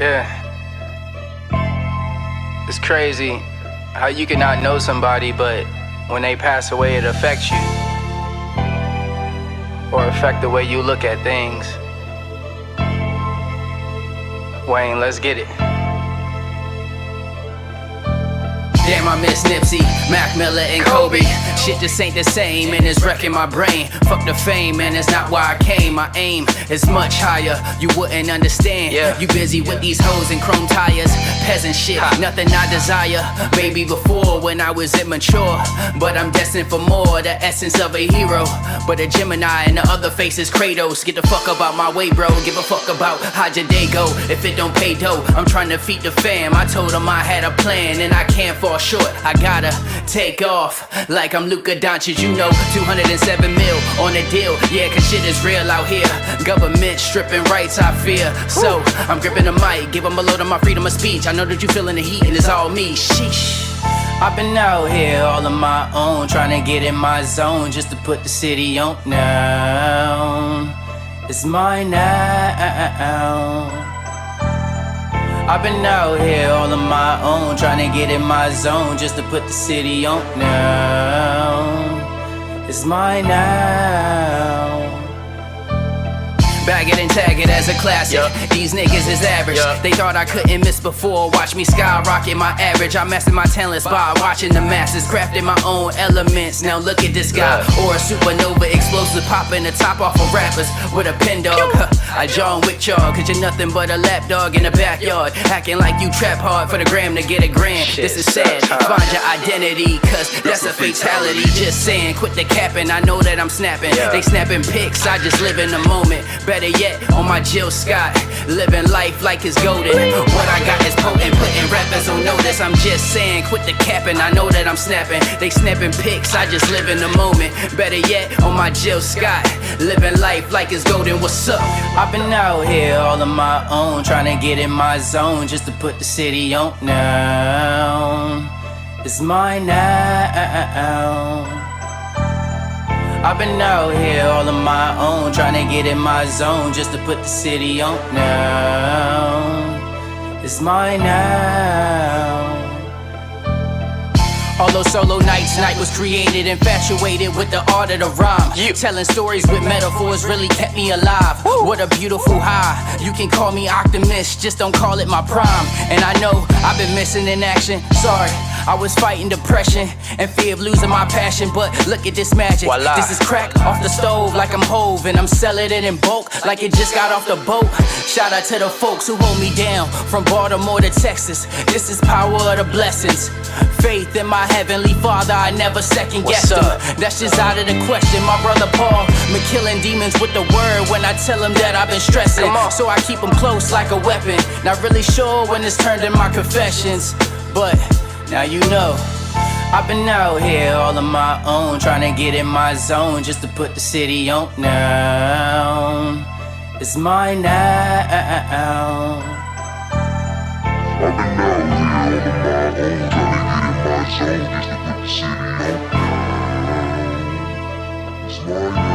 Yeah. It's crazy how you can not know somebody, but when they pass away, it affects you. Or affect the way you look at things. Wayne, let's get it. Damn, I miss Nipsey, Mac Miller, and Kobe. Shit just ain't the same, and it's wrecking my brain. Fuck the fame, man, it's not why I came. My aim is much higher, you wouldn't understand. You busy with these hoes and chrome tires. Peasant shit, nothing I desire. Maybe before when I was immature, but I'm destined for more. The essence of a hero, but a Gemini and the other face is Kratos. Get the fuck up out my way, bro. Give a fuck about how your day go. If it don't pay dough, I'm trying to feed the fam. I told them I had a plan, and I can't fall short. I gotta take off like I'm Luka Doncic, you know. 207 mil on the deal, yeah, cause shit is real out here. Government stripping rights, I fear. So I'm gripping the mic, give them a load of my freedom of speech. I know that you feeling the heat and it's all me, sheesh. I've been out here all on my own, trying to get in my zone just to put the city on now. It's mine now. I've been out here all on my own, trying to get in my zone just to put the city on now. It's mine now. Bag it and tag it as a classic. These niggas is average. They thought I couldn't miss before. Watch me skyrocket my average. I mastered my talents by watching the masses, crafting my own elements. Now look at this guy, or a supernova explosive, popping the top off of rappers with a pen dog. I John Wick y'all, cause you're nothing but a lap dog in the backyard, acting like you trap hard for the gram to get a grand. This is sad, find your identity, cause that's a fatality. Just saying, quit the capping, I know that I'm snapping. They snapping pics, I just live in the moment. Better yet, on my Jill Scott, living life like it's golden. What I got is potent, putting rappers on notice. I'm just saying, quit the capping, I know that I'm snapping. They snapping pics, I just live in the moment. Better yet, on my Jill Scott, living life like it's golden. What's up? I've been out here all on my own, trying to get in my zone just to put the city on now. It's mine now. I've been out here all on my own, trying to get in my zone just to put the city on now. It's mine now. All those solo nights, night was created, infatuated with the art of the rhyme. Telling stories with metaphors really kept me alive. What a beautiful high. You can call me optimist, just don't call it my prime. And I know I've been missing in action. Sorry, I was fighting depression and fear of losing my passion, but look at this magic. Voila. This is crack off the stove like I'm Hove, and I'm selling it in bulk like it just got off the boat. Shout out to the folks who hold me down from Baltimore to Texas. This is power of the blessings. Faith in my heavenly Father, I never second guess him. That's just out of the question. My brother Paul, me killing demons with the word when I tell him that I've been stressing. So I keep them close like a weapon. Not really sure when it's turned in my confessions, but now you know. I've been out here all on my own, trying to get in my zone just to put the city on now. It's mine now. I've been out here all on my own, trying to get in my zone just to put the city on now. It's mine now.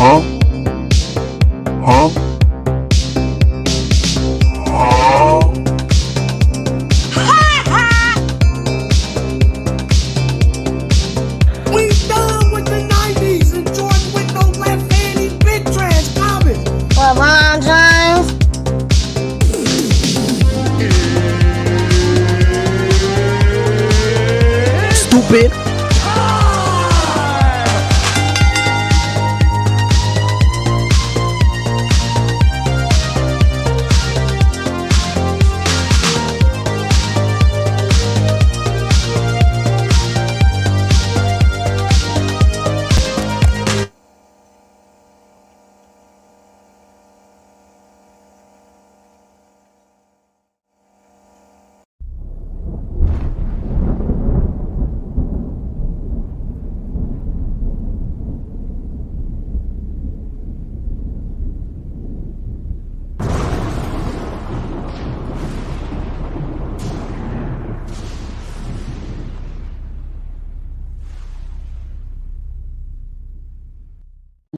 Huh? We done with the 90s and George with no left-handed big transformers. LeBron James. Stupid.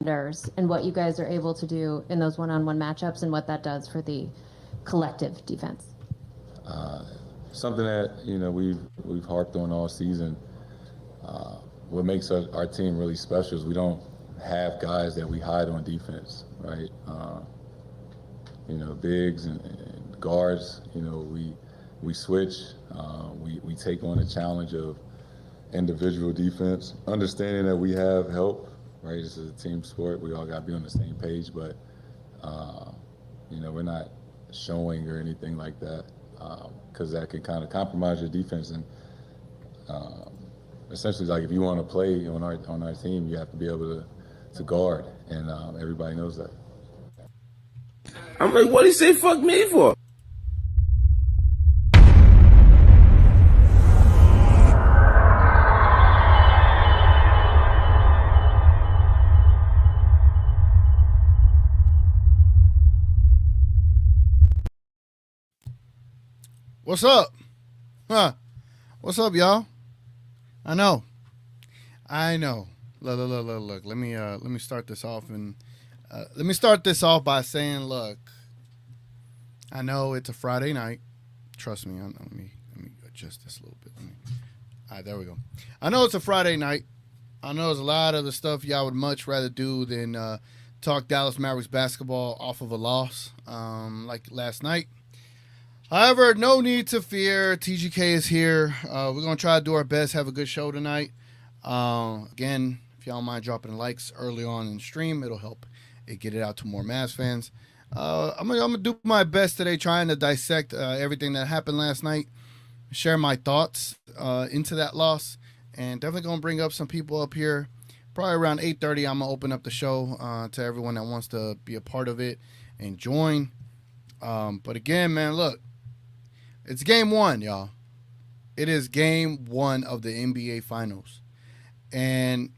and what you guys are able to do in those one-on-one matchups and what that does for the collective defense. Something that we've harped on all season. What makes our team really special is we don't have guys that we hide on defense, right? Bigs and guards. We switch. We take on the challenge of individual defense, understanding that we have help. Right, this is a team sport. We all got to be on the same page, but we're not showing or anything like that because that can kind of compromise your defense. And essentially, like if you want to play on our team, you have to be able to guard, and everybody knows that. I'm like, what he say fuck me for? What's up? What's up, y'all? I know. Look. Let me start this off by saying, look. I know it's a Friday night. Trust me. Let me adjust this a little bit. All right, there we go. I know it's a Friday night. I know there's a lot of the stuff y'all would much rather do than talk Dallas Mavericks basketball off of a loss, like last night. However, no need to fear. TGK is here. We're going to try to do our best, have a good show tonight. Again, if y'all don't mind dropping likes early on in the stream, it'll help get it out to more Mavs fans. I'm gonna do my best today trying to dissect everything that happened last night, share my thoughts into that loss, and definitely going to bring up some people up here. Probably around 8:30, I'm going to open up the show to everyone that wants to be a part of it and join. But again, man, look. It's game one, y'all. It is game one of the NBA Finals. And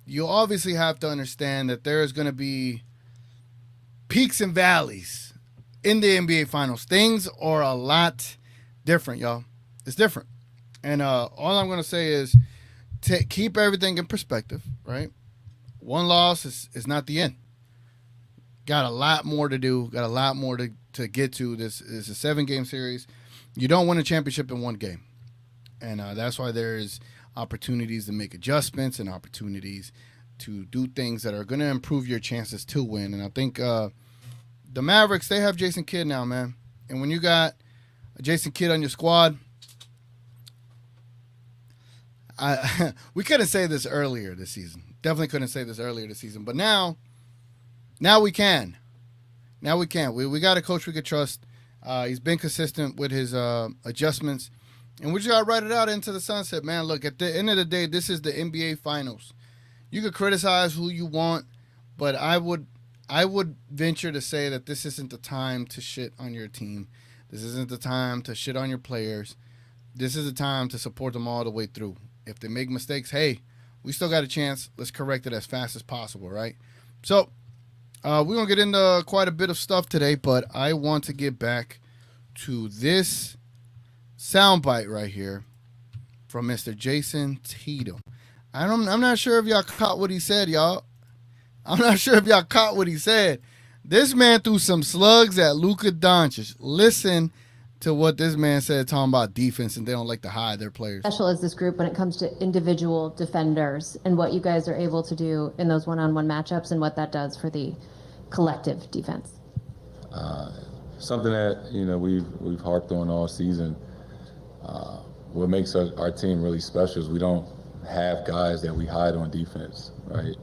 you obviously have to understand that there is going to be peaks and valleys in the NBA Finals. Things are a lot different, y'all. It's different. And all I'm going to say is keep everything in perspective, right? One loss is not the end. Got a lot more to do. Got a lot more to get to. This is a 7-game series. You don't win a championship in one game. And that's why there's opportunities to make adjustments and opportunities to do things that are going to improve your chances to win. And I think the Mavericks, they have Jason Kidd now, man. And when you got a Jason Kidd on your squad, we couldn't say this earlier this season. Definitely couldn't say this earlier this season. But now we can. Now we can. We got a coach we could trust. He's been consistent with his adjustments. And we just got to write it out into the sunset, man. Look, at the end of the day, this is the NBA Finals. You could criticize who you want, but I would venture to say that this isn't the time to shit on your team. This isn't the time to shit on your players. This is the time to support them all the way through. If they make mistakes, hey, we still got a chance. Let's correct it as fast as possible, right? So we're going to get into quite a bit of stuff today, but I want to get back to this soundbite right here from Mr. Jason Tatum. I'm not sure if y'all caught what he said, y'all. I'm not sure if y'all caught what he said. This man threw some slugs at Luka Doncic. Listen to what this man said talking about defense, and they don't like to hide their players. Special is this group when it comes to individual defenders and what you guys are able to do in those one-on-one matchups and what that does for the collective defense. Something that we've harped on all season. What makes our team really special is we don't have guys that we hide on defense, right?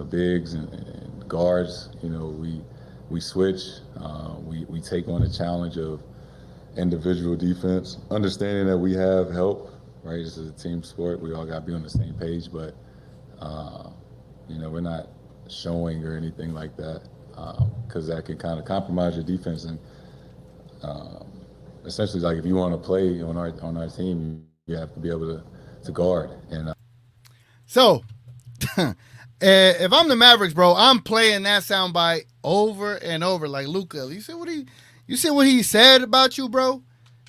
Bigs and guards. We switch. We take on the challenge of individual defense, understanding that we have help, right? This is a team sport. We all got to be on the same page, but we're not showing or anything like that because that can kind of compromise your defense. And essentially, like if you want to play on our team, you have to be able to guard. And so, if I'm the Mavericks, bro, I'm playing that soundbite over and over. Like Luka, you see what he said about you, bro?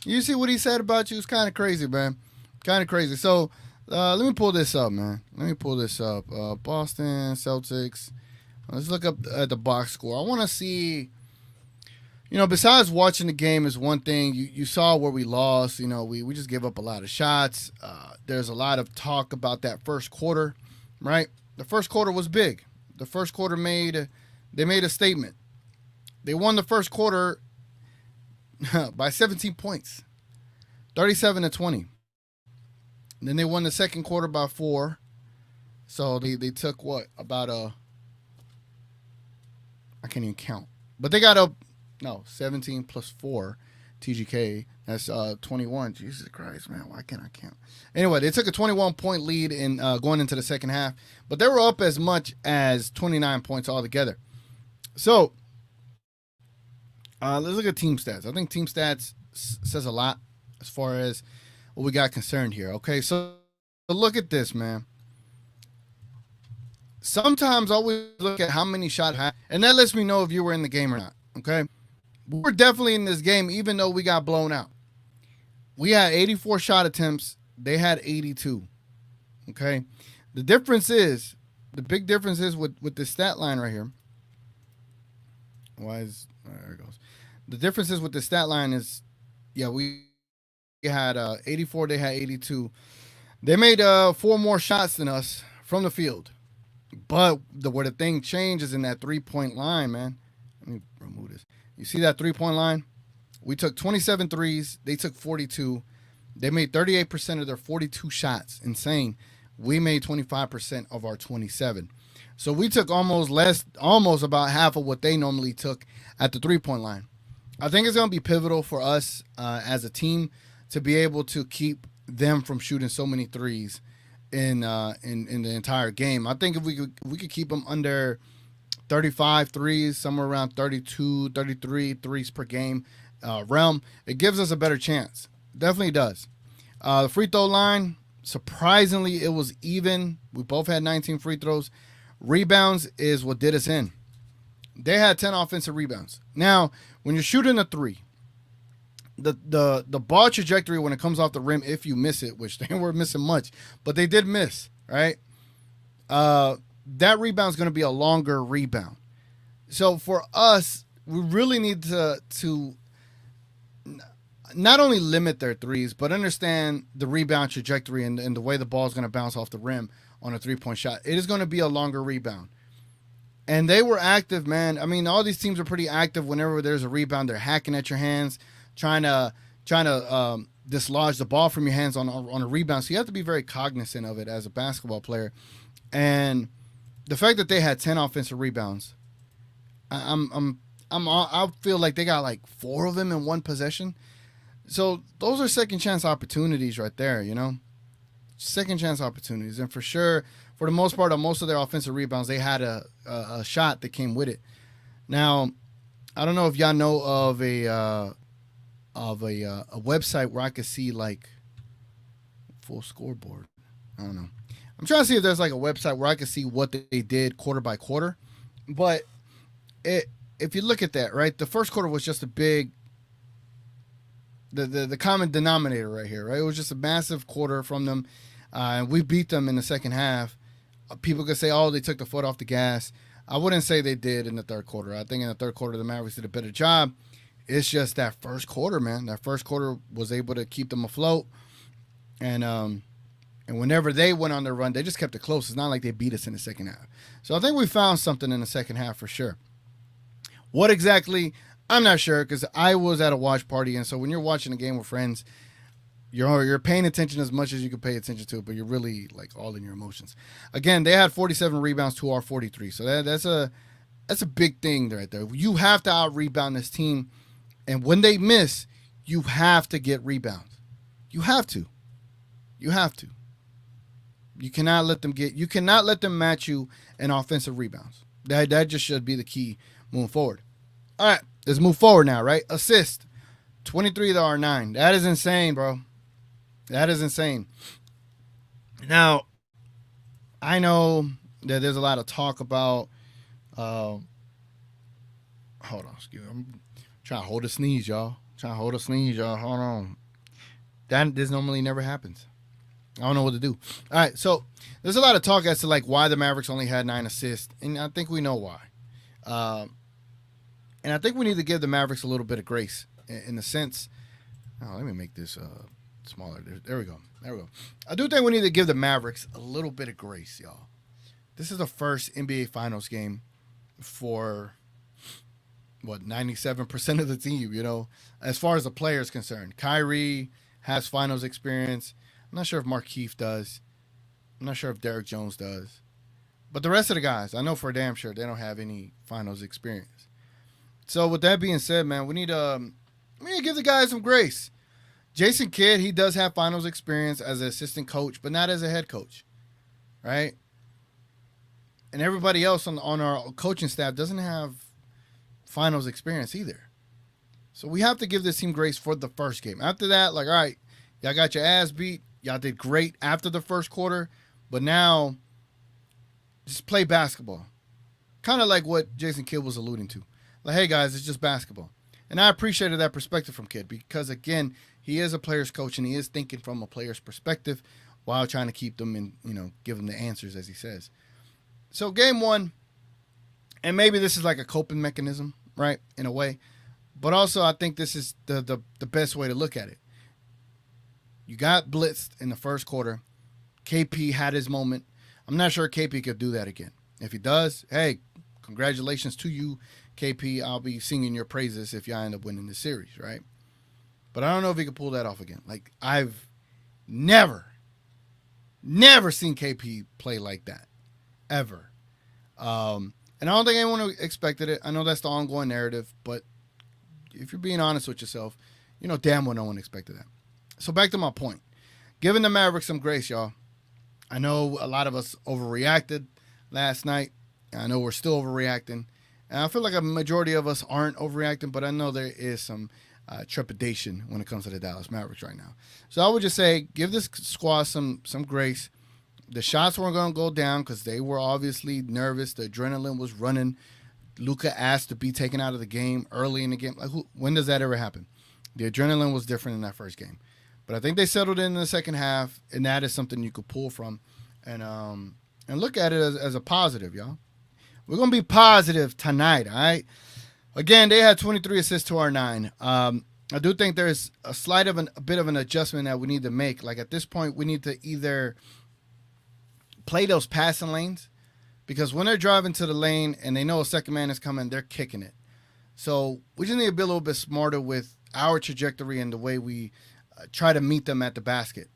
You see what he said about you? It's kind of crazy, man. Kind of crazy. So Let me pull this up, man. Let me pull this up. Boston Celtics. Let's look up at the box score. I want to see, besides watching the game is one thing. You saw where we lost. We just gave up a lot of shots. There's a lot of talk about that first quarter, right? The first quarter was big. The first quarter they made a statement. They won the first quarter by 17 points, 37-20. And then they won the second quarter by 4. So they took what? About I can't even count. But they got up 17 plus 4 TGK. That's 21. Jesus Christ, man. Why can't I count? Anyway, they took a 21-point lead in going into the second half. But they were up as much as 29 points altogether. So let's look at team stats. I think team stats says a lot as far as what we got concerned here. Okay, so look at this, man. Sometimes I always look at how many shots, and that lets me know if you were in the game or not. Okay, we're definitely in this game, even though we got blown out. We had 84 shot attempts. They had 82. Okay, the big difference is with this stat line right here. There it goes. The difference is with the stat line is, we had 84, they had 82. They made 4 more shots than us from the field. But where the thing changes in that 3-point line, man. Let me remove this. You see that 3-point line? We took 27 threes. They took 42. They made 38% of their 42 shots. Insane. We made 25% of our 27. So we took almost about half of what they normally took at the 3-point line. I think it's going to be pivotal for us as a team to be able to keep them from shooting so many threes in the entire game. I think if we could keep them under 35 threes, somewhere around 32, 33 threes per game realm, it gives us a better chance. Definitely does. The free throw line, surprisingly, it was even. We both had 19 free throws. Rebounds is what did us in. They had 10 offensive rebounds. Now, when you're shooting a 3, the ball trajectory when it comes off the rim, if you miss it, which they weren't missing much, but they did miss, right? That rebound is going to be a longer rebound. So for us, we really need to not only limit their threes, but understand the rebound trajectory and the way the ball is going to bounce off the rim on a 3-point shot. It is going to be a longer rebound. And they were active, man. I mean, all these teams are pretty active whenever there's a rebound. They're hacking at your hands, trying to dislodge the ball from your hands on a rebound. So you have to be very cognizant of it as a basketball player. And the fact that they had 10 offensive rebounds, I feel like they got like 4 of them in one possession. So those are second chance opportunities right there, second chance opportunities. And for sure, for the most part, on most of their offensive rebounds, they had a shot that came with it. Now, I don't know if y'all know of a website where I could see like full scoreboard. I don't know. I'm trying to see if there's like a website where I could see what they did quarter by quarter. But if you look at that, right, the first quarter was just a big, the common denominator right here, right? It was just a massive quarter from them. And we beat them in the second half. People could say, oh, they took the foot off the gas. I wouldn't say they did in the third quarter. I think in the third quarter, the Mavericks did a better job. It's just that first quarter, man. That first quarter was able to keep them afloat. And whenever they went on their run, they just kept it close. It's not like they beat us in the second half. So I think we found something in the second half for sure. What exactly? I'm not sure because I was at a watch party. And so when you're watching a game with friends, you're paying attention as much as you can pay attention to it, but you're really like all in your emotions. Again, they had 47 rebounds to our 43. So that's a big thing right there. You have to out-rebound this team. And when they miss, you have to get rebounds. You have to. You have to. You cannot let them match you in offensive rebounds. That just should be the key moving forward. All right, let's move forward now, right? Assist. 23 to our 9. That is insane, bro. That is insane. Now, I know that there's a lot of talk about hold on, excuse me. I'm trying to hold a sneeze, y'all. Hold on. This normally never happens. I don't know what to do. All right, so there's a lot of talk as to like why the Mavericks only had 9 assists, and I think we know why. And I think we need to give the Mavericks a little bit of grace in the sense. Oh, let me make this smaller. There we go. There we go. I do think we need to give the Mavericks a little bit of grace, y'all. This is the first NBA Finals game for 97% of the team, you know, as far as the player is concerned. Kyrie has finals experience. I'm not sure if Markieff does. I'm not sure if Derek Jones does. But the rest of the guys, I know for damn sure they don't have any finals experience. So with that being said, man, we need to give the guys some grace. Jason Kidd, he does have finals experience as an assistant coach, but not as a head coach, right? And everybody else on our coaching staff doesn't have finals experience either. So we have to give this team grace for the first game. After that, like, all right, y'all got your ass beat. Y'all did great after the first quarter, but now just play basketball. Kind of like what Jason Kidd was alluding to. Like, hey, guys, it's just basketball. And I appreciated that perspective from Kidd because, again, he is a player's coach and he is thinking from a player's perspective while trying to keep them and, you know, give them the answers, as he says. So game one, and maybe this is like a coping mechanism, right, in a way. But also I think this is the best way to look at it. You got blitzed in the first quarter. KP had his moment. I'm not sure KP could do that again. If he does, hey, congratulations to you, KP. I'll be singing your praises if y'all end up winning the series, right? But I don't know if he could pull that off again. Like, I've never seen KP play like that, ever. And I don't think anyone expected it. I know that's the ongoing narrative, but if you're being honest with yourself, you know damn well no one expected that. So back to my point. Giving the Mavericks some grace, y'all. I know a lot of us overreacted last night. I know we're still overreacting. And I feel like a majority of us aren't overreacting, but I know there is some trepidation when it comes to the Dallas Mavericks right now. So I would just say give this squad some grace. The shots weren't going to go down because they were obviously nervous. The adrenaline was running. Luka asked to be taken out of the game early in the game. Like, when does that ever happen? The adrenaline was different in that first game. But I think they settled in the second half, and that is something you could pull from and look at it as a positive, y'all. We're going to be positive tonight, all right? Again, they had 23 assists to our 9. I do think there's a bit of an adjustment that we need to make. Like, at this point, we need to either play those passing lanes, because when they're driving to the lane and they know a second man is coming, they're kicking it. So we just need to be a little bit smarter with our trajectory and the way we try to meet them at the basket.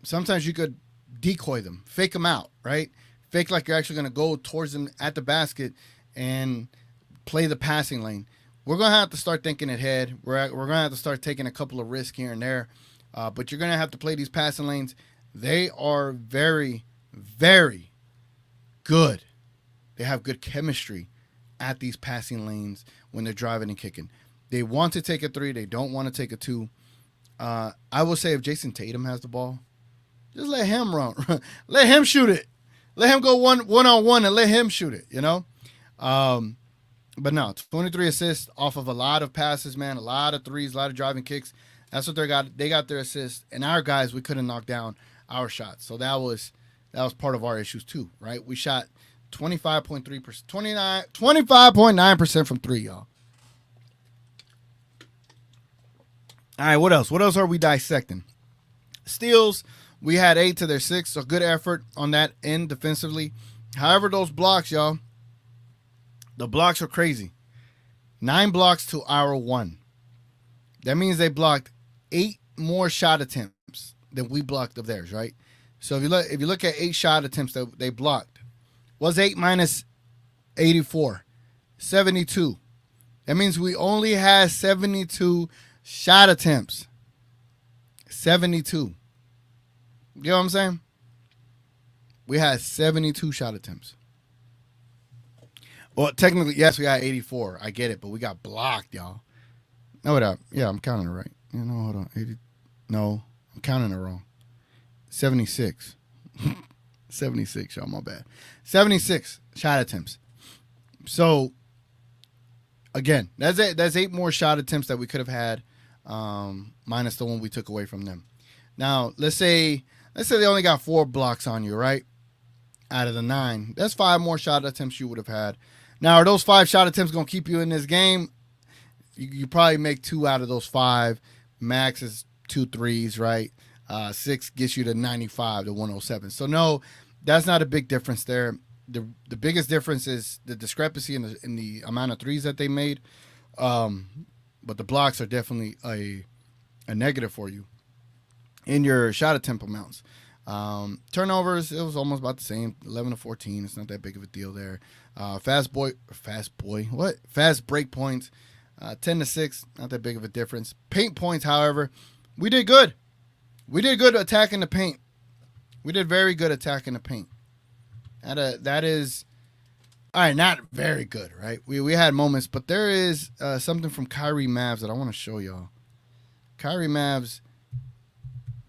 Sometimes you could decoy them, fake them out, right? Fake like you're actually going to go towards them at the basket and play the passing lane. We're going to have to start thinking ahead. We're going to have to start taking a couple of risks here and there. But you're going to have to play these passing lanes. They are very, very good. They have good chemistry at these passing lanes when they're driving and kicking. They want to take a 3. They don't want to take a 2. I will say if Jason Tatum has the ball, just let him run. Let him shoot it. Let him go one-on-one and let him shoot it, you know? But no, 23 assists off of a lot of passes, man, a lot of threes, a lot of driving kicks. That's what they got. They got their assists. And our guys, we couldn't knock down our shots. So that was part of our issues too, right? We shot 25.3%, 25.9% from 3, y'all. All right, what else? What else are we dissecting? Steals, we had 8 to their 6, so good effort on that end defensively. However, those blocks, y'all, the blocks are crazy. 9 blocks to our 1. That means they blocked 8 more shot attempts than we blocked of theirs, right? So if you look at 8 shot attempts that they blocked, what's 8 minus 84? 72. That means we only had 72 shot attempts. 72. You know what I'm saying? We had 72 shot attempts. Well, technically, yes, we had 84. I get it, but we got blocked, y'all. No, what up? Yeah, I'm counting it right. You know, hold on. 80. No, I'm counting it wrong. 76. 76, y'all. My bad. 76 shot attempts. So, again, that's 8 more shot attempts that we could have had, minus the one we took away from them. Now, let's say let's say they only got 4 blocks on you, right? Out of the 9. That's 5 more shot attempts you would have had. Now, are those 5 shot attempts going to keep you in this game? You probably make 2 out of those 5. Max is 2 threes, right? 6 gets you to 95 to 107. So, no, that's not a big difference there. The biggest difference is the discrepancy in the amount of threes that they made. But the blocks are definitely a negative for you in your shot attempt amounts. Turnovers, it was almost about the same, 11 to 14. It's not that big of a deal there. Fast break points, 10 to 6, not that big of a difference. Paint points, however, we did good. We did good attacking the paint. We did very good attacking the paint. That is, all right, not very good, right? We had moments, but there is something from Kyrie Mavs that I want to show y'all. Kyrie Mavs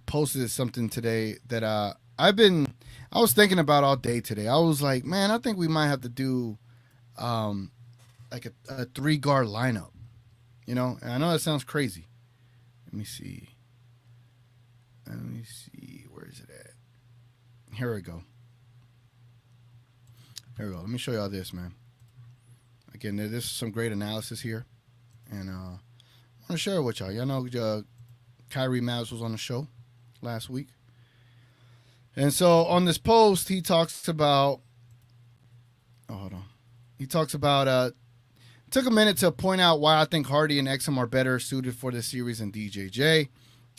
posted something today that I was thinking about all day today. I was like, man, I think we might have to do like a 3-guard lineup, you know? And I know that sounds crazy. Let me see. Where is it at? Here we go. Let me show y'all this, man. Again, there's some great analysis here. And I want to share it with y'all. Y'all know Kyrie Mavs was on the show last week. And so on this post, he talks about... Oh, hold on. He talks about... took a minute to point out why I think Hardy and Exum are better suited for this series than DJJ.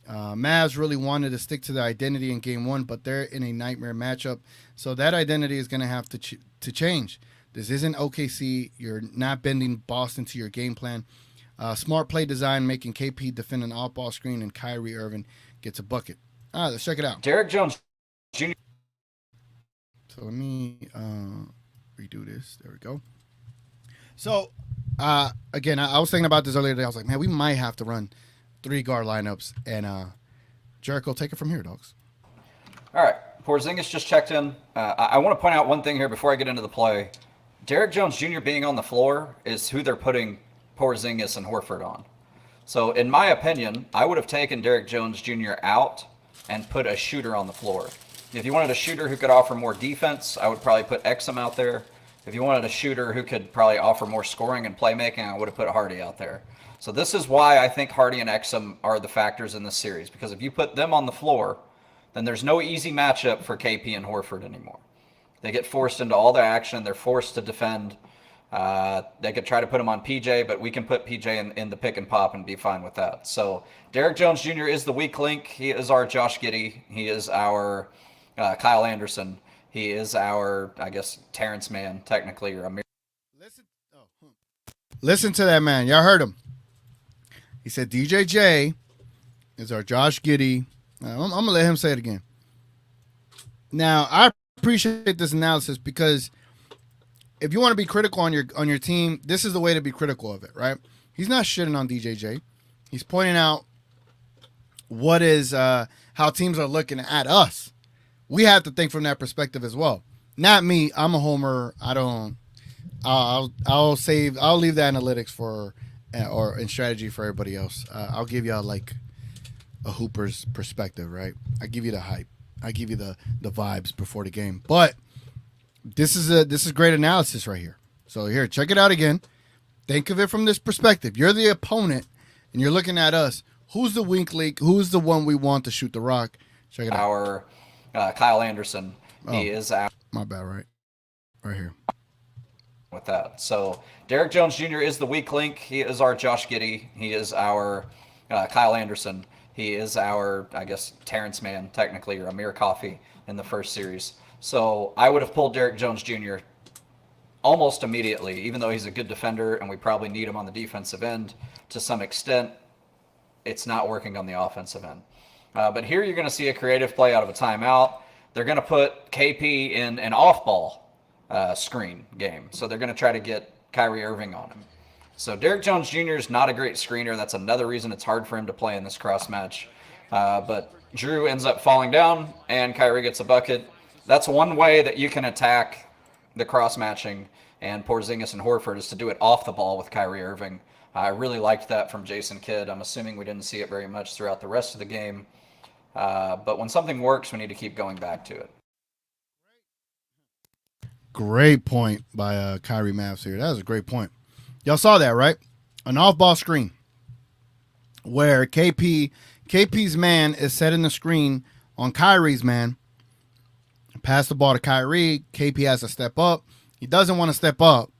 Mavs really wanted to stick to the identity in Game 1, but they're in a nightmare matchup. So that identity is going to have to change. This isn't OKC. You're not bending Boston to your game plan. Smart play design, making KP defend an off-ball screen, and Kyrie Irving gets a bucket. All right, let's check it out. Derek Jones Jr. So let me redo this. There we go. So, again, I was thinking about this earlier today. I was like, man, we might have to run 3-guard lineups. And Jericho, take it from here, dogs. All right. Porzingis just checked in. I want to point out one thing here before I get into the play. Derek Jones Jr. being on the floor is who they're putting Porzingis and Horford on. So, in my opinion, I would have taken Derek Jones Jr. out and put a shooter on the floor. If you wanted a shooter who could offer more defense, I would probably put Exum out there. If you wanted a shooter who could probably offer more scoring and playmaking, I would have put Hardy out there. So this is why I think Hardy and Exum are the factors in this series. Because if you put them on the floor, then there's no easy matchup for KP and Horford anymore. They get forced into all their action. They're forced to defend. They could try to put him on PJ, but we can put PJ in the pick and pop and be fine with that. So Derek Jones Jr. is the weak link. He is our Josh Giddey. He is our Kyle Anderson. He is our, I guess, Terrence Mann, technically, or Amir. Listen to that man. Y'all heard him. He said DJJ is our Josh Giddey. I'm going to let him say it again. Now, I appreciate this analysis because if you want to be critical on your team, this is the way to be critical of it, right? He's not shitting on DJJ. He's pointing out what is how teams are looking at us. We have to think from that perspective as well. Not me. I'm a homer. I'll leave the analytics for and strategy for everybody else. I'll give y'all like a Hooper's perspective, right? I give you the hype. I give you the vibes before the game. But this is great analysis right here. So here, check it out again. Think of it from this perspective. You're the opponent, and you're looking at us. Who's the weak link? Who's the one we want to shoot the rock? Check it out. Our Kyle Anderson. He is our... My bad, right here. With that. So Derek Jones Jr. is the weak link. He is our Josh Giddey. He is our Kyle Anderson. He is our, I guess, Terrence Mann, technically, or Amir Coffey in the first series. So I would have pulled Derek Jones Jr. almost immediately, even though he's a good defender and we probably need him on the defensive end to some extent. It's not working on the offensive end. But here you're going to see a creative play out of a timeout. They're going to put KP in an off-ball screen game. So they're going to try to get Kyrie Irving on him. So Derek Jones Jr. is not a great screener. That's another reason it's hard for him to play in this cross match. But Drew ends up falling down, and Kyrie gets a bucket. That's one way that you can attack the cross matching and Porzingis and Horford, is to do it off the ball with Kyrie Irving. I really liked that from Jason Kidd. I'm assuming we didn't see it very much throughout the rest of the game. But when something works, we need to keep going back to it. Great point by Kyrie Mavs here. That was a great point. Y'all saw that, right? An off-ball screen where KP's man is setting the screen on Kyrie's man. Pass the ball to Kyrie. KP has to step up. He doesn't want to step up,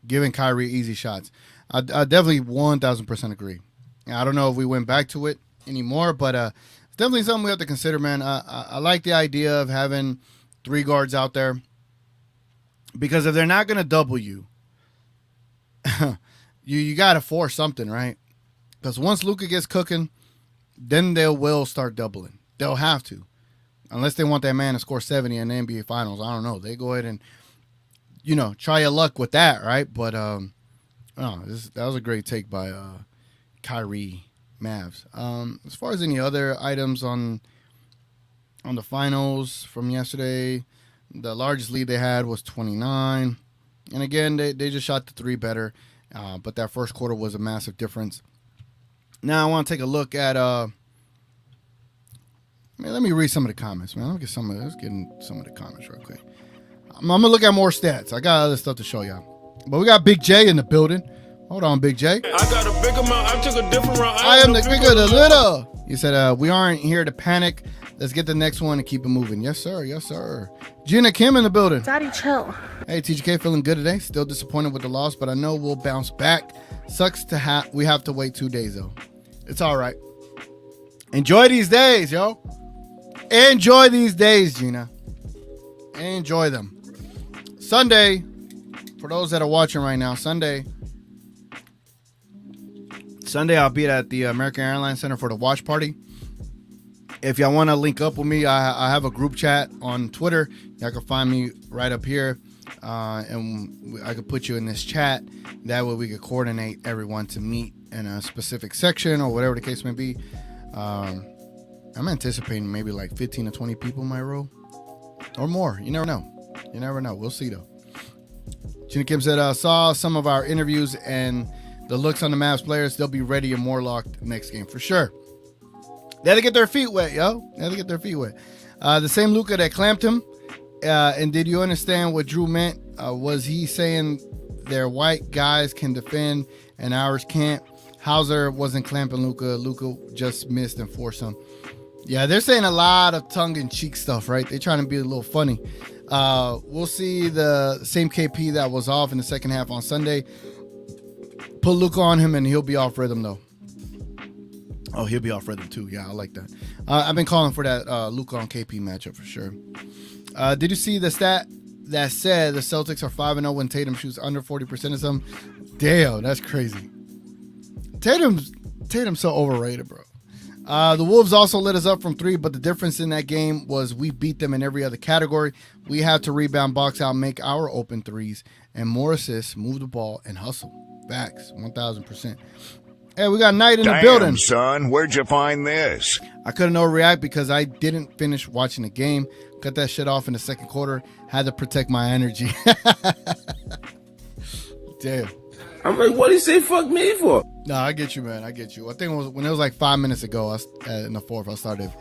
giving Kyrie easy shots. I definitely 1,000% agree. I don't know if we went back to it anymore, but it's definitely something we have to consider, man. I like the idea of having 3 guards out there, because if they're not going to double you, you got to force something, right? Because once Luka gets cooking, then they will start doubling. They'll have to. Unless they want that man to score 70 in the NBA Finals. I don't know. They go ahead and, try your luck with that, right? But that was a great take by Kyrie Mavs. As far as any other items on the finals from yesterday, the largest lead they had was 29. And again, they just shot the 3 better. But that first quarter was a massive difference. Now I want to take a look at let me read some of the comments, man. Let's get in some of the comments real quick. I'm gonna look at more stats. I got other stuff to show y'all. But we got Big J in the building. Hold on, Big J. I got a big amount. I took a different route. I am the bigger the little. You said we aren't here to panic. Let's get the next one and keep it moving. Yes, sir. Yes, sir. Gina Kim in the building. Daddy, chill. Hey, TGK, feeling good today. Still disappointed with the loss, but I know we'll bounce back. Sucks to we have to wait 2 days, though. It's all right. Enjoy these days, yo. Enjoy these days, Gina. Enjoy them. Sunday, for those that are watching right now, Sunday, I'll be at the American Airlines Center for the watch party. If y'all want to link up with me, I have a group chat on Twitter. Y'all can find me right up here, and I could put you in this chat. That way we could coordinate everyone to meet in a specific section or whatever the case may be. I'm anticipating maybe like 15 to 20 people in my row or more. You never know. You never know. We'll see, though. Gina Kim said, saw some of our interviews and the looks on the Mavs players. They'll be ready and more locked next game for sure. They had to get their feet wet, yo. They had to get their feet wet. The same Luka that clamped him. And did you understand what Drew meant? Was he saying their white guys can defend and ours can't? Hauser wasn't clamping Luka. Luka just missed and forced him. Yeah, they're saying a lot of tongue-in-cheek stuff, right? They're trying to be a little funny. We'll see the same KP that was off in the second half on Sunday. Put Luka on him, and he'll be off rhythm, though. Oh, he'll be off rhythm, too. Yeah, I like that. I've been calling for that Luka on KP matchup for sure. Did you see the stat that said the Celtics are 5-0 when Tatum shoots under 40% of them? Damn, that's crazy. Tatum's so overrated, bro. The Wolves also lit us up from 3, but the difference in that game was we beat them in every other category. We had to rebound, box out, make our open threes, and more assists, move the ball, and hustle. Facts, 1,000%. Hey, we got Knight in the building. Son, where'd you find this? I couldn't overreact because I didn't finish watching the game. Cut that shit off in the second quarter. Had to protect my energy. Damn. I'm like, what did he say fuck me for? No, I get you, man. I get you. I think it was when it was like 5 minutes ago in the fourth, I started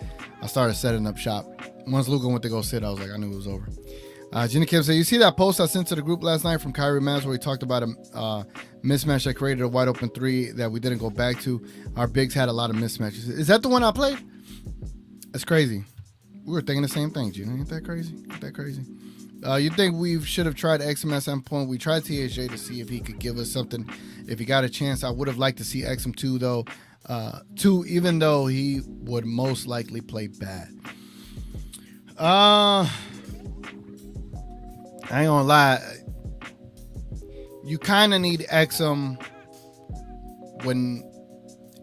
setting up shop. Once Luka went to go sit, I was like, I knew it was over. Gina Kim said, you see that post I sent to the group last night from Kyrie Mavs where he talked about a mismatch that created a wide open 3 that we didn't go back to. Our bigs had a lot of mismatches. Is that the one I played? That's crazy. We were thinking the same thing, Gina. Ain't that crazy? You think we should have tried Exum at some point? We tried THJ to see if he could give us something. If he got a chance, I would have liked to see Exum 2, though. 2, even though he would most likely play bad. I ain't gonna lie. You kind of need Exum when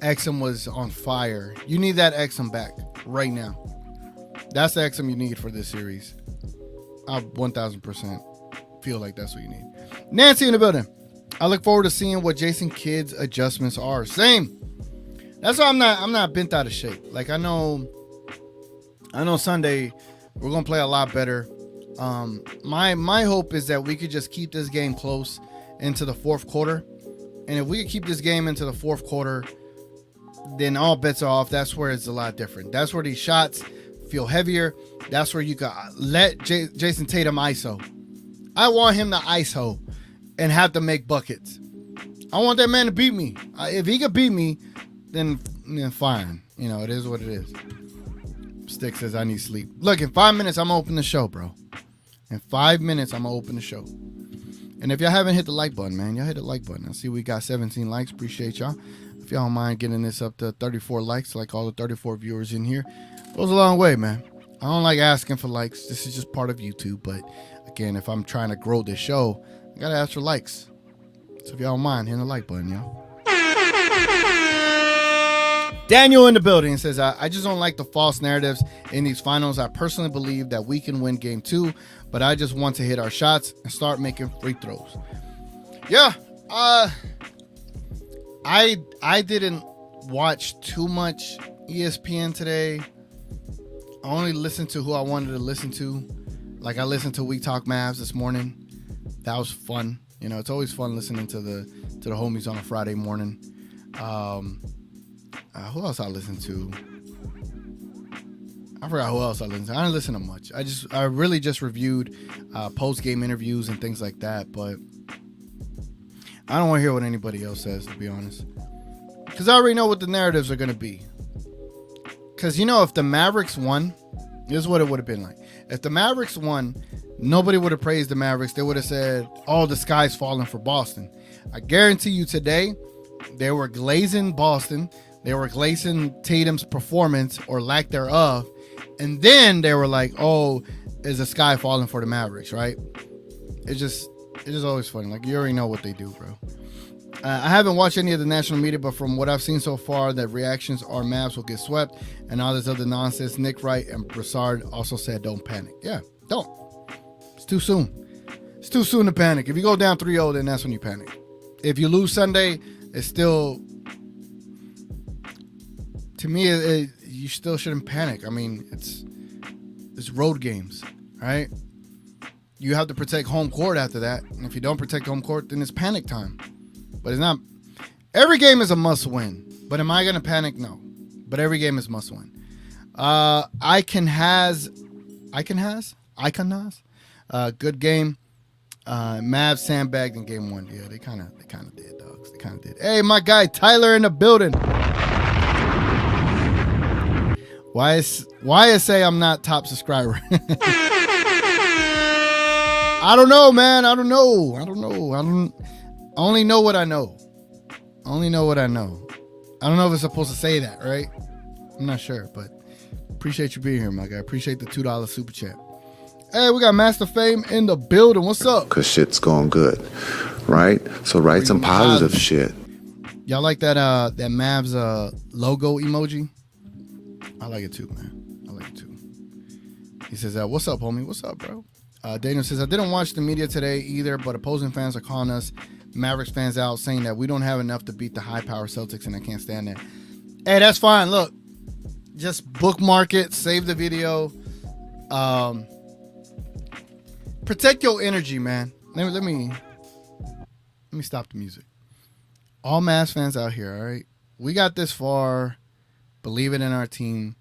Exum was on fire. You need that Exum back right now. That's the Exum you need for this series. I 1,000% feel like that's what you need. Nancy in the building. I look forward to seeing what Jason Kidd's adjustments are. Same. That's why I'm not bent out of shape. Like I know Sunday we're gonna play a lot better. My hope is that we could just keep this game close into the fourth quarter. And if we could keep this game into the fourth quarter, then all bets are off. That's where it's a lot different. That's where these shots feel heavier. That's where you can let Jason Tatum ISO. I want him to ISO and have to make buckets. I want that man to beat me. If he could beat me, then fine. You know, it is what it is. Stick says I need sleep. Look, in 5 minutes, I'm going to open the show, bro. In 5 minutes, I'm going to open the show. And if y'all haven't hit the like button, man, y'all hit the like button. I see we got 17 likes. Appreciate y'all. If y'all don't mind getting this up to 34 likes, like all the 34 viewers in here, goes a long way, man. I don't like asking for likes. This is just part of YouTube. But again, if I'm trying to grow this show, I got to ask for likes. So if y'all don't mind, hit the like button, y'all. Daniel in the building says, I just don't like the false narratives in these finals. I personally believe that we can win game 2, but I just want to hit our shots and start making free throws. Yeah, I didn't watch too much ESPN today. I only listened to who I wanted to listen to. Like I listened to We Talk Mavs this morning. That was fun. You know, it's always fun listening to the homies on a Friday morning. Who else I listened to? I forgot who else I listened to. I didn't listen to much. I really just reviewed post-game interviews and things like that, but I don't want to hear what anybody else says, to be honest. Because I already know what the narratives are going to be. Because, you know, if the Mavericks won, this is what it would have been like. If the Mavericks won, nobody would have praised the Mavericks. They would have said, oh, the sky's falling for Boston. I guarantee you today, they were glazing Boston. They were glazing Tatum's performance or lack thereof. And then they were like, oh, is the sky falling for the Mavericks, right? It's just always funny. Like, you already know what they do, bro. I haven't watched any of the national media, but from what I've seen so far, the reactions are Mavs will get swept and all this other nonsense. Nick Wright and Broussard also said, don't panic. Yeah, don't. It's too soon. It's too soon to panic. If you go down 3-0, then that's when you panic. If you lose Sunday, it's still... To me, you still shouldn't panic. I mean, it's road games, right? You have to protect home court after that. And if you don't protect home court, then it's panic time. But it's not. Every game is a must win. But am I going to panic? No. But every game is must win. Icon has. Good game. Mavs sandbagged in game 1. Yeah, they kind of did, dogs. They kind of did. Hey, my guy Tyler in the building. Why say I'm not top subscriber? I don't know, man. I don't know. I only know what I know. I don't know if it's supposed to say that, right? I'm not sure, but appreciate you being here, my guy. Appreciate the $2 super chat. Hey, we got Master Fame in the building. What's up? Because shit's going good, right? So write some positive shit. Y'all like that Mavs logo emoji? I like it too, man. I like it too. He says, what's up, homie? What's up, bro? Daniel says, I didn't watch the media today either, but opposing fans are calling us Mavericks fans out, saying that we don't have enough to beat the high-power Celtics, and I can't stand that. Hey, that's fine. Look, just bookmark it, save the video. Protect your energy, man. Let me stop the music. All Mavs fans out here, all right? We got this far. Believe it in our team.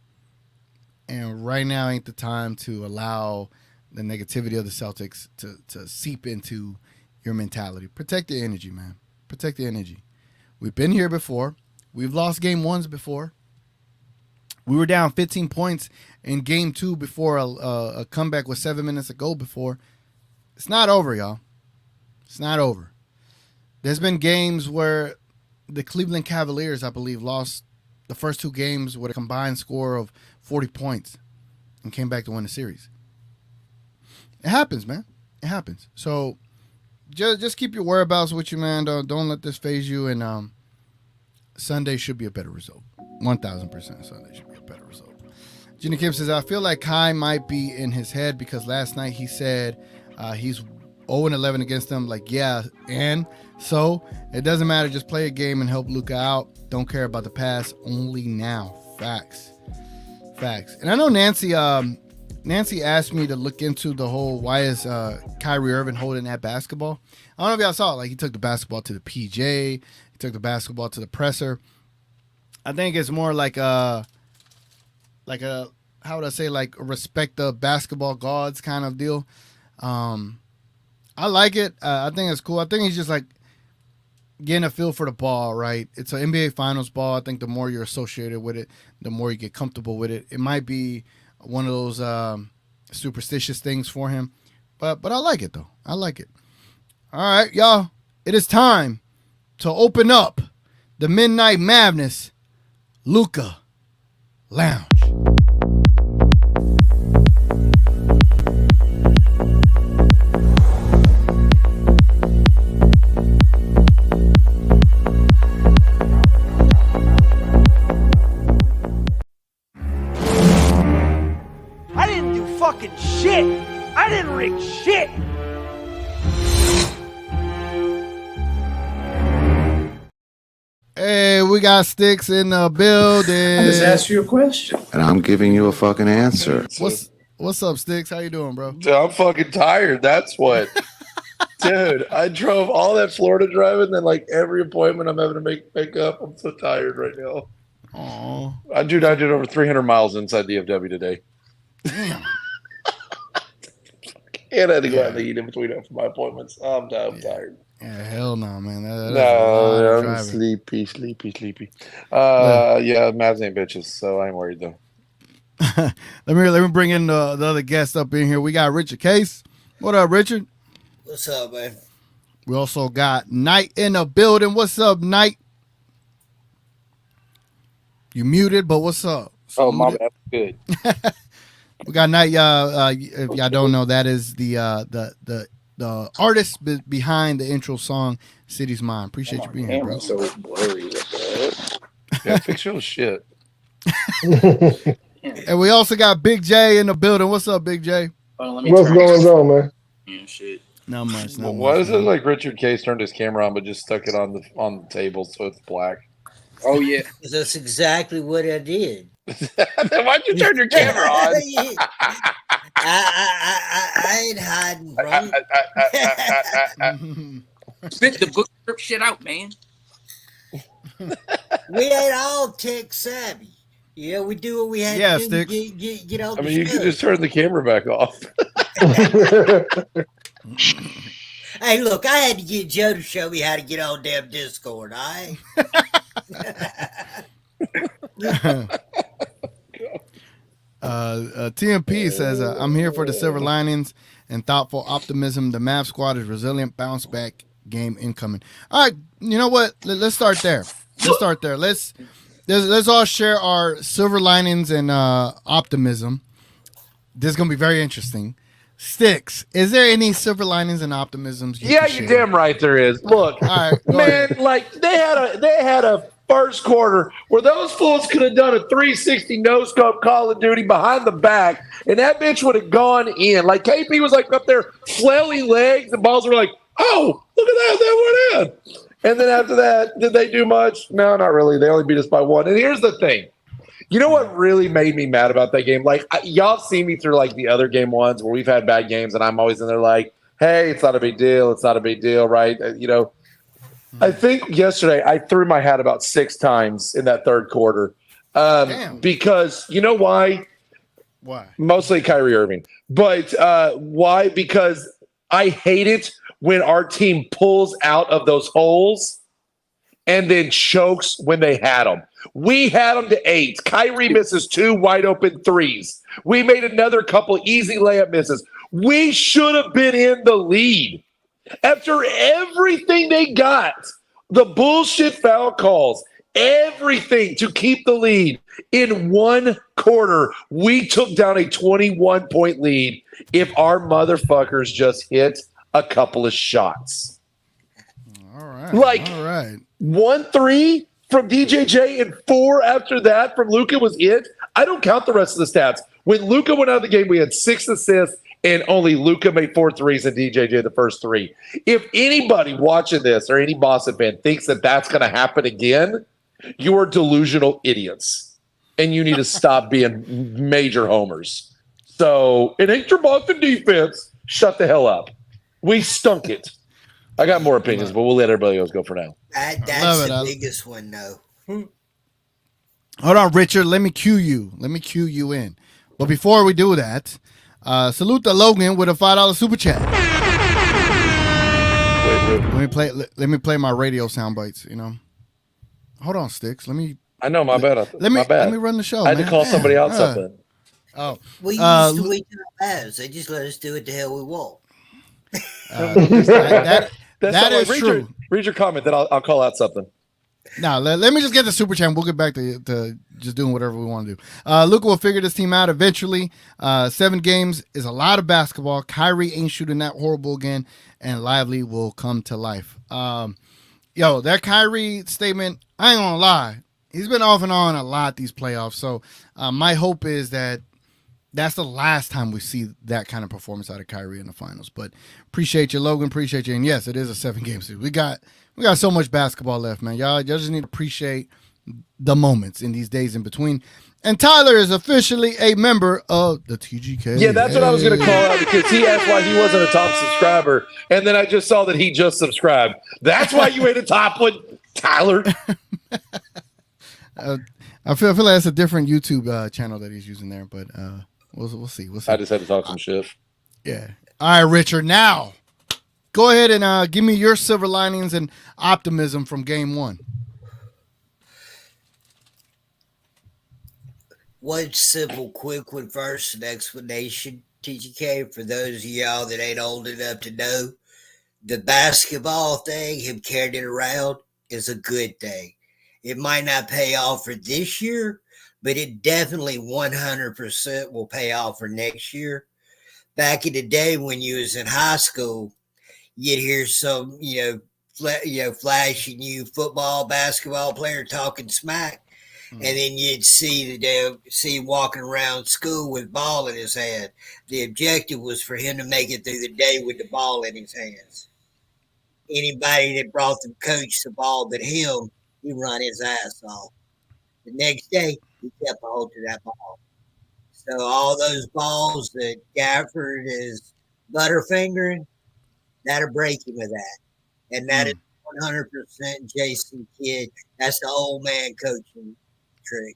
And right now ain't the time to allow the negativity of the Celtics to seep into your mentality. Protect the energy, man. Protect the energy. We've been here before. We've lost game 1s before. We were down 15 points in game 2 before a comeback with 7 minutes to go before. It's not over, y'all. It's not over. There's been games where the Cleveland Cavaliers, I believe, lost the first 2 games with a combined score of 40 points and came back to win the series. It happens, man. It happens. So just keep your whereabouts with you, man. Don't let this phase you. And Sunday should be a better result. 1,000% Sunday should be a better result. Gina Kim says, I feel like Kai might be in his head because last night he said he's 0-11 against them. Like, yeah, and so it doesn't matter. Just play a game and help Luka out. Don't care about the past. Only now. Facts. And I know Nancy asked me to look into the whole why is Kyrie Irving holding that basketball. I don't know if y'all saw it. Like, he took the basketball to the PJ. He took the basketball to the presser. I think it's more like a how would I say, like a respect the basketball gods kind of deal. I like it. I think it's cool. I think he's just like getting a feel for the ball, right? It's an NBA Finals ball. I think the more you're associated with it, the more you get comfortable with it. It might be one of those superstitious things for him, but I like it though. I like it. All right, y'all. It is time to open up the Midnight Mavness Luka Lounge. I didn't do fucking shit. I didn't rig shit. Hey, we got Sticks in the building. I just asked you a question. And I'm giving you a fucking answer. What's up, Sticks? How you doing, bro? Dude, I'm fucking tired. That's what. Dude, I drove all that Florida driving, then like every appointment I'm having to make up. I'm so tired right now. Oh, I did over 300 miles inside DFW today. damn. And I had to go out and eat in between for my appointments. I'm tired. Yeah, hell no, man. That is a lot No, of I'm driving. sleepy. Yeah, Mavs ain't bitches, so I ain't worried though. let me bring in the other guest up in here. We got Richard Case. What up, Richard? What's up, man? We also got Knight in the building. What's up, Knight? You muted, but what's up? Oh, my bad. Good. We got Knight. If y'all don't know, that is the artist behind the intro song "City's Mine." Appreciate you being here, bro. So blurry. Yeah, fix your shit. And we also got Big J in the building. What's up, Big J? What's going on, man? Yeah, shit. Not much. Why does it look like Richard Case turned his camera on but just stuck it on the table so it's black? Oh yeah, that's exactly what I did. Then why'd you turn your camera on? I ain't hiding, bro. Spit the book strip shit out, man. We ain't all tech savvy. Yeah, we do what we had to do. Sticks. Get on. I mean, you could just turn the camera back off. Hey, look, I had to get Joe to show me how to get on damn Discord, all right? TMP says, I'm here for the silver linings and thoughtful optimism. The Mav squad is resilient, bounce back game incoming. All right, you know what? Let's start there. Let's all share our silver linings and optimism. This is gonna be very interesting. Sticks, is there any silver linings and optimisms? Yeah, you're damn right there is. Look, all right, man, like they had a first quarter where those fools could have done a 360 no scope Call of Duty behind the back, and that bitch would have gone in. Like KP was like up there flailing legs, the balls were like, oh, look at that, that went in. And then after that, did they do much? No, not really. They only beat us by one. And here's the thing. You know what really made me mad about that game? Like, y'all see me through, like, the other game ones where we've had bad games, and I'm always in there like, hey, it's not a big deal. It's not a big deal, right? You know, I think yesterday I threw my hat about 6 times in that third quarter because you know why? Why? Mostly Kyrie Irving. But why? Because I hate it when our team pulls out of those holes and then chokes when they had them. We had them to 8. Kyrie misses 2 wide open threes. We made another couple easy layup misses. We should have been in the lead. After everything they got, the bullshit foul calls, everything to keep the lead, in one quarter, we took down a 21-point lead if our motherfuckers just hit a couple of shots. All right. Like, all right. 1 3 from DJJ and 4 after that from Luka was it. I don't count the rest of the stats. When Luka went out of the game, we had 6 assists and only Luka made 4 threes and DJJ the first 3. If anybody watching this or any Boston fan thinks that that's going to happen again, you are delusional idiots. And you need to stop being major homers. So, it ain't your Boston defense. Shut the hell up. We stunk it. I got more opinions, but we'll let everybody else go for now. That's the biggest one, though. Hold on, Richard. Let me cue you. Let me cue you in. But before we do that, salute to Logan with a $5 super chat. Let me play my radio sound bites. You know. Hold on, Sticks. Let me. I know, my bad. Let bad. me run the show. I had to call somebody out something. Oh, we used to wait to our lives. They just let us do it the hell we want. That is true. Read your comment, then I'll call out something. Now, let me just get the super chat. We'll get back to just doing whatever we want to do. Luka will figure this team out eventually. 7 games is a lot of basketball. Kyrie ain't shooting that horrible again, and Lively will come to life. That Kyrie statement, I ain't gonna lie. He's been off and on a lot these playoffs. So my hope is that that's the last time we see that kind of performance out of Kyrie in the finals. But appreciate you, Logan. Appreciate you. And yes, it is a 7-game series. We got so much basketball left, man. Y'all just need to appreciate the moments in these days in between. And Tyler is officially a member of the TGK. Yeah, that's what I was going to call out because he asked why he wasn't a top subscriber. And then I just saw that he just subscribed. That's why you ain't a top one, Tyler. I feel like it's a different YouTube channel that he's using there, but we'll see. I just had to talk some shit. Yeah. All right, Richard. Now, go ahead and give me your silver linings and optimism from Game 1. One simple, quick one first, an explanation, TGK, for those of y'all that ain't old enough to know. The basketball thing, him carrying it around, is a good thing. It might not pay off for this year, but it definitely 100% will pay off for next year. Back in the day when you was in high school, you'd hear some, flashing you football, basketball player talking smack, and then you'd see him walking around school with ball in his hand. The objective was for him to make it through the day with the ball in his hands. Anybody that brought the coach the ball but him, he run his ass off. The next day, he kept a hold to that ball. So all those balls that Gafford is butterfingering, that'll break him with that. And that is 100% Jason Kidd. That's the old man coaching trick.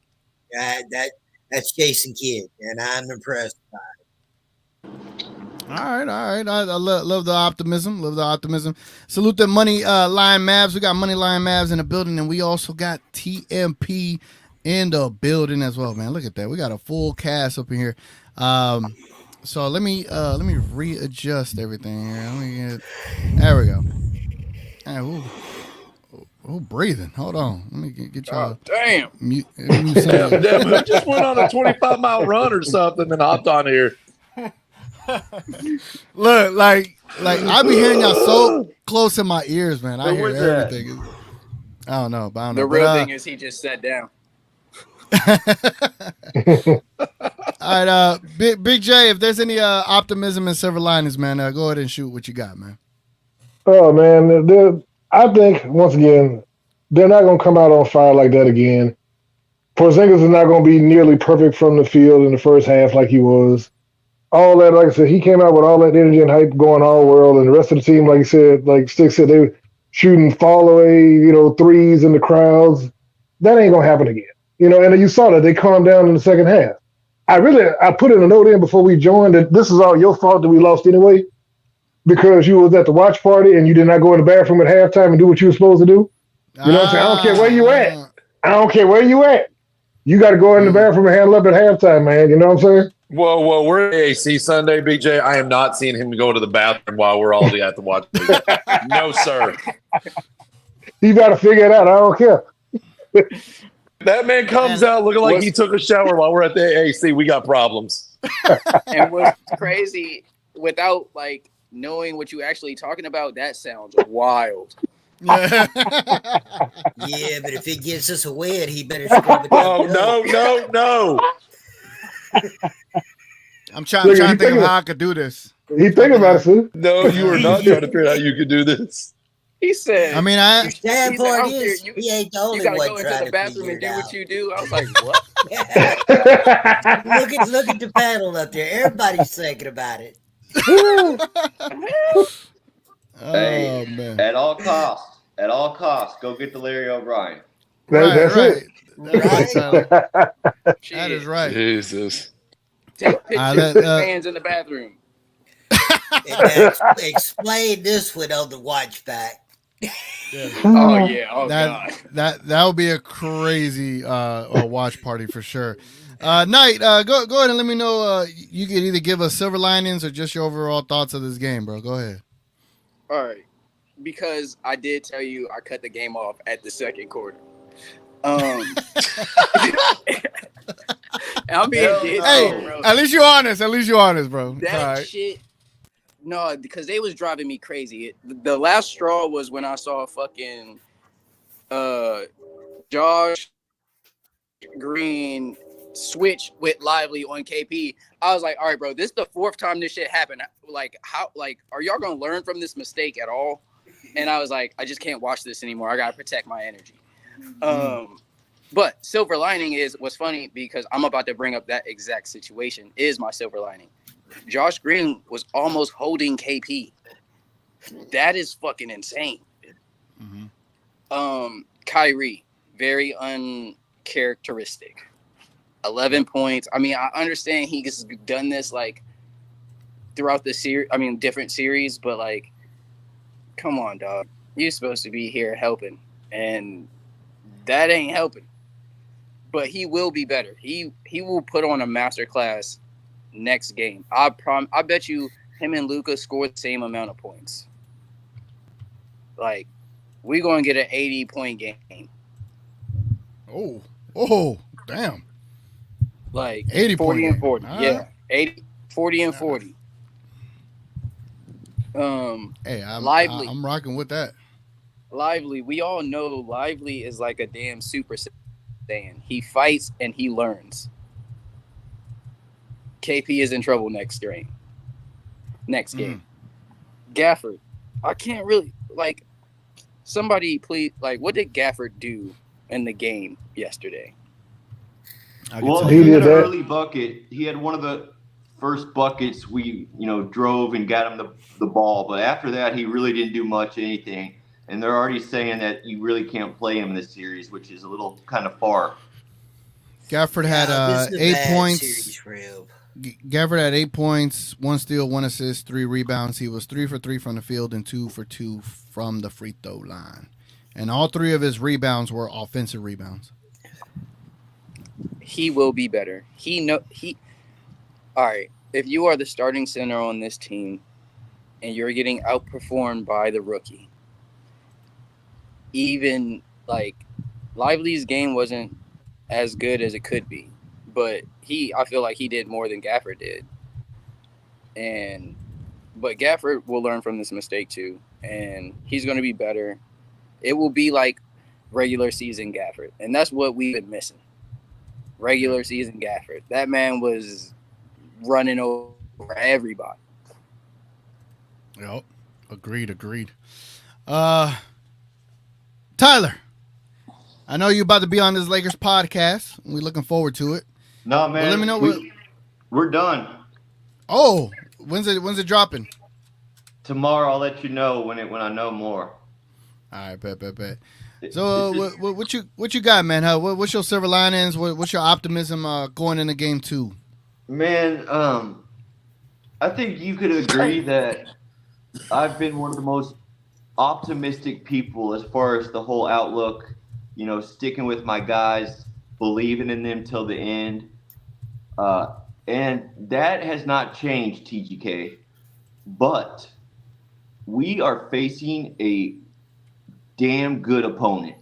That's Jason Kidd, and I'm impressed by it. All right. I love the optimism. Love the optimism. Salute the money line Mavs. We got money line Mavs in the building, and we also got TMP in the building as well, man. Look at that. We got a full cast up in here. So let me readjust everything here. There we go. Hey, who breathing? Hold on. Let me get y'all. Damn. Damn, I just went on a 25-mile run or something and hopped on here. Look, like I be hearing y'all so close in my ears, man. I hear everything. I don't know. The real thing is he just sat down. All right, Big J, if there's any optimism and silver linings, man, go ahead and shoot what you got, man. Oh man, I think once again they're not going to come out on fire like that again. Porzingis is not going to be nearly perfect from the field in the first half like he was. All that, like I said, he came out with all that energy and hype going all world, and the rest of the team, like you said, like Sticks said, they were shooting fall away, threes in the crowds. That ain't gonna happen again, And you saw that they calmed down in the second half. I put in a note in before we joined that this is all your fault that we lost anyway, because you was at the watch party and you did not go in the bathroom at halftime and do what you were supposed to do. You know what I'm saying? I don't care where you at. I don't care where you at. You got to go in the bathroom and handle up at halftime, man. You know what I'm saying? Whoa, we're at AC Sunday, BJ. I am not seeing him go to the bathroom while we're all at the watch. No, sir. You got to figure it out. I don't care. That man comes out looking like he took a shower while we're at the AC. We got problems. And what's crazy, without knowing what you actually talking about, that sounds wild. Yeah, but if it gets us a win, he better scrub it down. Oh, no. I'm trying to think of how I could do this. He thinking about it, Sue. No, you are not trying to figure out how you could do this. He said. I mean, sad part is he ain't the only one go trying into the bathroom and do what you do. I was like, what? Look at the panel up there. Everybody's thinking about it. Hey, man. At all costs, go get the Larry O'Brien. That's it. Right, Tyler. That is right. Jesus. Take pictures let, with fans in the bathroom. Explain this one on the watch back. Oh yeah. Oh that, god. That would be a crazy watch party for sure. Knight, go ahead and let me know. You can either give us silver linings or just your overall thoughts of this game, bro. Go ahead. All right. Because I did tell you I cut the game off at the second quarter. I'm being dead. Hey, bro. at least you're honest. At least you're honest, bro. That shit. No, because they was driving me crazy. The last straw was when I saw fucking Josh Green switch with Lively on KP. I was like, all right, bro, this is the fourth time this shit happened. Like, how? Like, are y'all gonna learn from this mistake at all? And I was like, I just can't watch this anymore. I gotta protect my energy. But silver lining is what's funny because I'm about to bring up that exact situation. Is my silver lining? Josh Green was almost holding KP. That is fucking insane. Kyrie, very uncharacteristic. 11 points. I mean, I understand he's done this like throughout the series. I mean, different series, but like, come on, dog. You're supposed to be here helping, and that ain't helping. But he will be better. He will put on a masterclass next game. I bet you him and Luka score the same amount of points. Like, we're going to get an 80-point game. Oh, damn. Like 80 40 and 40. Right. Yeah. 80, 40 and 40. Hey, Lively. I'm rocking with that. Lively. We all know Lively is like a damn Super Saiyan. He fights and he learns. KP is in trouble next game. Gafford. I can't really like somebody please like what did Gafford do in the game yesterday? Well, he had an early bucket. He had one of the first buckets we, drove and got him the ball. But after that, he really didn't do much anything. And they're already saying that you really can't play him in this series, which is a little kind of far. Gafford had 8 points. Gafford had 8 points, 1 steal, 1 assist, 3 rebounds. He was 3 for 3 from the field and 2 for 2 from the free throw line. And all 3 of his rebounds were offensive rebounds. He will be better. All right. If you are the starting center on this team and you're getting outperformed by the rookie, even like Lively's game wasn't as good as it could be, but I feel like he did more than Gafford did. But Gafford will learn from this mistake too, and he's going to be better. It will be like regular season Gafford, and that's what we've been missing. Regular season Gafford. That man was running over everybody. Yep. Agreed. Tyler, I know you're about to be on this Lakers podcast. We're looking forward to it. No, man. But let me know we're done. Oh, when's it dropping? Tomorrow, I'll let you know when I know more. All right, bet. So what you got, man? What's your silver linings? What's your optimism going into game 2? Man, I think you could agree that I've been one of the most optimistic people as far as the whole outlook, sticking with my guys, believing in them till the end. And that has not changed, TGK. But we are facing a damn good opponent.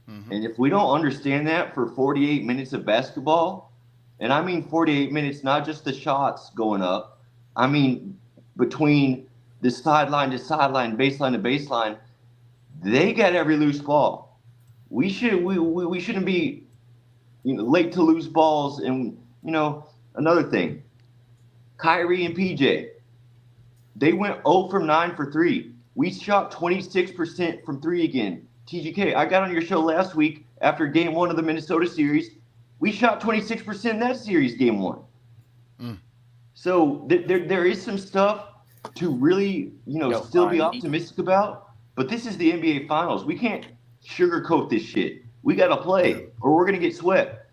And if we don't understand that for 48 minutes of basketball, and I mean 48 minutes, not just the shots going up, I mean between the sideline to sideline, baseline to baseline, they got every loose ball. We shouldn't be late to lose balls. And another thing, Kyrie and PJ, they went 0 from 9 for 3. We shot 26% from 3 again. TGK, I got on your show last week after game 1 of the Minnesota series. We shot 26% in that series, game 1. So there is some stuff to really, still be optimistic about. But this is the NBA Finals. We can't sugarcoat this shit. We got to play, or we're gonna get swept.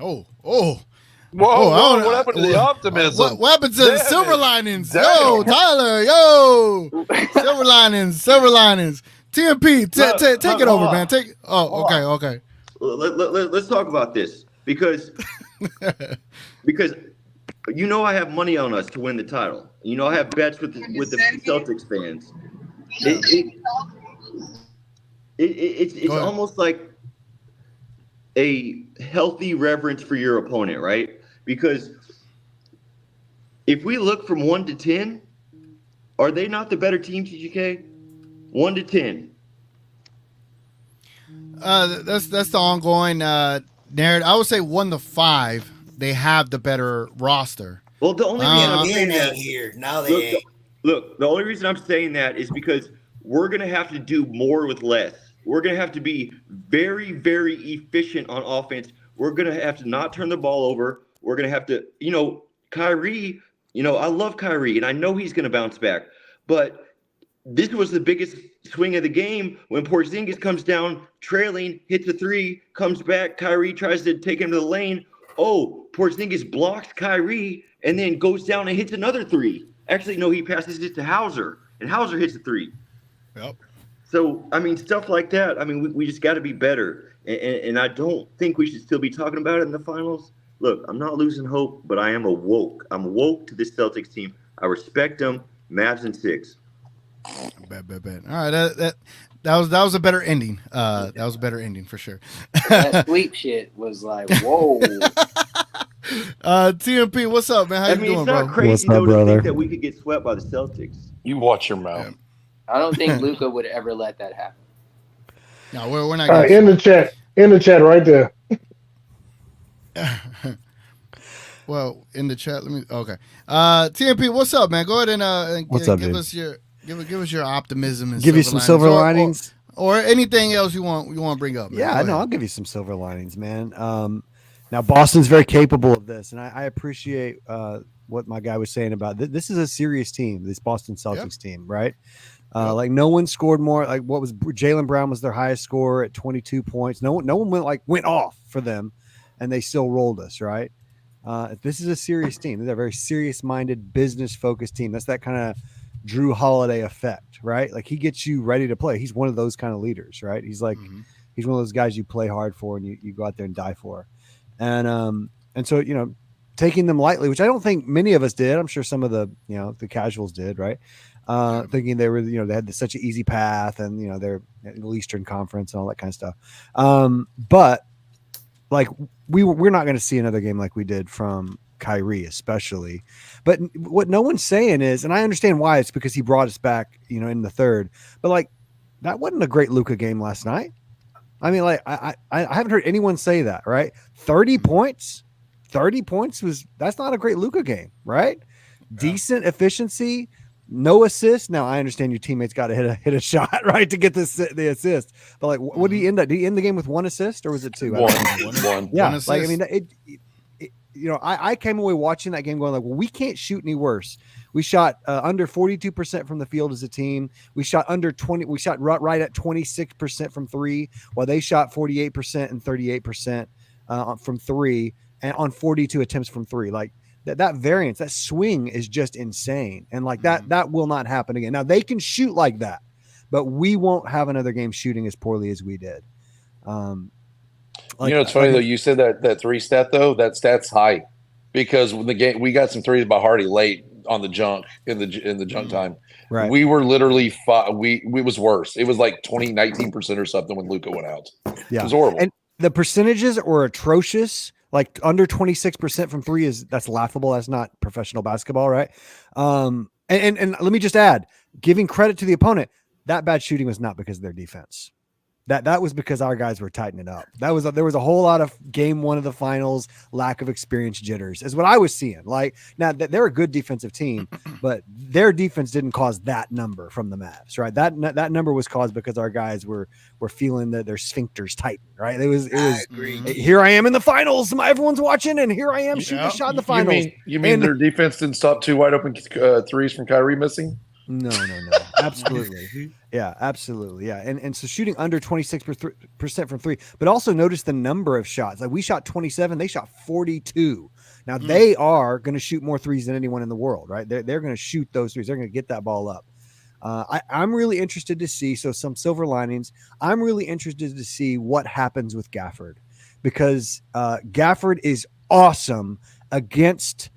Oh. Whoa, Oh, what happened to the optimism? What happened to the silver linings? Yo, Tyler, yo. Silver linings. TMP, take it over, man. Okay. Let's talk about this because you know I have money on us to win the title. You know I have bets with the Celtics fans. It's almost like a healthy reverence for your opponent, right? Because if we look from 1 to 10, are they not the better team, TGK? 1 to 10. That's the ongoing narrative. I would say 1 to 5. They have the better roster. Well, the only reason I'm saying that that here now they look, the only reason I'm saying that is because we're gonna have to do more with less. We're gonna have to be very, very efficient on offense. We're gonna have to not turn the ball over. We're gonna have to, Kyrie. I love Kyrie, and I know he's gonna bounce back. But this was the biggest swing of the game when Porzingis comes down, trailing, hits a three, comes back. Kyrie tries to take him to the lane. Oh, Porzingis blocks Kyrie and then goes down and hits another three. Actually, no, he passes it to Hauser, and Hauser hits a three. Yep. So, stuff like that. We just got to be better. And I don't think we should still be talking about it in the finals. Look, I'm not losing hope, but I am awoke. I'm woke to this Celtics team. I respect them. Mavs in 6. Bet. All right, that was a better ending. That was a better ending for sure. That sweep shit was like, whoa. TMP, what's up, man? How you doing, it's not bro? crazy to think that we could get swept by the Celtics. You watch your mouth. I don't think Luka would ever let that happen. No, we're not. All right, in the chat right there. Well, in the chat, okay. TMP, what's up, man? Go ahead and what's up, give dude? us your optimism and give you some silver linings or anything else you want to bring up, man. Yeah, no, I'll give you some silver linings, man. Now Boston's very capable of this, and I appreciate what my guy was saying about this is a serious team, this Boston Celtics team, right? Like no one scored more. Like what was Jaylen Brown was their highest scorer at 22 points. No one went off for them, and they still rolled us, right? This is a serious team. They're a very serious-minded, business-focused team. That's that kind of Drew Holiday effect, right? Like he gets you ready to play. He's one of those kind of leaders, right? He's like he's one of those guys you play hard for and you go out there and die for. And so, taking them lightly, which I don't think many of us did. I'm sure some of the, the casuals did, right? Thinking they were, they had such an easy path and, they're in the Eastern Conference and all that kind of stuff. But like we're not going to see another game like we did from Kyrie, especially. But what no one's saying is, and I understand why, it's because he brought us back, in the third. But like that wasn't a great Luka game last night. I mean, like I haven't heard anyone say that, right? 30 points that's not a great Luka game, right? Yeah. Decent efficiency, no assist. Now I understand your teammates got to hit a shot, right, to get the assist. But like, what did he end up? Did he end the game with 1 assist or was it 2? One. Yeah, One assist. like I mean, I came away watching that game going like, well, we can't shoot any worse. We shot under 42% from the field as a team. We shot under 20. We shot right at 26% from 3, while they shot 48% and 38% from 3, and on 42 attempts from 3. Like that variance, that swing is just insane, and like that will not happen again. Now they can shoot like that, but we won't have another game shooting as poorly as we did. It's funny though. You said that 3 stat though. That stat's high because when the game we got some threes by Hardy late on the junk in the junk time. Right. We were literally we was worse. It was like 19% or something when Luka went out. Yeah, it was horrible. And the percentages were atrocious. Like under 26% from 3 that's laughable. That's not professional basketball, right? And let me just add, giving credit to the opponent, that bad shooting was not because of their defense. That was because our guys were tightening it up. There was a whole lot of game 1 of the finals lack of experience jitters is what I was seeing. Like now they're a good defensive team, but their defense didn't cause that number from the Mavs, right? That number was caused because our guys were feeling that their sphincters tighten, right? It was here I am in the finals, everyone's watching, and here I am shooting a shot in the finals. You mean their defense didn't stop 2 wide open threes from Kyrie missing? No. Absolutely. Yeah, absolutely. Yeah. And so shooting under 26% from three, but also notice the number of shots. Like we shot 27, they shot 42. Now they are going to shoot more threes than anyone in the world, right? They're going to shoot those threes. They're going to get that ball up. I'm really interested to see, so some silver linings. I'm really interested to see what happens with Gafford, because Gafford is awesome against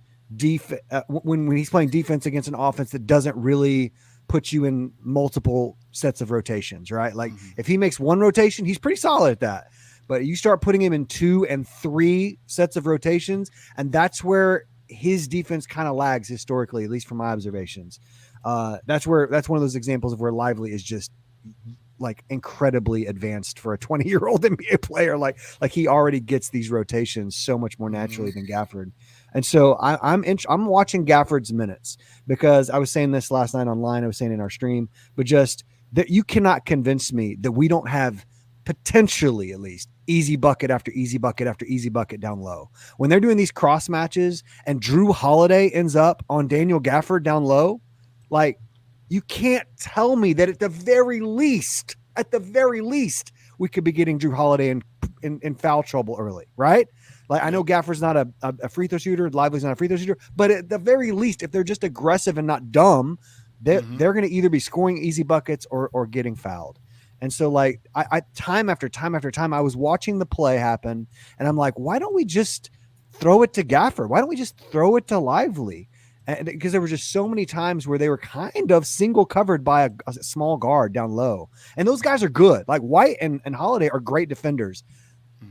when he's playing defense against an offense that doesn't really put you in multiple sets of rotations, right? Like if he makes one rotation, he's pretty solid at that. But you start putting him in 2 and 3 sets of rotations, and that's where his defense kind of lags historically, at least from my observations. That's one of those examples of where Lively is just like incredibly advanced for a 20-year-old NBA player. Like he already gets these rotations so much more naturally than Gafford. And so I'm watching Gafford's minutes, because I was saying this last night online. I was saying in our stream, but just that you cannot convince me that we don't have potentially at least easy bucket after easy bucket after easy bucket down low. When they're doing these cross matches and Drew Holiday ends up on Daniel Gafford down low, like you can't tell me that at the very least, we could be getting Drew Holiday in foul trouble early, right? Like I know Gafford's not a free throw shooter, Lively's not a free throw shooter, but at the very least, if they're just aggressive and not dumb, they're going to either be scoring easy buckets or getting fouled. And so like I time after time after time, I was watching the play happen, and I'm like, why don't we just throw it to Gafford? Why don't we just throw it to Lively? And because there were just so many times where they were kind of single covered by a small guard down low, and those guys are good. Like White and Holiday are great defenders.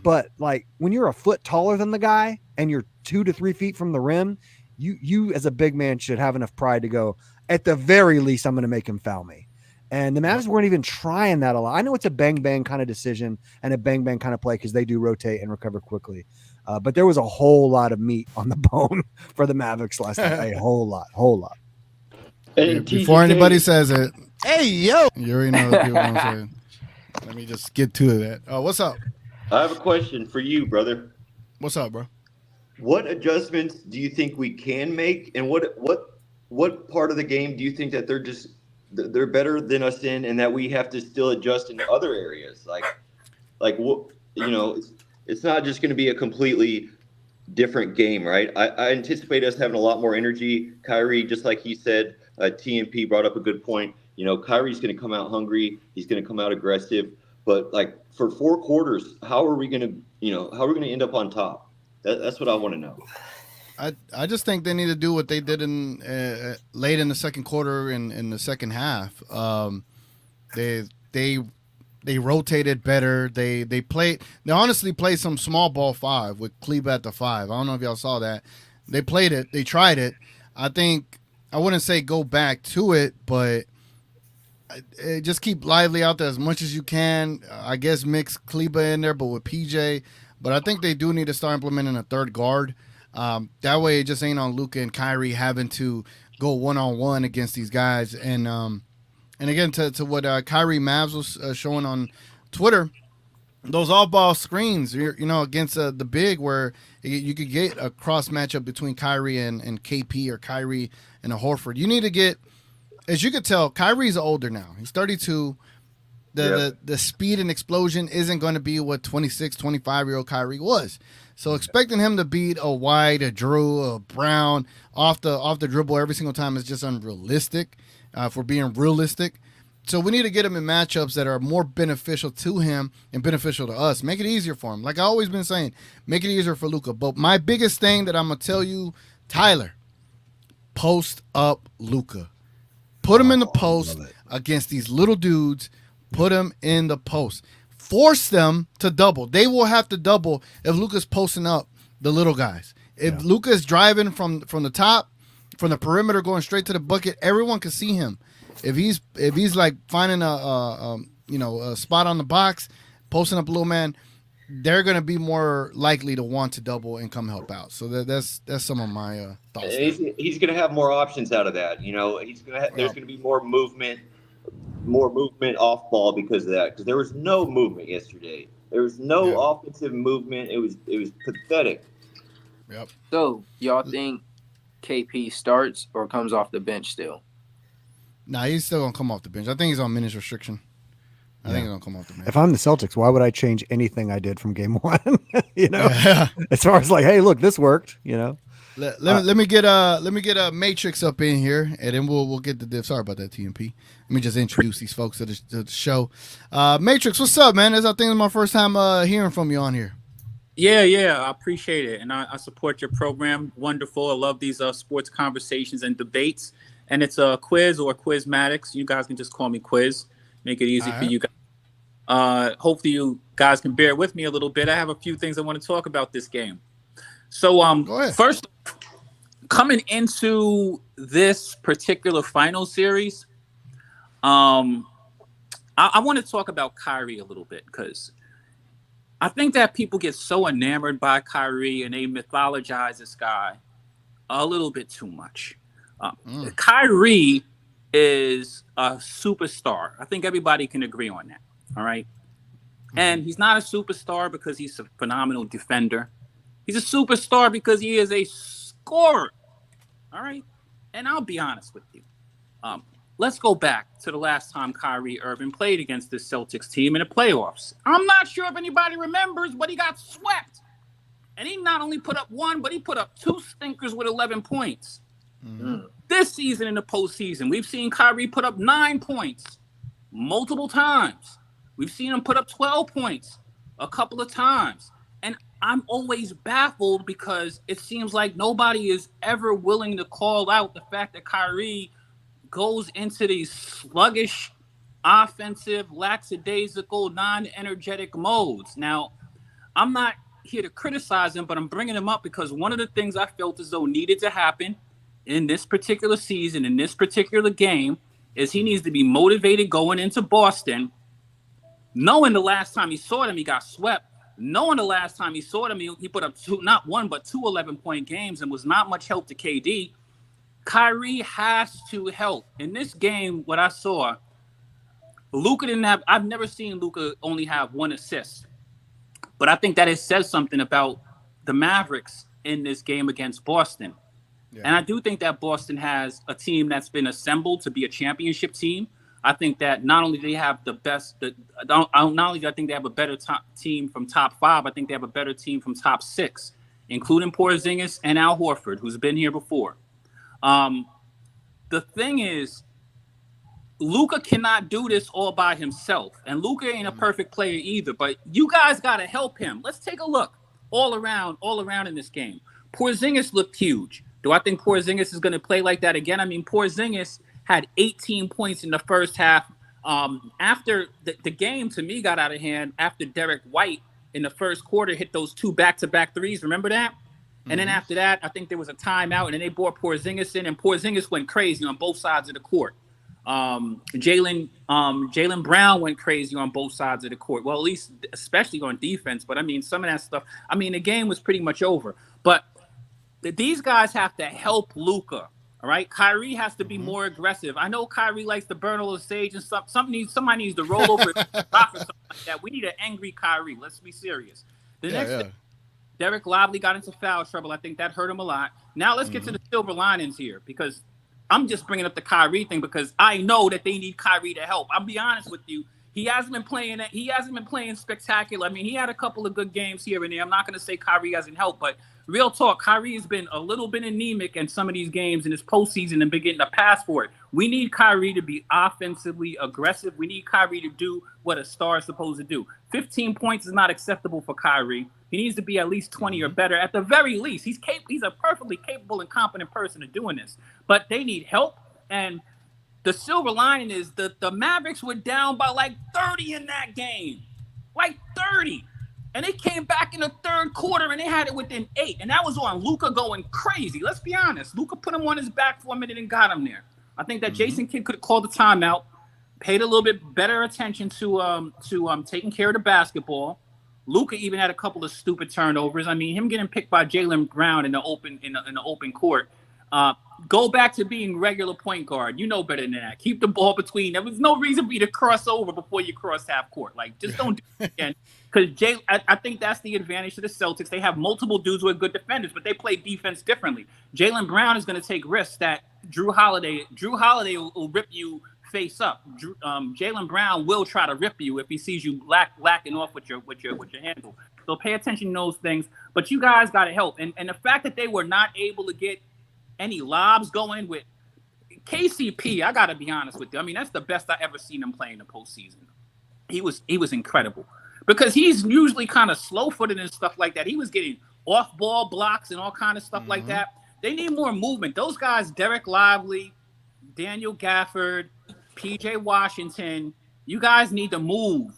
But like when you're a foot taller than the guy and you're 2 to 3 feet from the rim, you as a big man should have enough pride to go, at the very least, I'm going to make him foul me. And the Mavs weren't even trying that a lot. I know it's a bang bang kind of decision and a bang bang kind of play because they do rotate and recover quickly. But there was a whole lot of meat on the bone for the Mavericks last night. A whole lot. Hey, Before anybody says it, hey yo, you already know what people want to say. Let me just get to that. Oh, what's up? I have a question for you, brother. What's up, bro? What adjustments do you think we can make, and what part of the game do you think that they're better than us in, and that we have to still adjust in other areas? Like what, it's not just going to be a completely different game, right? I anticipate us having a lot more energy. Kyrie, just like he said, TNP brought up a good point. Kyrie's going to come out hungry. He's going to come out aggressive. But like for 4 quarters, how are we going to end up on top? That's what I want to know. I just think they need to do what they did in late in the second quarter and in the second half. They rotated better. They honestly played some small ball 5 with Kleba at the 5. I don't know if y'all saw that. They played it. They tried it. I think I wouldn't say go back to it, but just keep Lively out there as much as you can. I guess mix Kleba in there, but with PJ. But I think they do need to start implementing a third guard. That way it just ain't on Luka and Kyrie having to go one-on-one against these guys. And again, to what Kyrie Mavs was showing on Twitter, those all-ball screens, against the big where you could get a cross matchup between Kyrie and KP or Kyrie and a Horford. You need to get, as you could tell, Kyrie's older now. He's 32. The speed and explosion isn't going to be what 26, 25-year-old Kyrie was. So expecting him to beat a White, a Drew, a Brown off the dribble every single time is just unrealistic, if we're being realistic. So we need to get him in matchups that are more beneficial to him and beneficial to us. Make it easier for him. Like I always been saying, make it easier for Luka. But my biggest thing that I'm going to tell you, Tyler, post up Luka. Put him in the post against these little dudes. Put him in the post. Force them to double. They will have to double if Luka's posting up the little guys. If Luka's driving from the top, from the perimeter, going straight to the bucket, everyone can see him. If he's like finding a spot on the box, posting up a little man, they're gonna be more likely to want to double and come help out. So that's some of my thoughts. He's gonna have more options out of that. There's gonna be more movement off ball because of that. Because there was no movement yesterday. There was no offensive movement. It was pathetic. Nah, he's still gonna come off the bench. I think he's on minutes restriction. I think he's gonna come off the bench. If I'm the Celtics, why would I change anything I did from game 1? As far as like, hey, look, this worked. Let me get a Matrix up in here, and then we'll get the diff. Sorry about that, TMP. Let me just introduce these folks to the show. Matrix, what's up, man? I think it's my first time hearing from you on here. Yeah, I appreciate it, and I support your program. Wonderful. I love these sports conversations and debates. And it's a quiz or quizmatics. You guys can just call me Quiz. Make it easy for you guys. Hopefully you guys can bear with me a little bit. I have a few things I want to talk about this game. So first, coming into this particular final series, I want to talk about Kyrie a little bit because I think that people get so enamored by Kyrie and they mythologize this guy a little bit too much. Kyrie is a superstar. I think everybody can agree on that. All right. And he's not a superstar because he's a phenomenal defender. He's a superstar because he is a scorer. All right. And I'll be honest with you. Let's go back to the last time Kyrie Irving played against this Celtics team in the playoffs. I'm not sure if anybody remembers, but he got swept. And he not only put up one, but he put up 2 stinkers with 11 points. This season in the postseason, we've seen Kyrie put up 9 points multiple times. We've seen him put up 12 points a couple of times. And I'm always baffled because it seems like nobody is ever willing to call out the fact that Kyrie goes into these sluggish, offensive, lackadaisical, non-energetic modes. Now, I'm not here to criticize him, but I'm bringing him up because one of the things I felt as though needed to happen in this particular season, in this particular game, is he needs to be motivated going into Boston, knowing the last time he saw them, he got swept, knowing the last time he saw them, he put up not one, but 2 11-point games and was not much help to KD. Kyrie has to help. In this game, what I saw, Luka didn't have, I've never seen Luka only have 1 assist. But I think that it says something about the Mavericks in this game against Boston. Yeah. And I do think that Boston has a team that's been assembled to be a championship team. I think that not only do they have the best, not only do I think they have a better team from top 5, I think they have a better team from top 6, including Porzingis and Al Horford, who's been here before. The thing is, Luka cannot do this all by himself. And Luka ain't a perfect player either, but you guys got to help him. Let's take a look all around in this game. Porzingis looked huge. Do I think Porzingis is going to play like that again? I mean, Porzingis had 18 points in the first half. After the game, to me, got out of hand after Derek White in the first quarter hit those 2 back-to-back threes. Remember that? And then after that, I think there was a timeout, and then they brought Porzingis in, and Porzingis went crazy on both sides of the court. Jaylen Brown went crazy on both sides of the court. Well, at least especially on defense. But, I mean, some of that stuff, I mean, the game was pretty much over. But these guys have to help Luka, all right? Kyrie has to be more aggressive. I know Kyrie likes to burn all the sage and stuff. Somebody needs to roll over or something like that. We need an angry Kyrie. Let's be serious. The next thing, Derek Lively got into foul trouble. I think that hurt him a lot. Now let's get to the silver linings here, because I'm just bringing up the Kyrie thing because I know that they need Kyrie to help. I'll be honest with you. He hasn't been playing spectacular. I mean, he had a couple of good games here and there. I'm not going to say Kyrie hasn't helped, but real talk, Kyrie has been a little bit anemic in some of these games in this postseason and been getting a pass for it. We need Kyrie to be offensively aggressive. We need Kyrie to do what a star is supposed to do. 15 points is not acceptable for Kyrie. He needs to be at least 20 or better. At the very least, he's a perfectly capable and competent person of doing this. But they need help. And the silver lining is the Mavericks were down by like 30 in that game. Like 30. And they came back in the third quarter and they had it within 8. And that was on Luka going crazy. Let's be honest. Luka put him on his back for a minute and got him there. I think that Jason Kidd could have called the timeout, paid a little bit better attention to taking care of the basketball. Luka even had a couple of stupid turnovers. I mean, him getting picked by Jaylen Brown in the open court. Go back to being regular point guard. You know better than that. Keep the ball between. There was no reason for you to cross over before you cross half court. Like, just don't do it again. Because I think that's the advantage to the Celtics. They have multiple dudes who are good defenders, but they play defense differently. Jaylen Brown is going to take risks that Drew Holiday will rip you face up. Jaylen Brown will try to rip you if he sees you lacking off with your handle. So pay attention to those things. But you guys got to help. And the fact that they were not able to get any lobs going with KCP, I got to be honest with you. I mean, that's the best I ever seen him play in the postseason. He was incredible because he's usually kind of slow-footed and stuff like that. He was getting off-ball blocks and all kind of stuff like that. They need more movement. Those guys, Derek Lively, Daniel Gafford, PJ Washington, you guys need to move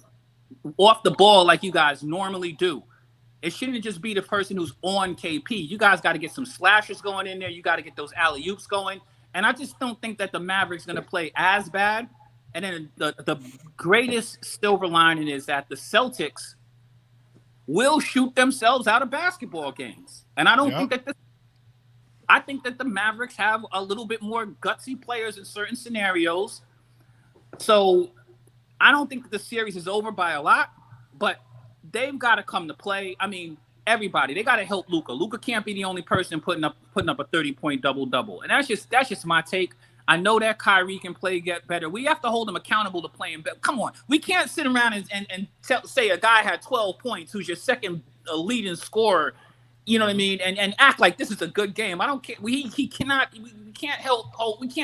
off the ball like you guys normally do. It shouldn't just be the person who's on KP. You guys got to get some slashers going in there. You got to get those alley-oops going. And I just don't think that the Mavericks going to play as bad. And then the greatest silver lining is that the Celtics will shoot themselves out of basketball games. And I don't think that I think that the Mavericks have a little bit more gutsy players in certain scenarios. So I don't think that the series is over by a lot, but they've got to come to play. I mean, everybody, they got to help Luka. Luka can't be the only person putting up a 30-point double-double. And that's just my take. I know that Kyrie can get better. We have to hold him accountable to playing better. Come on. We can't sit around and say a guy had 12 points who's your second leading scorer, you know what I mean, and act like this is a good game. I don't care. We can't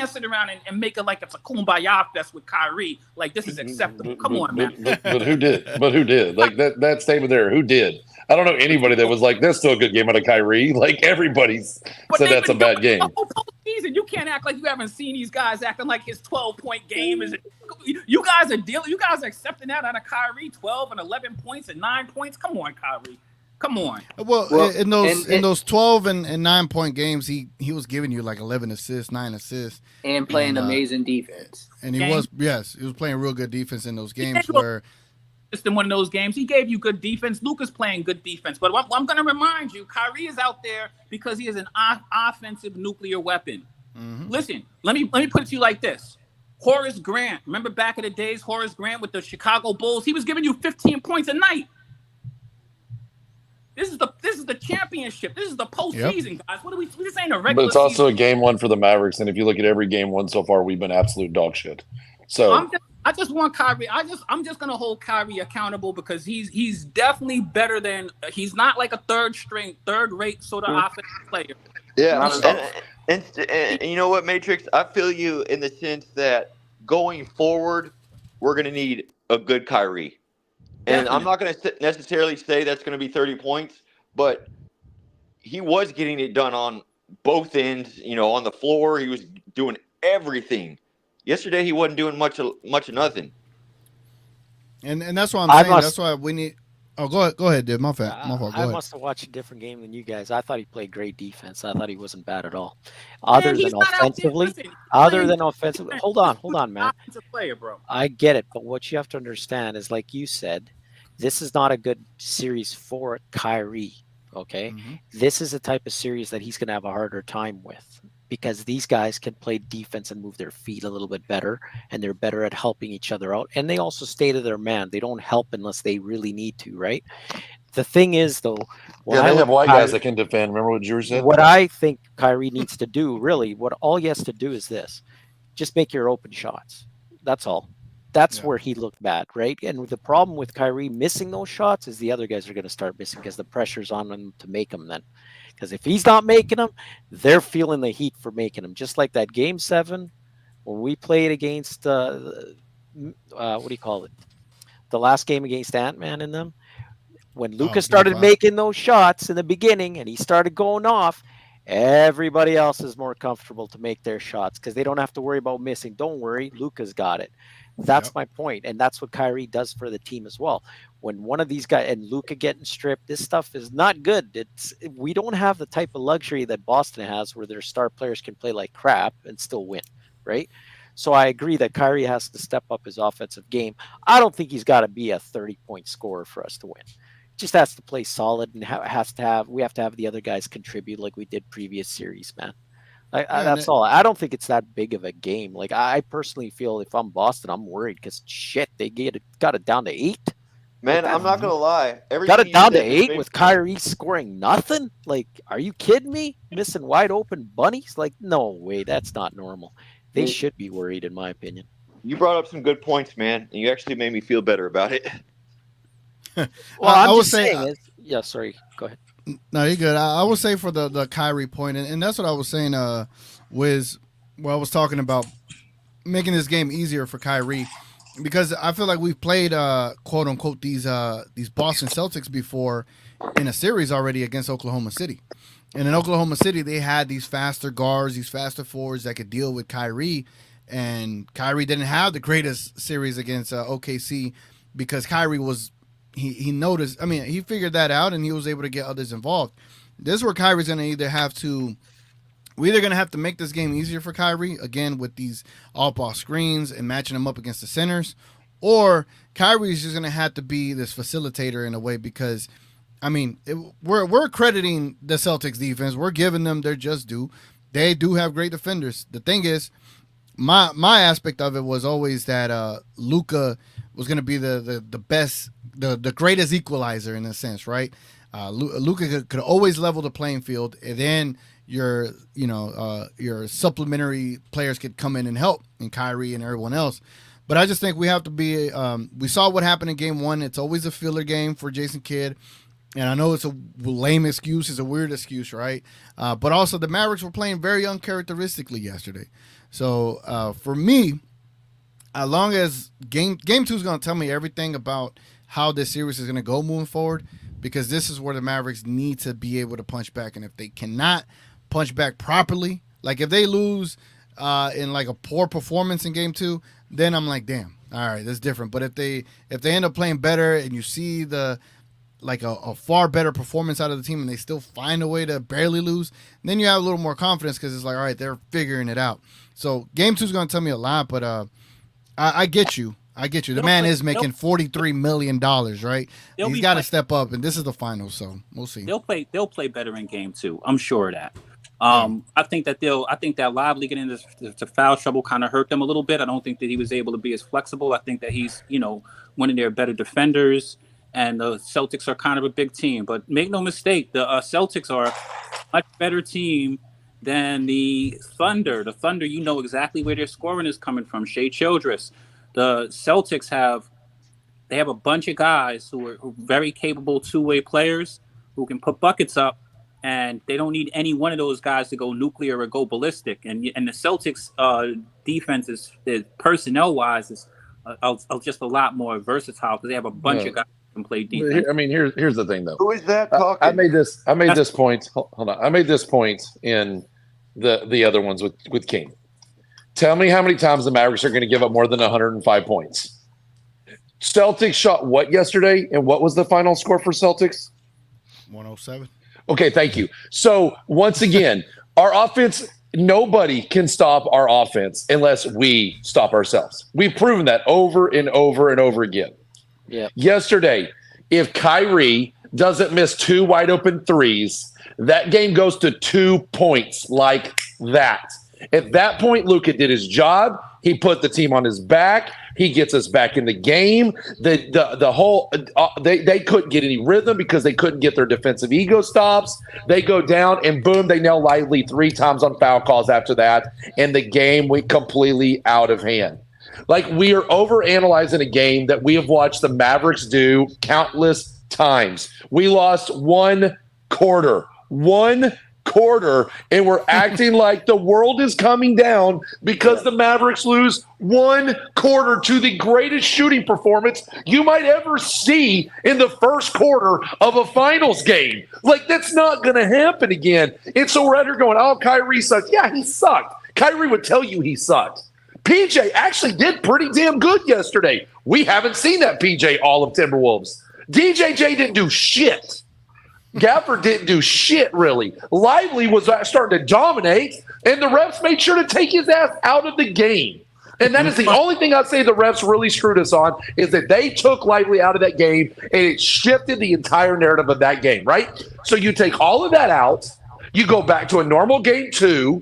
sit around and make it like it's a kumbaya fest with Kyrie. Like, this is acceptable. Come on, man. But who did? Like that statement there, who did? I don't know anybody that was like, "That's still a good game out of Kyrie." Like, everybody's said that's a bad game. The whole postseason, you can't act like you haven't seen these guys acting like his 12-point game is. You guys are dealing. You guys are accepting that out of Kyrie, 12 and 11 points and 9 points. Come on, Kyrie. Come on. Well, in those 12 and 9-point games, he was giving you like 11 assists, 9 assists, and playing amazing defense. And he was playing real good defense in those games where. Just in one of those games, he gave you good defense. Luka's playing good defense. But I'm going to remind you, Kyrie is out there because he is an offensive nuclear weapon. Mm-hmm. Listen, let me put it to you like this. Horace Grant, remember back in the days, Horace Grant with the Chicago Bulls? He was giving you 15 points a night. This is the championship. This is the postseason, guys. What are we? This ain't a regular. But it's also a game one for the Mavericks, and if you look at every game one so far, we've been absolute dog shit. So I just want Kyrie. I'm just gonna hold Kyrie accountable because he's definitely better than. He's not like a third-rate sort of offensive player. Yeah, and you know what, Matrix? I feel you in the sense that going forward, we're gonna need a good Kyrie. And I'm not going to necessarily say that's going to be 30 points, but he was getting it done on both ends, on the floor. He was doing everything. Yesterday, he wasn't doing much of nothing. And that's why I'm saying that's why we need – oh, go ahead, dude. My fault. I must have watched a different game than you guys. I thought he played great defense. I thought he wasn't bad at all. Other than offensively, hold on, man. Player, bro. I get it, but what you have to understand is, like you said, this is not a good series for Kyrie, okay? Mm-hmm. This is the type of series that he's going to have a harder time with because these guys can play defense and move their feet a little bit better, and they're better at helping each other out. And they also stay to their man. They don't help unless they really need to, right? The thing is, though, they have white guys that can defend. Remember what Drew said? What I think Kyrie needs to do, really, what all he has to do is this. Just make your open shots. That's all. That's where he looked bad, right? And the problem with Kyrie missing those shots is the other guys are going to start missing because the pressure's on them to make them then. Because if he's not making them, they're feeling the heat for making them. Just like that Game 7 when we played against, what do you call it? The last game against Ant-Man in them. When Lucas started making those shots in the beginning and he started going off, everybody else is more comfortable to make their shots because they don't have to worry about missing. Don't worry, Luka's got it. That's my point, and that's what Kyrie does for the team as well. When one of these guys and Luka getting stripped, this stuff is not good. We don't have the type of luxury that Boston has, where their star players can play like crap and still win, right? So I agree that Kyrie has to step up his offensive game. I don't think he's got to be a 30-point scorer for us to win. Just has to play solid and we have to have the other guys contribute like we did previous series, man. That's all. I don't think it's that big of a game. Like I personally feel if I'm Boston, I'm worried because shit, they got it down to 8. Man, I'm not gonna lie. Got it down to 8 with Kyrie scoring nothing. Like, are you kidding me? Missing wide open bunnies? Like, no way. That's not normal. They should be worried, in my opinion. You brought up some good points, man, and you actually made me feel better about it. Well, I was saying. Yeah, sorry. Go ahead. No, you're good. I would say for the Kyrie point, and that's what I was saying. Was where I was talking about making this game easier for Kyrie, because I feel like we've played quote unquote these Boston Celtics before in a series already against Oklahoma City. And in Oklahoma City, they had these faster guards, these faster forwards that could deal with Kyrie. And Kyrie didn't have the greatest series against OKC because Kyrie was he noticed. I mean, he figured that out and he was able to get others involved. This is where Kyrie's going to we're either going to have to make this game easier for Kyrie, again, with these all-ball screens and matching them up against the centers, or Kyrie's just going to have to be this facilitator in a way because, I mean, we're crediting the Celtics defense. We're giving them their just due. They do have great defenders. The thing is, my aspect of it was always that Luka was going to be the best, the greatest equalizer in a sense, right? Luka could always level the playing field, and then your supplementary players could come in and help, and Kyrie and everyone else. But I just think we have to be. We saw what happened in Game 1. It's always a filler game for Jason Kidd, and I know it's a lame excuse, it's a weird excuse, right? But also the Mavericks were playing very uncharacteristically yesterday. So for me, as long as Game 2 is going to tell me everything about how this series is going to go moving forward, because this is where the Mavericks need to be able to punch back, and if they cannot punch back properly, like if they lose in like a poor performance in Game 2, then I'm like, damn, all right, that's different. But if they end up playing better and you see a far better performance out of the team and they still find a way to barely lose, then you have a little more confidence because it's like, all right, they're figuring it out. So Game 2 is going to tell me a lot, but I get you. The man is making $43 million, right? He's got to step up, and this is the finals, so we'll see. They'll play better in Game 2. I'm sure of that. I think that Lively getting into foul trouble kind of hurt them a little bit. I don't think that he was able to be as flexible. I think that he's, one of their better defenders, and the Celtics are kind of a big team. But make no mistake, the Celtics are a much better team than the Thunder. The Thunder, you know exactly where their scoring is coming from. Shea Childress. The Celtics have a bunch of guys who are very capable two-way players who can put buckets up, and they don't need any one of those guys to go nuclear or go ballistic. And the Celtics defense is personnel-wise is just a lot more versatile because they have a bunch of guys who can play defense. I mean, here's the thing though. Who is that talking? I made this point. Hold on. I made this point in the other ones with King. Tell me how many times the Mavericks are going to give up more than 105 points. Celtics shot what yesterday, and what was the final score for Celtics? 107. Okay, thank you. So once again, our offense, nobody can stop our offense unless we stop ourselves. We've proven that over and over and over again. Yeah. Yesterday, if Kyrie doesn't miss 2 wide open threes, that game goes to 2 points like that. At that point, Luka did his job. He put the team on his back. He gets us back in the game. The whole they couldn't get any rhythm because they couldn't get their defensive ego stops. They go down and boom, they nail Lively 3 times on foul calls after that, and the game went completely out of hand. Like, we are overanalyzing a game that we have watched the Mavericks do countless times. We lost 1 quarter. 1 quarter, and we're acting like the world is coming down because the Mavericks lose 1 quarter to the greatest shooting performance you might ever see in the first quarter of a finals game. Like, that's not going to happen again. And so we're out here going, oh, Kyrie sucks. Yeah, he sucked. Kyrie would tell you he sucked. PJ actually did pretty damn good yesterday. We haven't seen that PJ all of Timberwolves. DJJ didn't do shit. Gafford didn't do shit, really. Lively was starting to dominate, and the refs made sure to take his ass out of the game. And that is the only thing I'd say the refs really screwed us on, is that they took Lively out of that game, and it shifted the entire narrative of that game, right? So you take all of that out, you go back to a normal Game 2,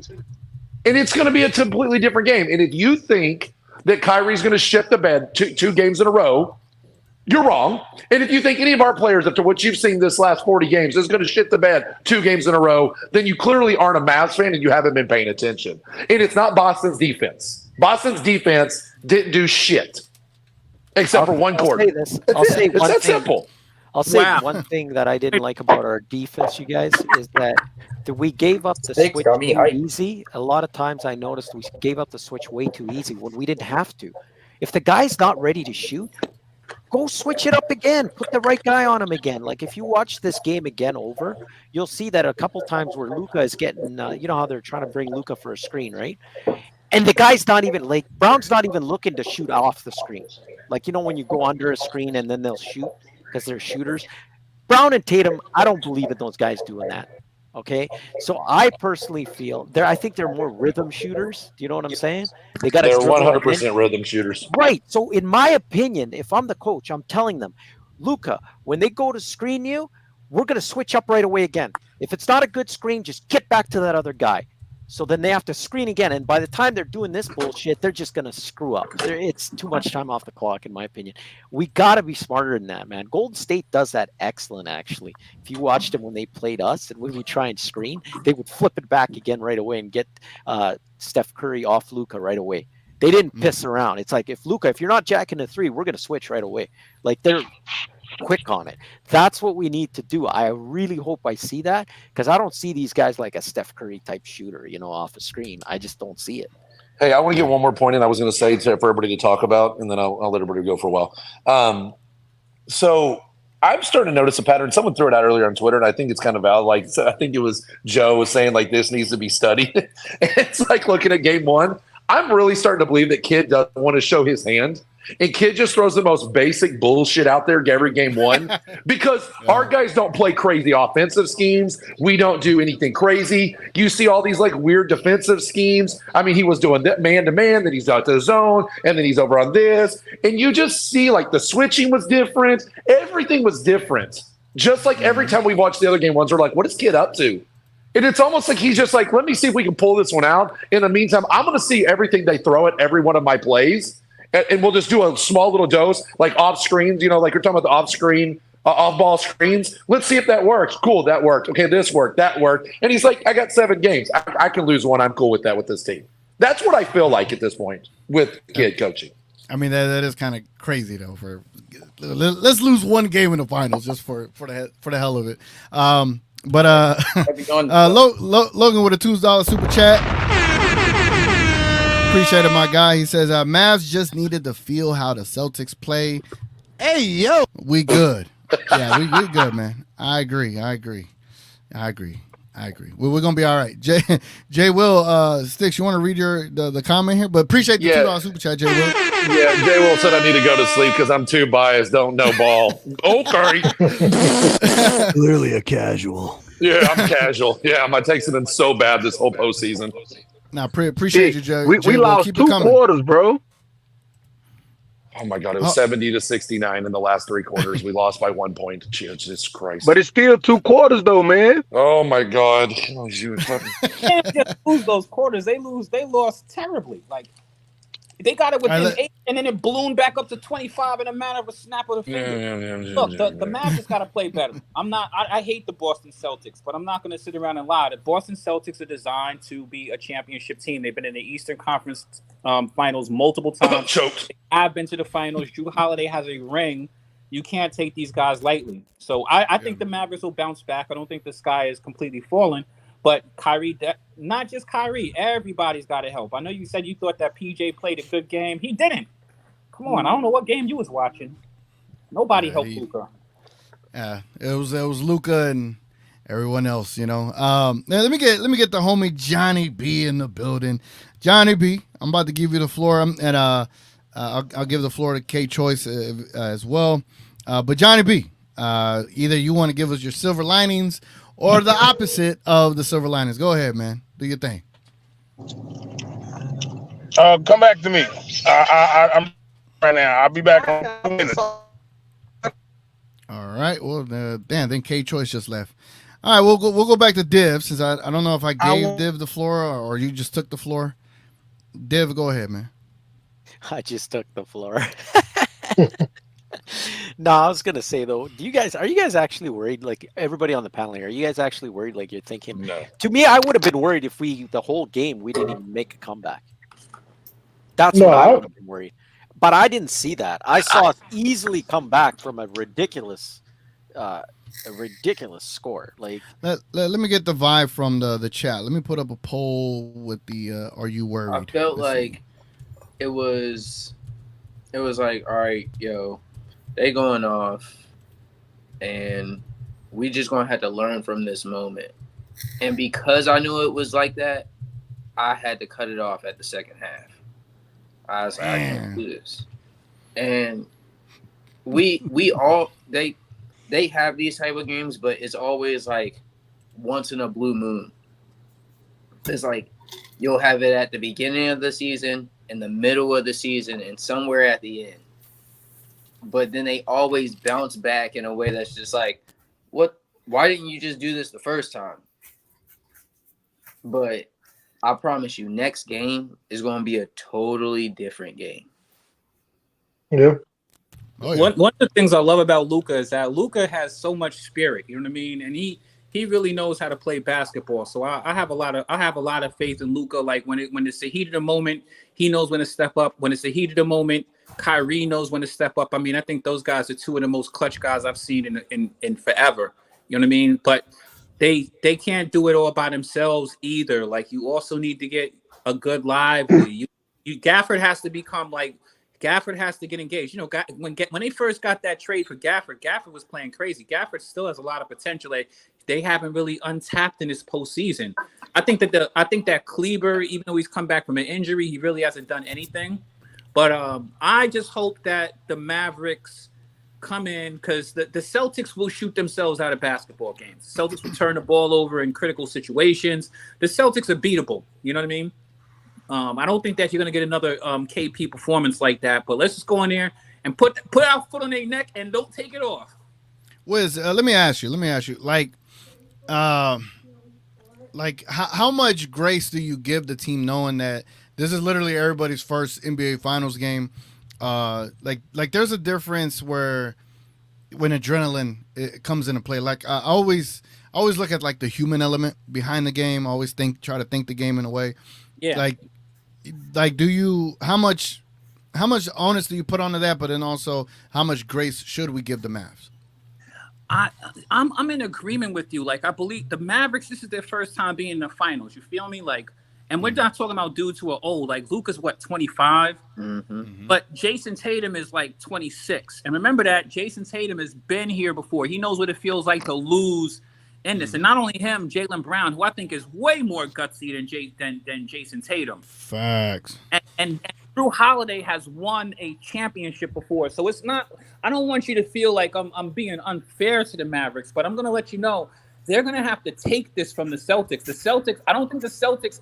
And it's going to be a completely different game. And if you think that Kyrie's going to shit the bed two games in a row, you're wrong. And if you think any of our players, after what you've seen this last 40 games, is going to shit the bed 2 games in a row, then you clearly aren't a Mavs fan and you haven't been paying attention. And it's not Boston's defense. Boston's defense didn't do shit except for one quarter. It's that simple. I'll say one thing that I didn't like about our defense, you guys, is that we gave up the switch too easy. A lot of times I noticed we gave up the switch way too easy when we didn't have to. If the guy's not ready to shoot, go switch it up again. Put the right guy on him again. Like if you watch this game again over, you'll see that a couple times where Luka is getting, you know how they're trying to bring Luka for a screen, right? And the guy's not even like Brown's not even looking to shoot off the screen. Like, you know, when you go under a screen and then they'll shoot because they're shooters. Brown and Tatum, I don't believe in those guys doing that. Okay, so I personally feel I think they're more rhythm shooters. Do you know what I'm saying? They're 100% rhythm shooters. Right. So in my opinion, if I'm the coach, I'm telling them, Luka, when they go to screen you, we're going to switch up right away again. If it's not a good screen, just get back to that other guy. So then they have to screen again. And by the time they're doing this bullshit, they're just going to screw up. It's too much time off the clock, in my opinion. We got to be smarter than that, man. Golden State does that excellent, actually. If you watched them when they played us and when we try and screen, they would flip it back again right away and get Steph Curry off Luka right away. They didn't piss around. It's like, if you're not jacking the 3, we're going to switch right away. Like, they're quick on it. That's what we need to do. I really hope I see that, because I don't see these guys like a Steph Curry type shooter, you know, off a screen. I just don't see it. Hey, I want to get one more point in I was going to say for everybody to talk about, and then I'll let everybody go for a while. So I'm starting to notice a pattern. Someone threw it out earlier on Twitter, and I think it's kind of valid. Like, I think it was Joe was saying, like, this needs to be studied. It's like looking at game 1. I'm really starting to believe that Kid doesn't want to show his hand. And Kid just throws the most basic bullshit out there every game 1 because our guys don't play crazy offensive schemes. We don't do anything crazy. You see all these like weird defensive schemes. I mean, he was doing that man-to-man, then he's out to the zone, and then he's over on this. And you just see like the switching was different. Everything was different. Just like every time we watch the other game 1s, we're like, what is Kid up to? And it's almost like he's just like, let me see if we can pull this one out. In the meantime, I'm going to see everything they throw at every one of my plays. And we'll just do a small little dose, like off screens, you know, like you're talking about the off screen, off ball screens. Let's see if that works. Cool, that worked. Okay, this worked, that worked. And he's like, I got 7 games. I can lose 1. I'm cool with that with this team. That's what I feel like at this point with Kid coaching. I mean, that is kind of crazy though. Let's lose 1 game in the finals just for the hell of it. Logan with a $2 super chat. Appreciate it, my guy. He says, Mavs just needed to feel how the Celtics play. Hey, yo. We good. Yeah, we good, man. I agree. We're going to be all right. Jay Will, Sticks, you want to read the comment here? But appreciate the $2 super chat, Jay Will. Yeah, Jay Will said I need to go to sleep because I'm too biased. Don't know ball. Okay. Clearly a casual. Yeah, I'm casual. Yeah, my takes have been so bad this whole postseason. Now, appreciate you, Jay. We lost 2 quarters, bro. Oh, my God. It was 70-69 in the last 3 quarters. We lost by 1 point. Jesus Christ. But it's still 2 quarters, though, man. Oh, my God. Oh, you can't just lose those quarters. They lost terribly. Like, they got it within 8, and then it ballooned back up to 25 in a matter of a snap of the finger. Look, the Mavs just got to play better. I hate the Boston Celtics, but I'm not going to sit around and lie. The Boston Celtics are designed to be a championship team. They've been in the Eastern Conference finals multiple times. Choked. I've been to the finals. Drew Holiday has a ring. You can't take these guys lightly. So I think the Mavericks will bounce back. I don't think the sky is completely falling. But Kyrie, not just Kyrie, everybody's got to help. I know you said you thought that PJ played a good game. He didn't. Come on, I don't know what game you was watching. Nobody helped Luka. Yeah, it was Luka and everyone else. You know. Now let me get the homie Johnny B in the building. Johnny B, I'm about to give you the floor, and I'll give the floor to K Choice as well. But Johnny B, either you want to give us your silver linings or the opposite of the silver linings. Go ahead, man. Do your thing. Come back to me. I'm right now. I'll be back on 2 minutes. All right. Well, damn, then K Choice just left. All right, we'll go back to Div, since I don't know if I gave Div the floor or you just took the floor. Div, go ahead, man. I just took the floor. No, I was gonna say though, are you guys actually worried? Like everybody on the panel here, are you guys actually worried? Like you're thinking? No. To me, I would have been worried if the whole game we didn't even make a comeback. That's No, what I would have been worried. But I didn't see that. I saw us easily come back from a ridiculous score. Like let me get the vibe from the chat. Let me put up a poll with the are you worried? I felt like it was like, all right, yo, they going off, and we just gonna have to learn from this moment. And because I knew it was like that, I had to cut it off at the second half. I was like, I can't do this. And we all they have these type of games, but it's always like once in a blue moon. It's like you'll have it at the beginning of the season, in the middle of the season, and somewhere at the end. But then they always bounce back in a way that's just like, what? Why didn't you just do this the first time? But I promise you, next game is going to be a totally different game. Yeah. Oh, yeah. One of the things I love about Luka is that Luka has so much spirit. You know what I mean? And he really knows how to play basketball. So I have a lot of faith in Luka. Like when it's the heat of the moment, he knows when to step up. When it's the heat of the moment, Kyrie knows when to step up. I mean, I think those guys are two of the most clutch guys I've seen in forever. You know what I mean? But they can't do it all by themselves either. Like you also need to get a good lively. Gafford has to become like. Gafford has to get engaged. You know, when they first got that trade for Gafford was playing crazy. Gafford still has a lot of potential. They haven't really untapped in this postseason. I think that Kleber, even though he's come back from an injury, he really hasn't done anything. But I just hope that the Mavericks come in, because the Celtics will shoot themselves out of basketball games. The Celtics will turn the ball over in critical situations. The Celtics are beatable. You know what I mean? I don't think that you're going to get another KP performance like that, but let's just go in there and put our foot on their neck and don't take it off. Wiz, let me ask you, like how much grace do you give the team knowing that this is literally everybody's first NBA Finals game? Like there's a difference when adrenaline comes into play. Like I always look at like the human element behind the game. I always try to think the game in a way. Yeah. Like do you how much onus do you put onto that? But then also how much grace should we give the Mavs? I'm in agreement with you. Like I believe the Mavericks, this is their first time being in the finals. You feel me? Like, and we're not talking about dudes who are old. Like Luka's 25, but Jason Tatum is like 26. And remember that Jason Tatum has been here before. He knows what it feels like to lose in this. And not only him, Jaylen Brown, who I think is way more gutsy than Jason Tatum. Facts. And Drew Holiday has won a championship before. So it's not, I don't want you to feel like I'm being unfair to the Mavericks, but I'm going to let you know they're going to have to take this from the Celtics. The Celtics, I don't think the Celtics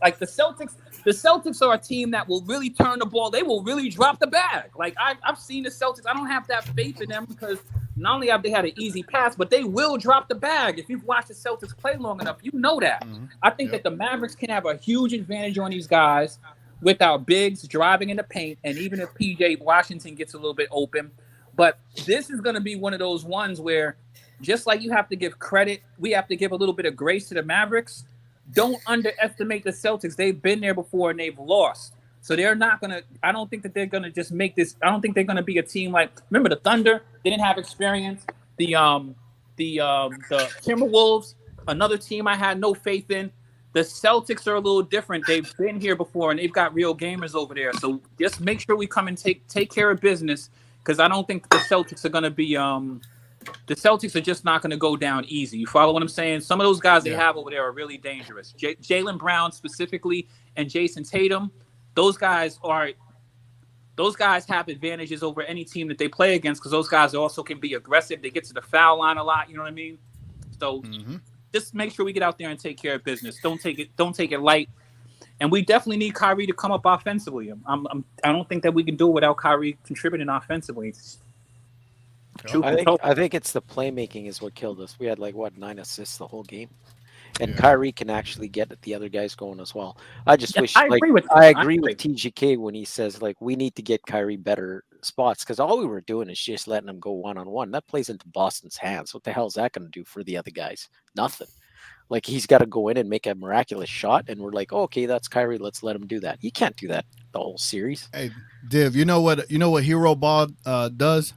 are a team that will really turn the ball. They will really drop the bag. Like I've seen the Celtics. I don't have that faith in them because not only have they had an easy pass, but they will drop the bag. If you've watched the Celtics play long enough, you know that. I think that the Mavericks can have a huge advantage on these guys with our bigs driving in the paint, and even if PJ Washington gets a little bit open. But this is going to be one of those ones where, just like you have to give credit, we have to give a little bit of grace to the Mavericks. Don't underestimate the Celtics. They've been there before and they've lost. So they're not going to, I don't think that they're going to just make this, I don't think they're going to be a team like, remember the Thunder, they didn't have experience. The Timberwolves, another team I had no faith in. The Celtics are a little different. They've been here before and they've got real gamers over there. So just make sure we come and take care of business, because I don't think the Celtics are going to be, the Celtics are just not going to go down easy. You follow what I'm saying? Some of those guys they have over there are really dangerous. Jaylen Brown specifically and Jason Tatum, those guys have advantages over any team that they play against, because those guys also can be aggressive. They get to the foul line a lot. You know what I mean? So just make sure we get out there and take care of business. Don't take it light. And we definitely need Kyrie to come up offensively. I don't think that we can do it without Kyrie contributing offensively. I think it's the playmaking is what killed us. We had 9 assists the whole game. And Kyrie can actually get the other guys going as well. I just wish I agree with TGK when he says we need to get Kyrie better spots, because all we were doing is just letting him go one-on-one. That plays into Boston's hands. What the hell is that going to do for the other guys? Nothing. He's got to go in and make a miraculous shot, and we're okay, that's Kyrie. Let's let him do that. You can't do that the whole series. Hey, Div, you know what hero ball does?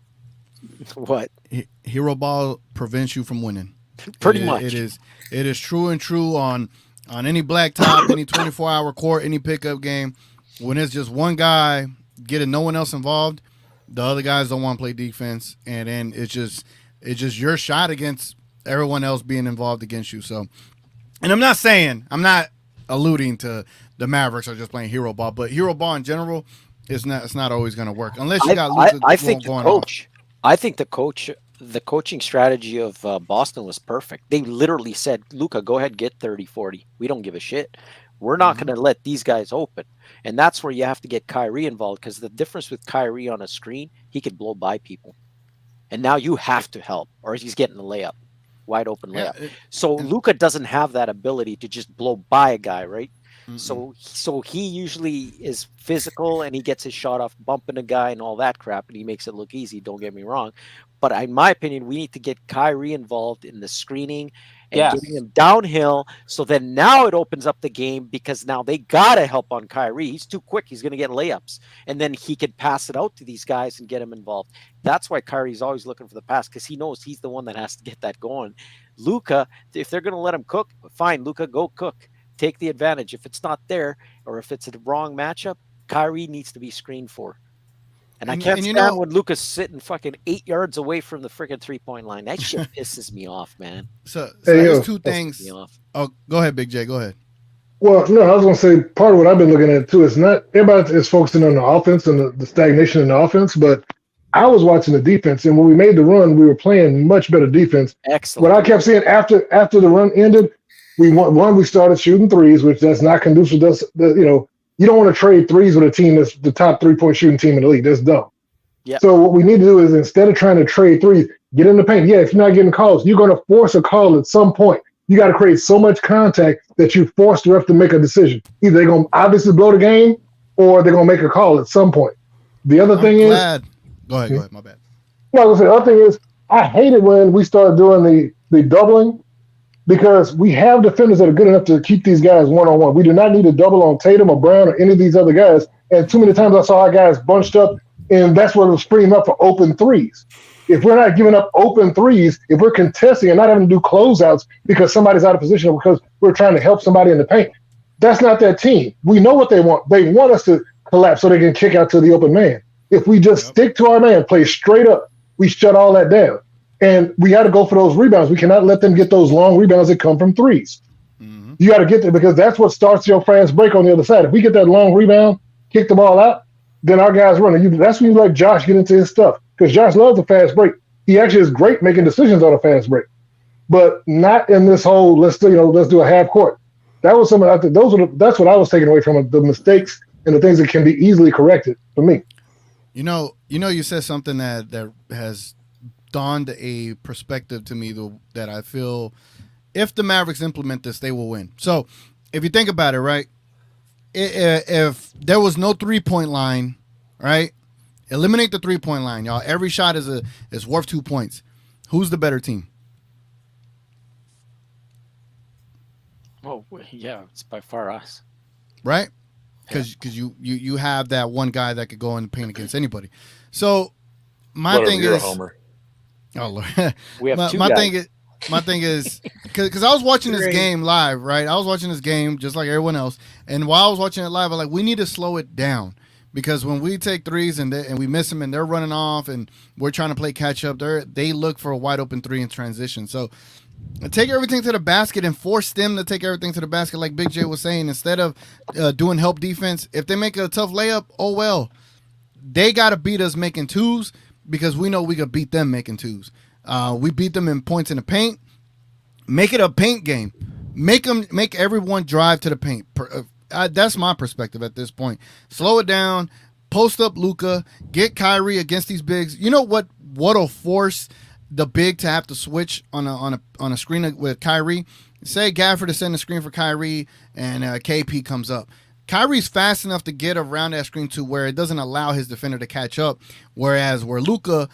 What? Hero ball prevents you from winning. Pretty much. It is true and true on any blacktop, any 24-hour court, any pickup game. When it's just one guy getting no one else involved, the other guys don't want to play defense, and then it's just your shot against everyone else being involved against you. So, and I'm not alluding to the Mavericks are just playing hero ball, but hero ball in general it's not always going to work unless you got Luka going off. I think the coaching strategy of Boston was perfect. They literally said, Luka, go ahead, get 30, 40. We don't give a shit. We're not going to let these guys open. And that's where you have to get Kyrie involved, because the difference with Kyrie on a screen, he could blow by people. And now you have to help, or he's getting a layup, wide open layup. So Luka doesn't have that ability to just blow by a guy, right? Mm-hmm. So he usually is physical, and he gets his shot off bumping a guy and all that crap, and he makes it look easy. Don't get me wrong. But in my opinion, we need to get Kyrie involved in the screening and getting him downhill. So then now it opens up the game, because now they got to help on Kyrie. He's too quick. He's going to get layups. And then he could pass it out to these guys and get him involved. That's why Kyrie's always looking for the pass, because he knows he's the one that has to get that going. Luka, if they're going to let him cook, fine, Luka, go cook. Take the advantage. If it's not there, or if it's a wrong matchup, Kyrie needs to be screened for. And I can't stand when Luka's sitting fucking 8 yards away from the freaking 3-point line. That shit pisses me off, man. So there's two things. Oh, go ahead, Big J. Go ahead. Well, no, I was going to say part of what I've been looking at too is not everybody is focusing on the offense and the stagnation in the offense, but I was watching the defense, and when we made the run, we were playing much better defense. Excellent. What I kept saying after the run ended, we started shooting threes, which that's not conducive to us. You don't want to trade threes with a team that's the top 3-point shooting team in the league. That's dumb. Yep. So what we need to do is, instead of trying to trade threes, get in the paint. Yeah, if you're not getting calls, you're going to force a call at some point. You got to create so much contact that you force the ref to make a decision. Either they're going to obviously blow the game, or they're going to make a call at some point. The other thing is... Go ahead, my bad. No, the other thing is, I hate it when we start doing the doubling, because we have defenders that are good enough to keep these guys one-on-one. We do not need to double on Tatum or Brown or any of these other guys. And too many times I saw our guys bunched up, and that's what was freeing up for open threes. If we're not giving up open threes, if we're contesting and not having to do closeouts because somebody's out of position or because we're trying to help somebody in the paint, that's not that team. We know what they want. They want us to collapse so they can kick out to the open man. If we just stick to our man, play straight up, we shut all that down. And we got to go for those rebounds. We cannot let them get those long rebounds that come from threes. Mm-hmm. You got to get there, because that's what starts your fast break on the other side. If we get that long rebound, kick the ball out, then our guys running. That's when you let Josh get into his stuff, because Josh loves a fast break. He actually is great making decisions on a fast break, but not in this whole let's do a half court. That was something I think that's what I was taking away from it, the mistakes and the things that can be easily corrected for me. You said something that has dawned a perspective to me that I feel if the Mavericks implement this, they will win. So if you think about it, right, if there was no 3-point line, right, eliminate the 3-point line, y'all. Every shot is worth 2 points. Who's the better team? Oh, yeah, it's by far us. Right? Because you have that one guy that could go in the paint against anybody. So my thing is... Homer. Oh, Lord. We have two my guys. thing is, because I was watching this game live, right? I was watching this game just like everyone else. And while I was watching it live, I'm like, we need to slow it down. Because when we take threes and we miss them and they're running off and we're trying to play catch up, they look for a wide open three in transition. So take everything to the basket and force them to take everything to the basket, like Big J was saying, instead of doing help defense. If they make a tough layup, oh well. They got to beat us making twos, because we know we could beat them making twos. We beat them in points in the paint. Make it a paint game. Make everyone drive to the paint. That's my perspective at this point. Slow it down. Post up Luka. Get Kyrie against these bigs. You know what what'll force the big to have to switch on a screen with Kyrie. Say Gafford is setting the screen for Kyrie and KP comes up. Kyrie's fast enough to get around that screen to where it doesn't allow his defender to catch up. Whereas where Luka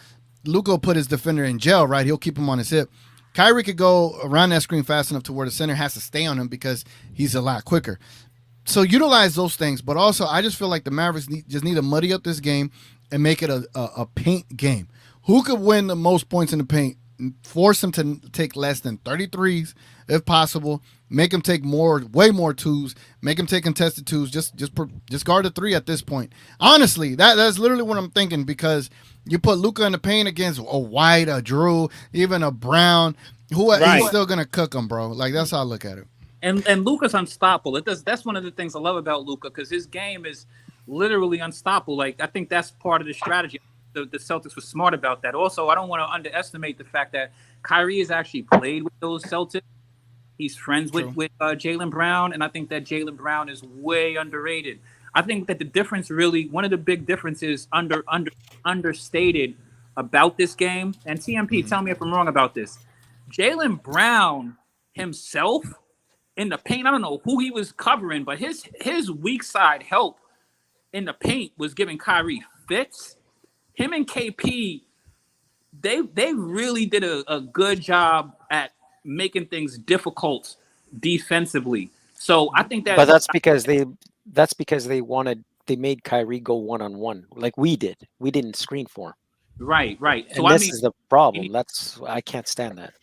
put his defender in jail, right? He'll keep him on his hip. Kyrie could go around that screen fast enough to where the center has to stay on him because he's a lot quicker. So utilize those things, but also I just feel like the Mavericks just need to muddy up this game and make it a paint game. Who could win the most points in the paint? Force them to take less than 33s if possible. Make them take way more twos. Make them take contested twos. Just guard the three at this point. Honestly, that's literally what I'm thinking, because you put Luka in the paint against a White, a Drew, even a Brown, he's still gonna cook them, bro. Like, that's how I look at it. And Luka's unstoppable. That's one of the things I love about Luka, because his game is literally unstoppable. Like, I think that's part of the strategy. The Celtics were smart about that. Also, I don't want to underestimate the fact that Kyrie has actually played with those Celtics. He's friends with Jaylen Brown, and I think that Jaylen Brown is way underrated. I think that the difference, really, one of the big differences understated about this game, and TMP, tell me if I'm wrong about this. Jaylen Brown himself in the paint, I don't know who he was covering, but his weak side help in the paint was giving Kyrie fits. Him and KP, they really did a good job at making things difficult defensively. So I think that, but that's because they made Kyrie go one-on-one like we did. We didn't screen for him. Right. So this is the problem. I can't stand that.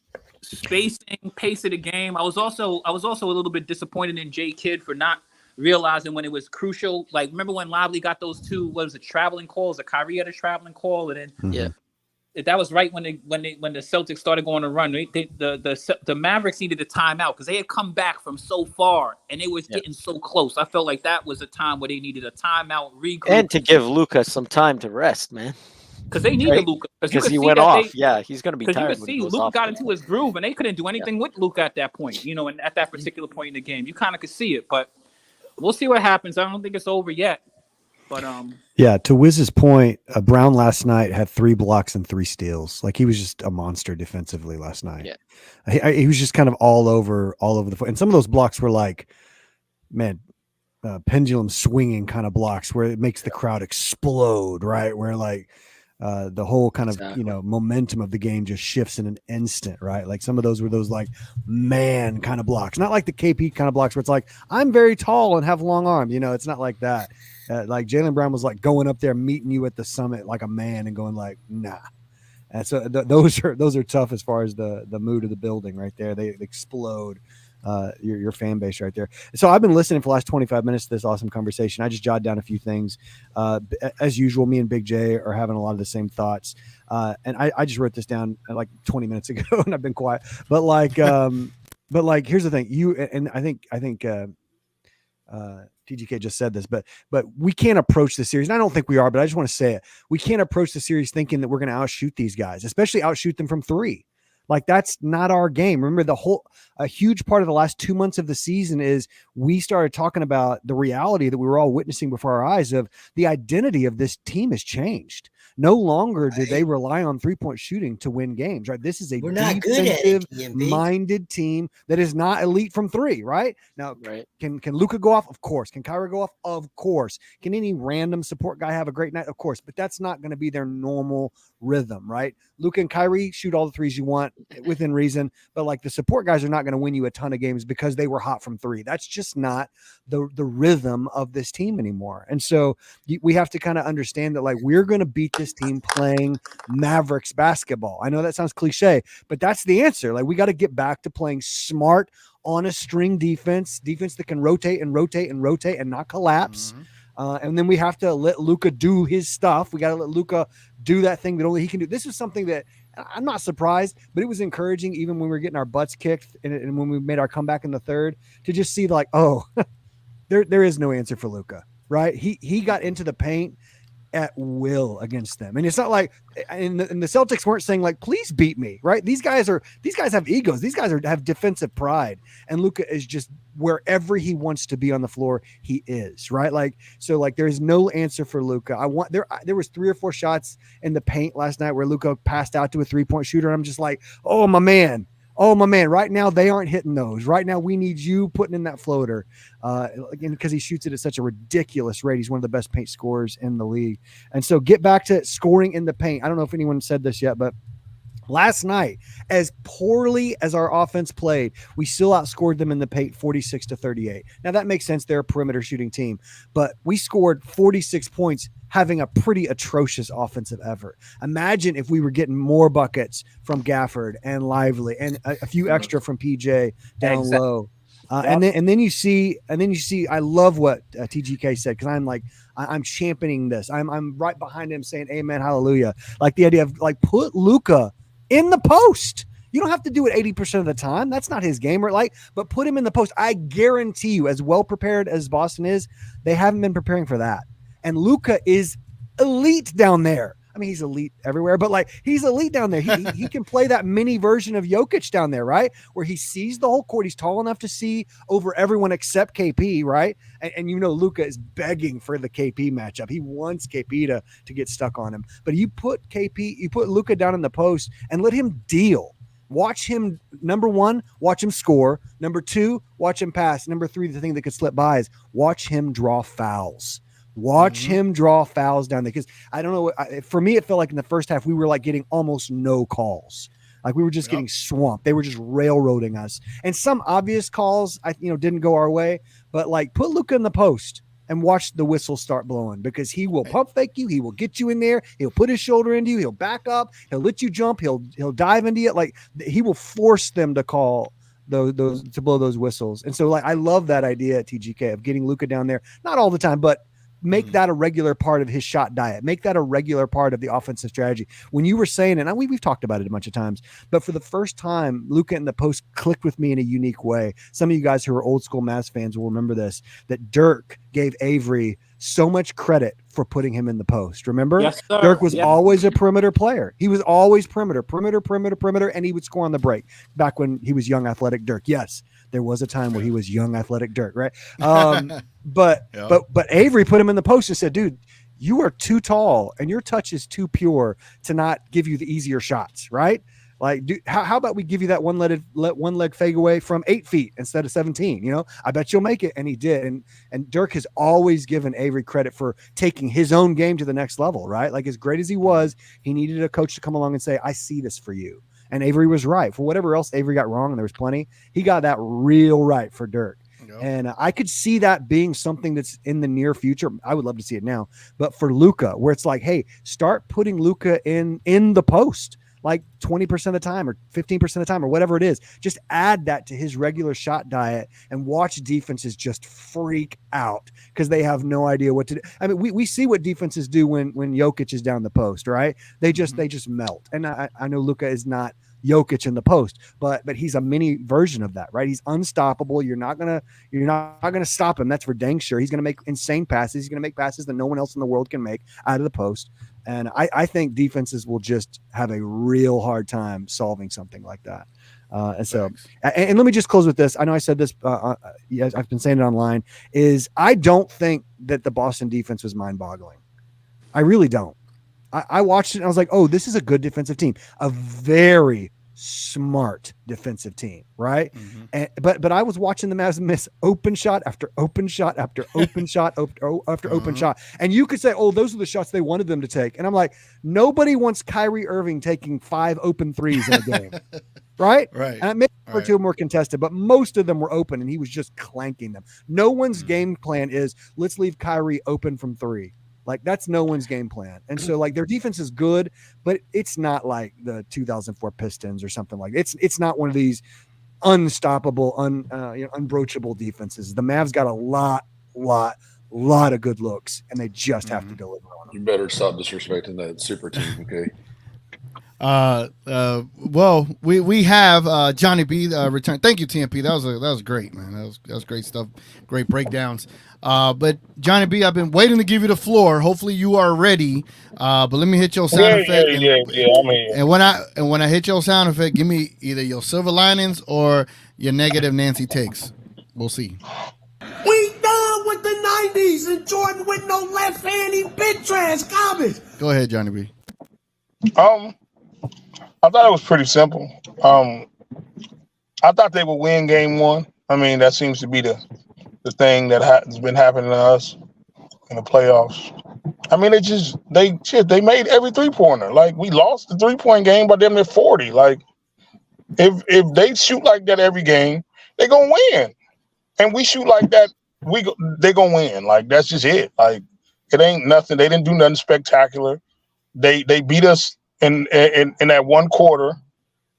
Spacing, pace of the game. I was also a little bit disappointed in J Kidd for not realizing when it was crucial. Like, remember when Lively got those two, what was it, traveling calls? That Kyrie had a traveling call, and then that was right when the Celtics started going to run. The Mavericks needed a timeout because they had come back from so far and they was getting so close. I felt like that was a time where they needed a timeout, regroup, and to give Luka some time to rest, man. Because they needed Luka. Because he went off. He's going to be tired. Because you could see Luka got into his groove, and they couldn't do anything with Luka at that point. And at that particular point in the game, you kind of could see it. But we'll see what happens. I don't think it's over yet. But yeah, to Wiz's point, Brown last night had 3 blocks and 3 steals. Like, he was just a monster defensively last night. Yeah, he was just kind of all over the foot. And some of those blocks were like, man, pendulum swinging kind of blocks where it makes the crowd explode, right? Where like the whole kind of momentum of the game just shifts in an instant, right? Like, some of those were those like man kind of blocks, not like the KP kind of blocks where it's like, I'm very tall and have long arms. It's not like that. Like, Jaylen Brown was like going up there, meeting you at the summit like a man and going like, nah. And so those are tough as far as the mood of the building right there. They explode your fan base right there. So I've been listening for the last 25 minutes to this awesome conversation. I just jotted down a few things. As usual, me and Big J are having a lot of the same thoughts. And I just wrote this down like 20 minutes ago and I've been quiet. But like, here's the thing. I think TGK just said this, but we can't approach the series. And I don't think we are, but I just want to say it. We can't approach the series thinking that we're going to outshoot these guys, especially outshoot them from 3. Like, that's not our game. Remember, a huge part of the last 2 months of the season is we started talking about the reality that we were all witnessing before our eyes of the identity of this team has changed. No longer do they rely on 3-point shooting to win games, right? This is a defensive-minded team that is not elite from 3, right? Now, can Luka go off? Of course. Can Kyrie go off? Of course. Can any random support guy have a great night? Of course. But that's not going to be their normal rhythm, right? Luka and Kyrie shoot all the threes you want within reason, but like, the support guys are not going to win you a ton of games because they were hot from 3. That's just not the rhythm of this team anymore. And so we have to kind of understand that, like, we're going to beat this team playing Mavericks basketball. I know that sounds cliche, but that's the answer. Like, we got to get back to playing smart, on a string defense that can rotate and not collapse. And then we have to let Luka do his stuff. We got to let Luka do that thing that only he can do. This is something that I'm not surprised, but it was encouraging even when we were getting our butts kicked and when we made our comeback in the third to just see like, oh, there is no answer for Luka, right? He got into the paint at will against them. And it's not like, and the Celtics weren't saying like, please beat me, right? These guys have egos. These guys have defensive pride. And Luka is just wherever he wants to be on the floor, he is, right? Like, so like there's no answer for Luka. There was 3 or 4 shots in the paint last night where Luka passed out to a 3-point shooter. And I'm just like, oh my man, right now they aren't hitting those. Right now we need you putting in that floater. Again, because he shoots it at such a ridiculous rate. He's one of the best paint scorers in the league. And so get back to scoring in the paint. I don't know if anyone said this yet, but last night, as poorly as our offense played, we still outscored them in the paint 46-38. Now that makes sense. They're a perimeter shooting team, but we scored 46 points having a pretty atrocious offensive effort. Imagine if we were getting more buckets from Gafford and Lively and a few extra from PJ down low. And then you see, I love what TGK said, because I'm championing this. I'm right behind him saying amen, hallelujah. Like the idea of like put Luka in the post. You don't have to do it 80% of the time. That's not his game, right? But put him in the post. I guarantee you, as well prepared as Boston is, they haven't been preparing for that. And Luka is elite down there. I mean, he's elite everywhere, but like he's elite down there. He can play that mini version of Jokic down there, right? Where he sees the whole court. He's tall enough to see over everyone except KP, right? And you know, Luka is begging for the KP matchup. He wants KP to get stuck on him. But you put Luka down in the post and let him deal. Watch him, number 1, watch him score. Number 2, watch him pass. Number 3, the thing that could slip by is watch him draw fouls. Watch him draw fouls down there. Because I don't know, for me, it felt like in the first half, we were like getting almost no calls. Like we were just getting swamped. They were just railroading us. And some obvious calls, didn't go our way. But like put Luka in the post and watch the whistle start blowing, because he will pump fake you. He will get you in there. He'll put his shoulder into you. He'll back up. He'll let you jump. He'll dive into it. Like he will force them to call those to blow those whistles. And so like I love that idea at TGK of getting Luka down there, not all the time, but make that a regular part of his shot diet. Make that a regular part of the offensive strategy. When you were saying, and we've talked about it a bunch of times, but for the first time, Luka in the post clicked with me in a unique way. Some of you guys who are old school Mavs fans will remember this, that Dirk gave Avery so much credit for putting him in the post. Remember? Yes, sir. Dirk was always a perimeter player. He was always perimeter, and he would score on the break back when he was young, athletic Dirk. Yes, there was a time where he was young, athletic Dirk, right? But Avery put him in the post and said, dude, you are too tall and your touch is too pure to not give you the easier shots, right? Like, dude, how about we give you that one leg fade away from 8 feet instead of 17? I bet you'll make it. And he did. And Dirk has always given Avery credit for taking his own game to the next level, right? Like as great as he was, he needed a coach to come along and say, I see this for you. And Avery was right. For whatever else Avery got wrong, and there was plenty, he got that real right for Dirk. And I could see that being something that's in the near future. I would love to see it now. But for Luka, where it's like, hey, start putting Luka in the post like 20% of the time or 15% of the time or whatever it is. Just add that to his regular shot diet and watch defenses just freak out because they have no idea what to do. I mean, we see what defenses do when Jokic is down the post, right? They just melt. And I know Luka is not Jokic in the post, but he's a mini version of that, right? He's unstoppable. You're not gonna stop him. That's for dang sure. He's gonna make insane passes. He's gonna make passes that no one else in the world can make out of the post. And I think defenses will just have a real hard time solving something like that. And let me just close with this. I know I said this. I've been saying it online. Is I don't think that the Boston defense was mind-boggling. I really don't. I watched it and I was like, oh, this is a good defensive team. A very smart defensive team, right? But I was watching the Mavs miss open shot after open shot after open shot after open shot. And you could say, oh, those are the shots they wanted them to take. And I'm like, nobody wants Kyrie Irving taking 5 open threes in a game. Right? And maybe one or two more contested, but most of them were open and he was just clanking them. No one's game plan is let's leave Kyrie open from 3. Like that's no one's game plan. And so like their defense is good, but it's not like the 2004 Pistons or something like that. It's not one of these unstoppable, unbroachable defenses. The Mavs got a lot of good looks and they just have to deliver on them. You better stop disrespecting that super team, okay? Well, we have Johnny B return. Thank you, TMP. That was great, man. That was great stuff. Great breakdowns. But Johnny B, I've been waiting to give you the floor. Hopefully you are ready. But let me hit your sound effect. I'm here. And when I hit your sound effect, give me either your silver linings or your negative Nancy takes. We'll see. We done with the 90s and Jordan with no left-handed bitch trash garbage. Go ahead, Johnny B. I thought it was pretty simple. I thought they would win game one. I mean, that seems to be the thing that has been happening to us in the playoffs. I mean, they made every 3-pointer. Like, we lost the 3-point game by them at 40. Like, if they shoot like that every game, they're gonna win. And we shoot like that, they gonna win. Like, that's just it. Like, it ain't nothing. They didn't do nothing spectacular. They beat us in that one quarter,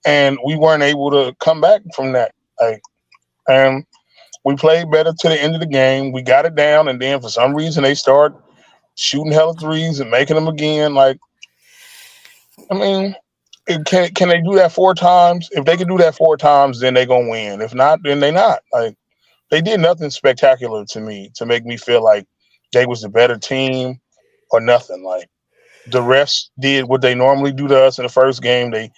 and we weren't able to come back from that. Like, and we played better to the end of the game. We got it down, and then for some reason they start shooting hella threes and making them again. Like, I mean, can they do that 4 times? If they can do that 4 times, then they gonna win. If not, then they not. Like, they did nothing spectacular to me to make me feel like they was the better team or nothing. Like, the refs did what they normally do to us in the first game. They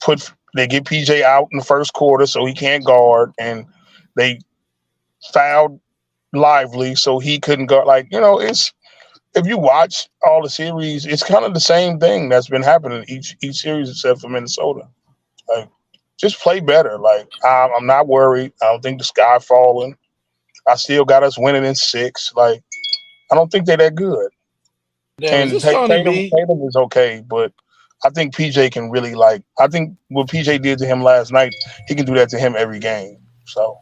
get PJ out in the first quarter so he can't guard, and they fouled Lively so he couldn't guard. Like, it's, if you watch all the series, it's kind of the same thing that's been happening each series except for Minnesota. Like, just play better. Like, I'm not worried. I don't think the sky falling. I still got us winning in 6. Like, I don't think they're that good. Damn, And Tatum is okay, but I think PJ can really, like, I think what PJ did to him last night, he can do that to him every game. So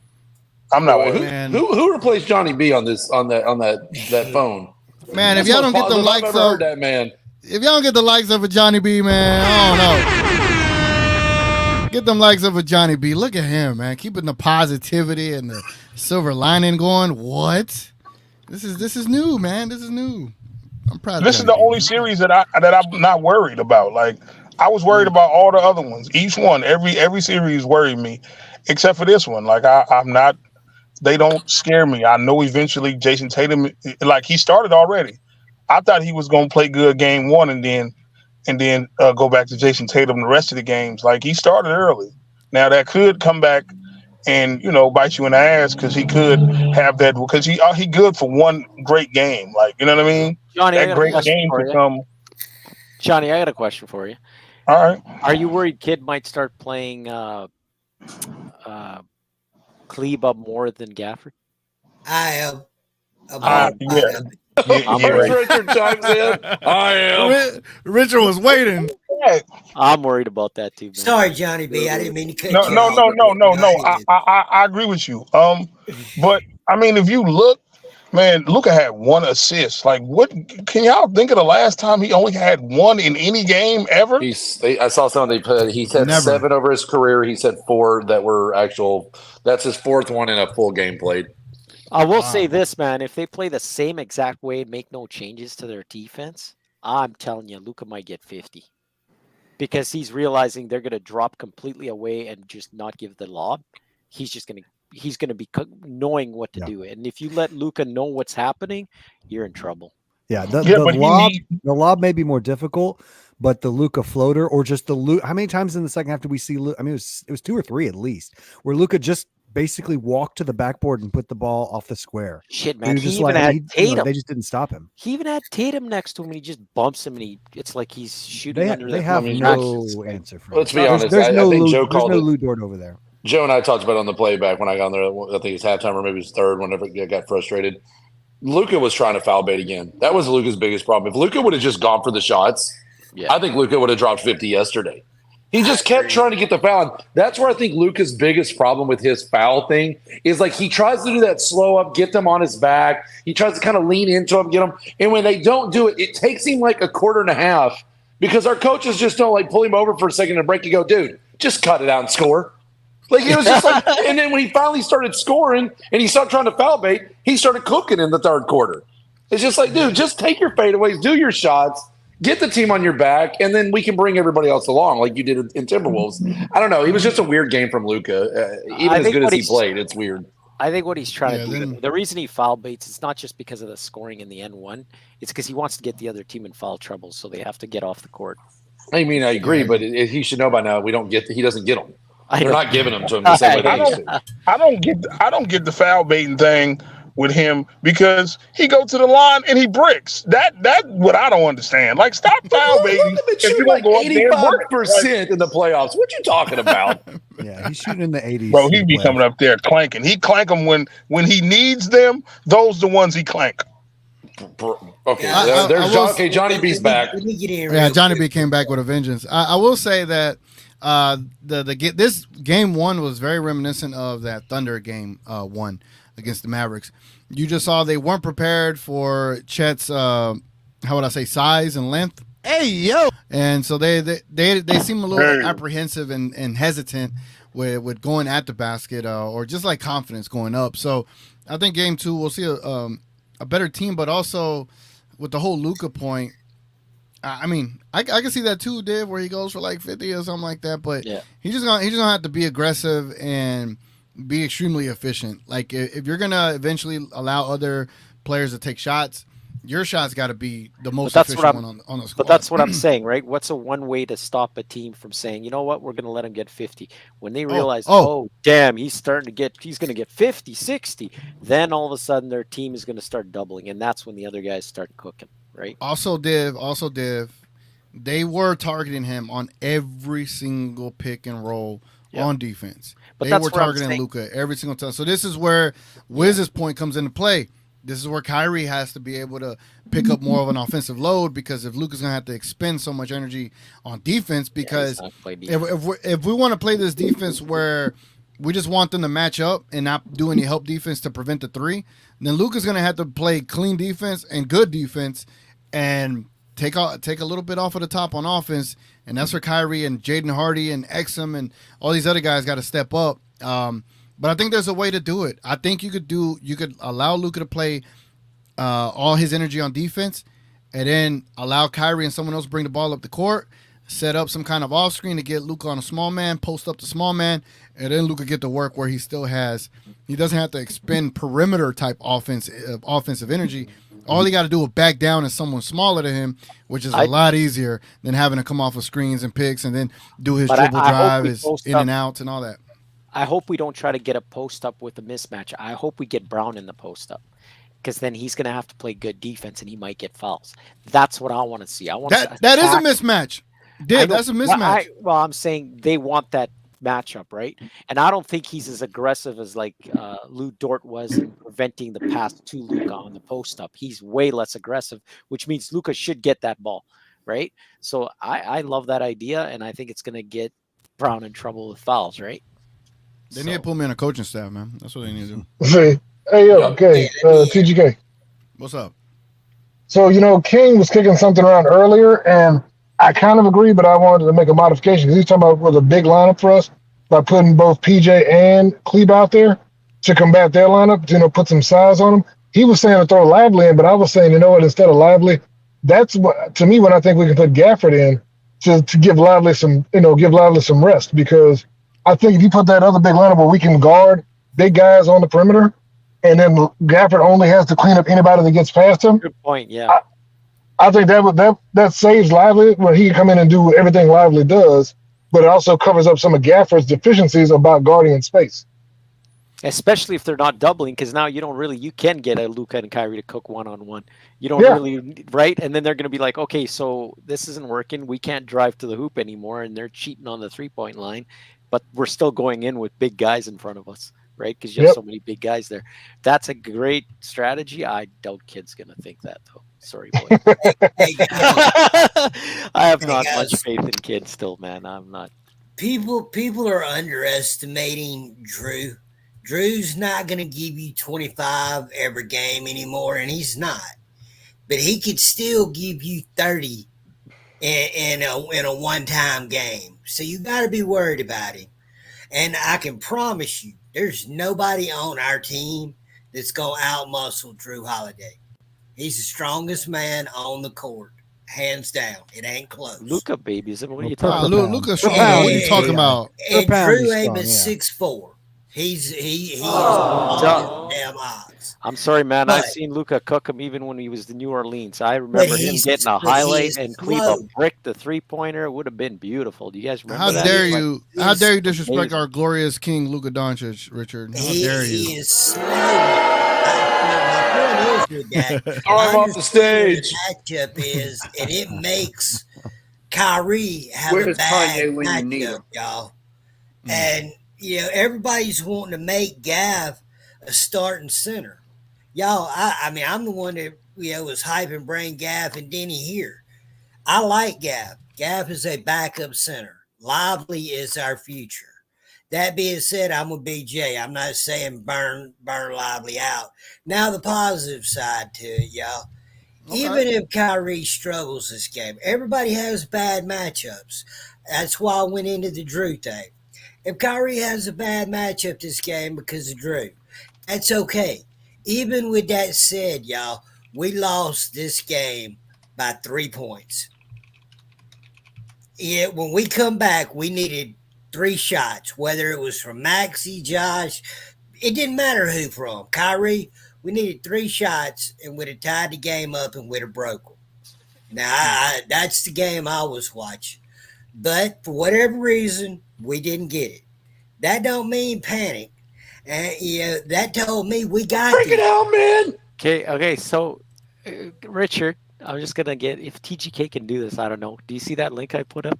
I'm not worried. Who replaced Johnny B on that phone? Man, if y'all don't get the likes of that, man. If y'all don't get the likes of a Johnny B, man, I don't know. Get them likes of a Johnny B. Look at him, man, keeping the positivity and the silver lining going. What? This is new, man. This is new. I'm proud. This is the only series that I'm not worried about. Like, I was worried about all the other ones. Each one, every series worried me, except for this one. Like, I'm not. They don't scare me. I know eventually Jason Tatum, like, he started already. I thought he was gonna play good game 1 and then go back to Jason Tatum the rest of the games. Like, he started early. Now that could come back and bite you in the ass, because he could have that, because he good for one great game. Like, you know what I mean? Johnny, that great game could come. Johnny, I got a question for you. All right. Are you worried Kid might start playing Kleba more than Gafford? I am. Richard chimes in. I am. Richard was waiting. I'm worried about that too, man. Sorry, Johnny B. I didn't mean to cut you No. off. I agree with you. But I mean, if you look, man, Luka had 1 assist. Like, what can y'all think of the last time he only had 1 in any game ever? I saw something they put. He said 7 over his career. He said 4 that were actual. That's his 4th one in a full game played. I will say this, man. If they play the same exact way and make no changes to their defense, I'm telling you, Luka might get 50. Because he's realizing they're going to drop completely away and just not give the lob. He's going to be knowing what to do. And if you let Luka know what's happening, you're in trouble. Yeah, the lob may be more difficult, but the Luka floater or just the Luka. How many times in the second half did we see? I mean, it was 2 or 3 at least, where Luka just basically walked to the backboard and put the ball off the square. Shit, man. He even had Tatum. They just didn't stop him. He even had Tatum next to him, and he just bumps him, and it's like he's shooting under They have no answer for Let's be honest. There's no Joe called no it. Lou Dort over there. Joe and I talked about it on the playback when I got on there. I think it's halftime or maybe it's third. Whenever I got frustrated, Luka was trying to foul bait again. That was Luka's biggest problem. If Luka would have just gone for the shots, I think Luka would have dropped 50 yesterday. He just kept trying to get the foul. And that's where I think Luka's biggest problem with his foul thing is, like, he tries to do that slow up, get them on his back. He tries to kind of lean into them, get them. And when they don't do it, it takes him like a quarter and a half, because our coaches just don't, like, pull him over for a second and break and go, dude, just cut it out and score. Like, it was just like, and then when he finally started scoring and he stopped trying to foul bait, he started cooking in the third quarter. It's just like, dude, just take your fadeaways, do your shots, get the team on your back, and then we can bring everybody else along like you did in Timberwolves. I don't know. It was just a weird game from Luka. Even as good as he played, it's weird. I think what he's trying to do, the reason he foul baits, it's not just because of the scoring in the N1. It's because he wants to get the other team in foul trouble, so they have to get off the court. I mean, I agree, but he should know by now he doesn't get them. They're not giving them to him the same way they used to. I don't get the foul baiting thing with him because he goes to the line and he bricks. That's what I don't understand. Like, stop foul baiting. You're like 85% in the playoffs. What you talking about? Yeah, he's shooting in the 80s. Bro, he be coming up there clanking. He clank them when he needs them. Those the ones he clank. Okay, Johnny B's back. Yeah, Johnny B came back with a vengeance. I will say that this game one was very reminiscent of that Thunder game one against the Mavericks. You just saw they weren't prepared for Chet's size and length. Hey yo! And so they seem a little apprehensive and hesitant with going at the basket or just like confidence going up. So I think game two we'll see a better team, but also with the whole Luka point. I mean, I can see that too, Div, where he goes for like 50 or something like that. But he's just gonna have to be aggressive and be extremely efficient. Like if you're gonna eventually allow other players to take shots, your shot's got to be the most efficient one on the squad. But that's what I'm saying, right? What's a one way to stop a team from saying, you know what, we're going to let him get 50? When they realize, damn, he's going to get 50, 60, then all of a sudden their team is going to start doubling, and that's when the other guys start cooking, right? Also, Div, they were targeting him on every single pick and roll on defense. But they were targeting Luka every single time. So this is where Wiz's point comes into play. This is where Kyrie has to be able to pick up more of an offensive load, because if Luka's going to have to expend so much energy on defense, because if we want to play this defense where we just want them to match up and not do any help defense to prevent the three, then Luka's going to have to play clean defense and good defense and take a little bit off of the top on offense, and that's where Kyrie and Jaden Hardy and Exum and all these other guys got to step up. But I think there's a way to do it. I think you could allow Luka to play all his energy on defense, and then allow Kyrie and someone else bring the ball up the court, set up some kind of off screen to get Luka on a small man, post up the small man, and then Luka get to work where he doesn't have to expend perimeter type offensive energy. All he got to do is back down as someone smaller than him, which is a lot easier than having to come off of screens and picks and then do his dribble drive, his in and outs and all that. I hope we don't try to get a post up with a mismatch. I hope we get Brown in the post up, because then he's going to have to play good defense and he might get fouls. That's what I want to see. That is a mismatch. That's a mismatch. I'm saying they want that matchup, right? And I don't think he's as aggressive as like Lou Dort was in preventing the pass to Luka on the post up. He's way less aggressive, which means Luka should get that ball, right? So I love that idea, and I think it's going to get Brown in trouble with fouls, right? They need to put me on a coaching staff, man. That's what they need to do. See, hey, yo, okay, TGK. What's up? So, King was kicking something around earlier, and I kind of agree, but I wanted to make a modification, because he's talking about was a big lineup for us by putting both PJ and Klebe out there to combat their lineup, put some size on them. He was saying to throw Lively in, but I was saying, instead of Lively, that's what, to me, when I think we can put Gafford in to give Lively some rest, because I think if you put that other big lineup where we can guard big guys on the perimeter, and then Gafford only has to clean up anybody that gets past him. Good point, yeah. I think that saves Lively when he can come in and do everything Lively does, but it also covers up some of Gafford's deficiencies about guarding in space. Especially if they're not doubling, because now you can get a Luka and Kyrie to cook one-on-one. You don't really, right? And then they're going to be like, okay, so this isn't working. We can't drive to the hoop anymore, and they're cheating on the three-point line. But we're still going in with big guys in front of us, right? Because you have so many big guys there. That's a great strategy. I doubt Kid's going to think that, though. Sorry, boy. I have not much faith in Kid still, man. I'm not. People are underestimating Drew. Drew's not going to give you 25 every game anymore, and he's not. But he could still give you 30 in a one-time game. So you got to be worried about him. And I can promise you, there's nobody on our team that's going to out-muscle Drew Holiday. He's the strongest man on the court. hands down. It ain't close. Luca babies. What are you Per talking pound. about? Luca's strong. What are you talking about? And Per pound, Drew he's Aim strong, is yeah. 6'4". He is So- damn odds. I'm sorry, man. But- I've seen Luca cook him even when he was in New Orleans. I But remember him he's- getting a but he highlight is and cleave slow. a brick, the 3-pointer. It would have been beautiful. Do you guys remember How that? dare Like, you? How dare you disrespect amazing. our glorious king, Luka Doncic, Richard? How dare He you? is slow. My point is with that. Arm off the stage. The matchup is, and it makes Kyrie have a Where's bad Kanye when you need matchup, him? y'all. And everybody's wanting to make Gav a starting center. Y'all, I mean, I'm the one that was hyping bring Gav and Denny here. I like Gav. Gav is a backup center. Lively is our future. That being said, I'm with BJ. I'm not saying burn Lively out. Now the positive side to it, y'all. Okay. Even if Kyrie struggles this game, everybody has bad matchups. That's why I went into the Drew thing. If Kyrie has a bad matchup this game because of Drew, that's okay. Even with that said, y'all, we lost this game by 3 points. Yeah, when we come back, we needed 3 shots, whether it was from Maxey, Josh, it didn't matter who from. Kyrie, we needed 3 shots and we'd have tied the game up and we'd have broke them. Now, that's the game I was watching. But for whatever reason, we didn't get it. That don't mean panic. And that told me we got Freak it out, man. Okay. So, Richard, I'm just gonna get if TGK can do this. I don't know. Do you see that link I put up?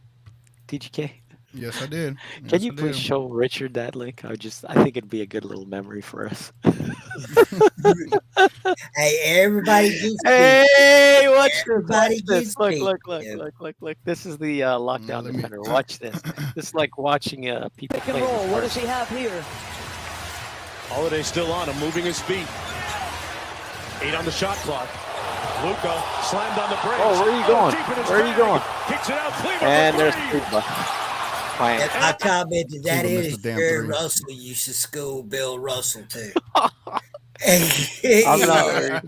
TGK. Yes, I did. Can you please show Richard that link? I think it'd be a good little memory for us. Hey, everybody gets Hey, watch everybody this. gets Look. This is the lockdown defender. Watch this. This is like watching people Pick and play. roll. What does he have here? Holiday still on him, moving his feet. 8 on the shot clock. Luka slammed on the brakes. Oh, where are you going? Deep in his Where are you bag. going? Kicks it out. Cleveland And for there's three. Kuba. Fine. And I commented that Cuba missed is the damn Jerry three. Russell used to school Bill Russell too. I'm not worried.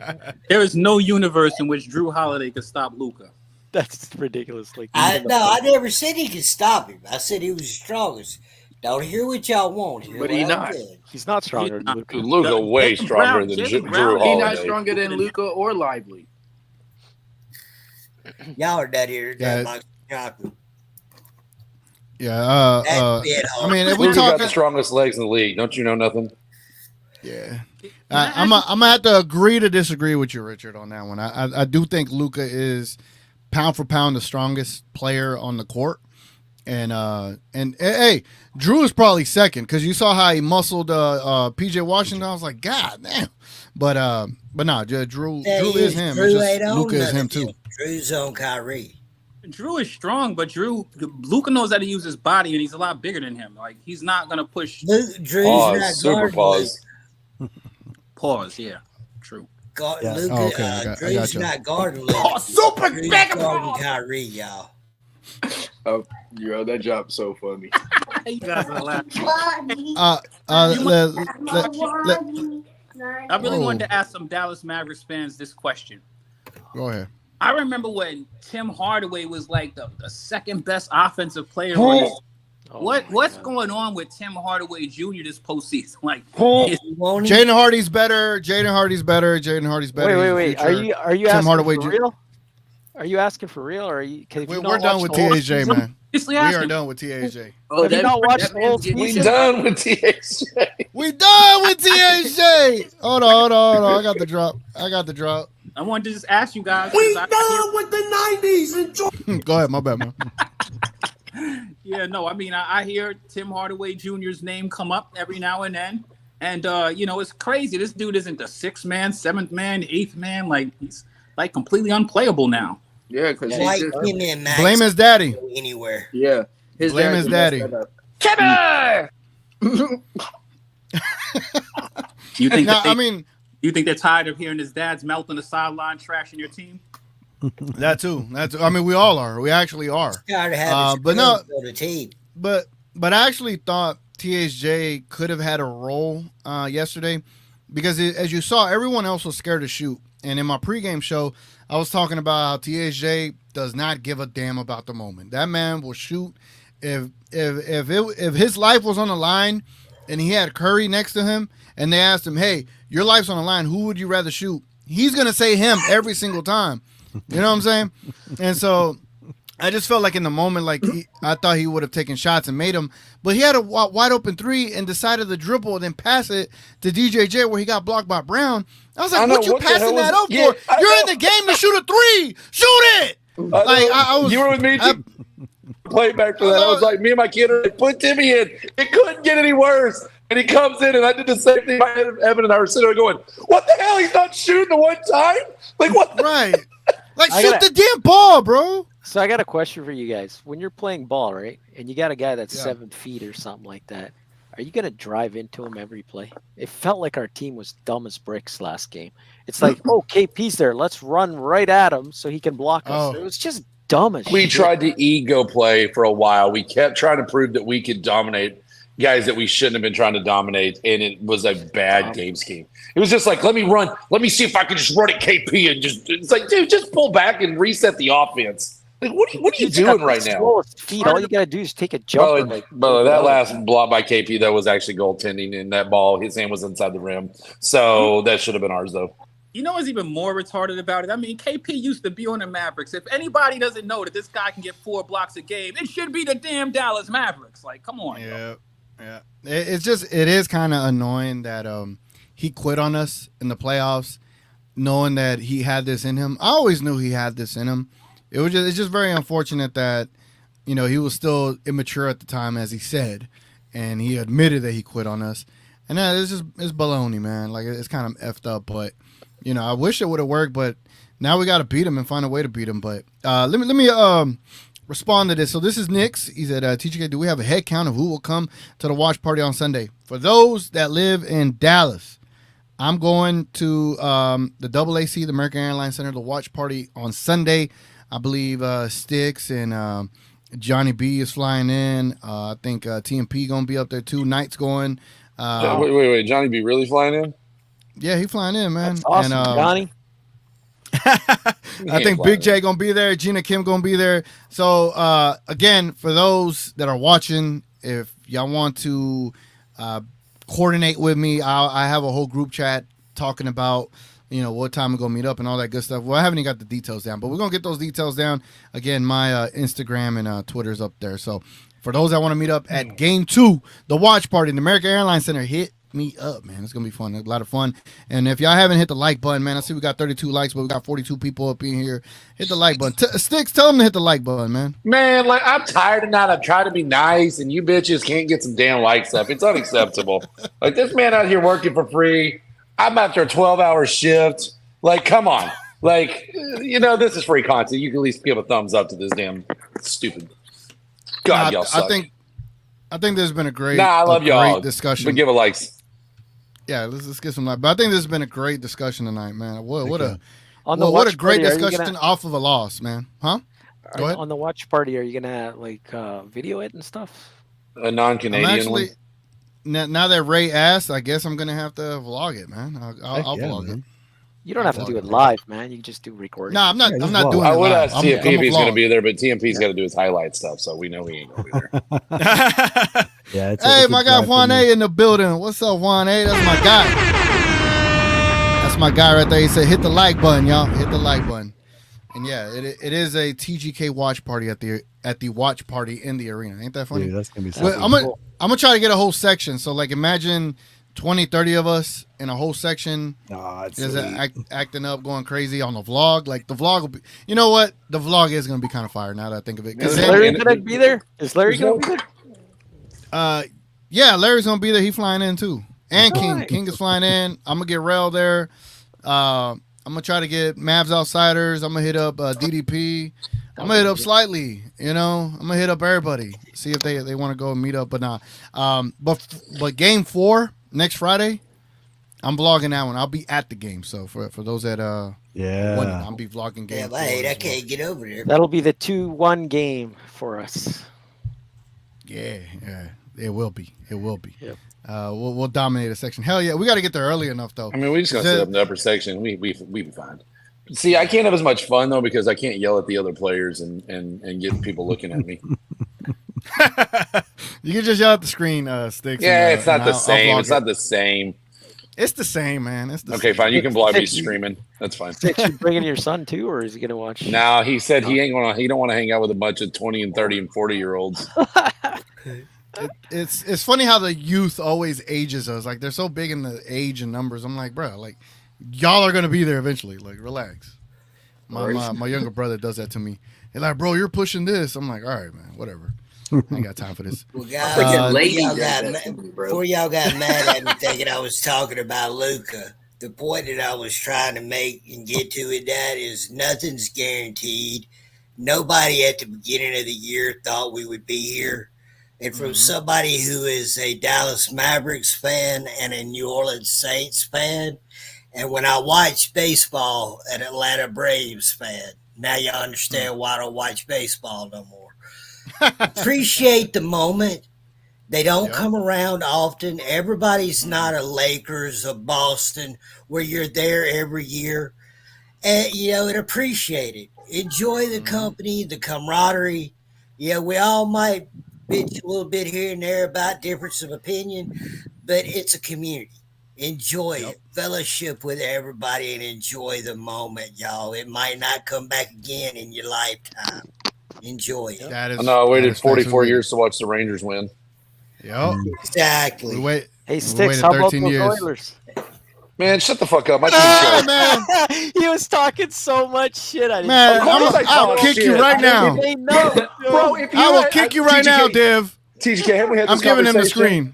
There is no universe in which Drew Holiday could stop Luca. That's ridiculous. Like I never said he could stop him. I said he was the strongest. Don't hear what y'all want. Hear But what he I'm not. saying. He's not stronger than Luka. Luka way Jaylen stronger Brown- than Jaylen Drew Brown- He not Holiday. stronger than Luca or Lively. Y'all are dead here. Yeah. That chocolate. Yeah. That's it, I mean, if we Luka got talk, the strongest legs in the league. Don't you know nothing? yeah. I'm gonna have to agree to disagree with you, Richard, on that one. I do think Luka is pound for pound the strongest player on the court. And hey, Drew is probably second because you saw how he muscled PJ Washington. I was like, God damn. But no, Drew is him. Drew It's just ain't on Luka is none him of too. them. Drew's on Kyrie. Drew is strong, but Luca knows how to use his body, and he's a lot bigger than him. Like he's not gonna push. Drew's Pause. not Super guarding pause. Pause. Yeah, true. Yeah. Luka, Oh, okay, I got Drew's you. not guarding Luka. Oh, super Drew's mega guarding pause. Kyrie, y'all. Oh, yo, that job so funny. You guys are laughing. I really wanted to ask some Dallas Mavericks fans this question. Go ahead. I remember when Tim Hardaway was like the second best offensive player. on his- What's going on with Tim Hardaway Jr. this postseason? Like, Jaden Hardy's better. Jaden Hardy's better. Wait. Are you Tim asking Hardaway for real? Are you asking for real, or are you? We're done with TAJ, man. We are done with TAJ. Have you not watched the whole season? We done with THJ. We done with THJ. Hold on. I got the drop. I wanted to just ask you guys. We done with the 90s. Enjoy. Go ahead, my bad, man. Yeah, no, I mean, I hear Tim Hardaway Jr.'s name come up every now and then. And, it's crazy. This dude isn't the 6th man, 7th man, 8th man. Like, he's like completely unplayable now. Yeah, because Like him and Max Blame his daddy. go anywhere. yeah, Blame his daddy. Kevin. You think? No, that they- I mean you think they're tired of hearing his dad's mouth on the sideline, trashing your team? that too. I mean, we all are. We actually are. Tired of having But no, on the team. but I actually thought THJ could have had a role yesterday. because as you saw, everyone else was scared to shoot. And in my pregame show, I was talking about how THJ does not give a damn about the moment. That man will shoot if his life was on the line, and he had Curry next to him, and they asked him, "Hey, your life's on the line. Who would you rather shoot?" He's gonna say him every single time. You know what I'm saying? And so I just felt like in the moment, like I thought he would have taken shots and made them, but he had a wide open three and decided to dribble and then pass it to DJJ where he got blocked by Brown. I was like, "What you passing that up for? You're in the game to shoot a three. Shoot it!" Like I was. You were with me. Play back for that. I was like, me and my kid are like, put Timmy in. It couldn't get any worse. And he comes in, and I did the same thing. Evan and I were sitting there going, "What the hell? He's not shooting the one time? Like what?" Right. Like shoot the damn ball, bro. So I got a question for you guys. When you're playing ball, right, and you got a guy that's 7 feet or something like that, are you gonna drive into him every play? It felt like our team was dumb as bricks last game. It's like, oh, KP's there. Let's run right at him so he can block us. It was just dumb as shit. We tried to ego play for a while. We kept trying to prove that we could dominate guys that we shouldn't have been trying to dominate, and it was a bad game scheme. It was just like, let me run. Let me see if I can just run at KP and just – it's like, dude, just pull back and reset the offense. Like, what are you doing right now? Feet. All you got to do is take a jump. That last block by KP, that was actually goaltending, and that ball, his hand was inside the rim. So that should have been ours, though. You know what's even more retarded about it? I mean, KP used to be on the Mavericks. If anybody doesn't know that this guy can get 4 blocks a game, it should be the damn Dallas Mavericks. Like, come on. Yeah. Yeah. It is kind of annoying that he quit on us in the playoffs, knowing that he had this in him. I always knew he had this in him. It's just very unfortunate that, you know, he was still immature at the time, as he said, and he admitted that he quit on us. And it's baloney, man. Like, it's kind of effed up, but, you know, I wish it would have worked, but now we got to beat him and find a way to beat him. But let me respond to this. So this is Nick's. He said, TGK, do we have a head count of who will come to the watch party on Sunday? For those that live in Dallas, I'm going to the AAC, the American Airlines Center, the watch party on Sunday. I believe Sticks and Johnny B is flying in. I think TMP going to be up there too. Knight's going. Wait. Johnny B really flying in? Yeah, he flying in, man. That's awesome, and, Johnny. I think Big J gonna be there. Gina Kim gonna be there. So again, for those that are watching, if y'all want to coordinate with me, I have a whole group chat talking about, you know, what time we're gonna meet up and all that good stuff. Well, I haven't even got the details down, but we're gonna get those details down. Again, my Instagram and Twitter's up there. So for those that want to meet up at Game 2, the watch party in the American Airlines Center, hit me up, man. It's gonna be fun. A lot of fun. And if y'all haven't hit the like button, man, I see we got 32 likes, but we got 42 people up in here. Hit the like button. Sticks, tell them to hit the like button, man. Man, like, I'm tired of not. I'm trying to be nice, and you bitches can't get some damn likes up. It's unacceptable. Like, this man out here working for free. I'm after a 12-hour shift. Like, come on. Like, you know, this is free content. You can at least give a thumbs up to this damn stupid. God, y'all suck. I think there's been a great, I love y'all. Discussion. But give a likes. Yeah, let's get some like. But I think this has been a great discussion tonight, man. What a great discussion off of a loss, man. Huh? Go ahead. On the watch party, are you gonna like video it and stuff? A non-Canadian one. Now that Ray asked, I guess I'm gonna have to vlog it, man. I'll vlog it. You don't have to do it live, man. You can just do recording. No, I'm not doing it live. I would ask TMP if he's going to be there, but TMP's got to do his highlight stuff, so we know he ain't going to be there. Hey, my guy Juan A in the building. What's up, Juan A? That's my guy. That's my guy right there. He said, hit the like button, y'all. Hit the like button. And yeah, it is a TGK watch party at the watch party in the arena. Ain't that funny? Dude, that's gonna be so I'm gonna try to get a whole section. So like, imagine 20, 30 of us in a whole section. Acting up, going crazy on the vlog. Like, the vlog will be, you know what? The vlog is going to be kind of fire now that I think of it. Is Larry going to be there? Is Larry going to be there? Yeah, Larry's going to be there. He's flying in too. And King. King is flying in. I'm going to get Rel there. I'm going to try to get Mavs Outsiders. I'm going to hit up DDP. I'm going to hit up Slightly. You know, I'm going to hit up everybody. See if they want to go and meet up. But nah. But game 4 next Friday, I'm vlogging that one. I'll be at the game. So for those that wondering, I'll be vlogging game. I can't get over there. That'll be the 2-1 game for us. Yeah. It will be. It will be. Yep. We'll dominate a section. Hell yeah, we got to get there early enough though. I mean, we just gotta sit up in the upper section. We be fine. See, I can't have as much fun though because I can't yell at the other players and get people looking at me. You can just yell at the screen, Sticks. Yeah, it's not the same. It's not the same. It's the same, man. It's the okay, same. fine. You can vlog me screaming. That's fine. Sticks, you bringing your son too, or is he gonna watch? No, he said he ain't gonna. He don't want to hang out with a bunch of 20 and 30 and 40-year-olds. It's funny how the youth always ages us. Like they're so big in the age and numbers. I'm like, bro, like y'all are gonna be there eventually. Like, relax. My younger brother does that to me. He's like, bro, you're pushing this. I'm like, all right, man, whatever. I ain't got time for this. Well, guys, before y'all got mad at me thinking I was talking about Luka, the point that I was trying to make and get to with that is nothing's guaranteed. Nobody at the beginning of the year thought we would be here. And from somebody who is a Dallas Mavericks fan and a New Orleans Saints fan, and when I watch baseball, an Atlanta Braves fan, now y'all understand why I don't watch baseball no more. Appreciate the moment. They don't come around often. Everybody's not a Lakers or Boston where you're there every year. And, and appreciate it. Enjoy the company, the camaraderie. Yeah, we all might bitch a little bit here and there about difference of opinion, but it's a community. Enjoy it. Fellowship with everybody and enjoy the moment, y'all. It might not come back again in your lifetime. Enjoy it. I know. I waited 44 years to watch the Rangers win. Yep. Exactly. Hey, Sticks, how about those years. Oilers? Man, shut the fuck up. My team's man. He was talking so much shit. I didn't Man, I'll kick you right now. Bro, if you I will kick you right now, Div. TGK, haven't we had this I'm giving him the conversation?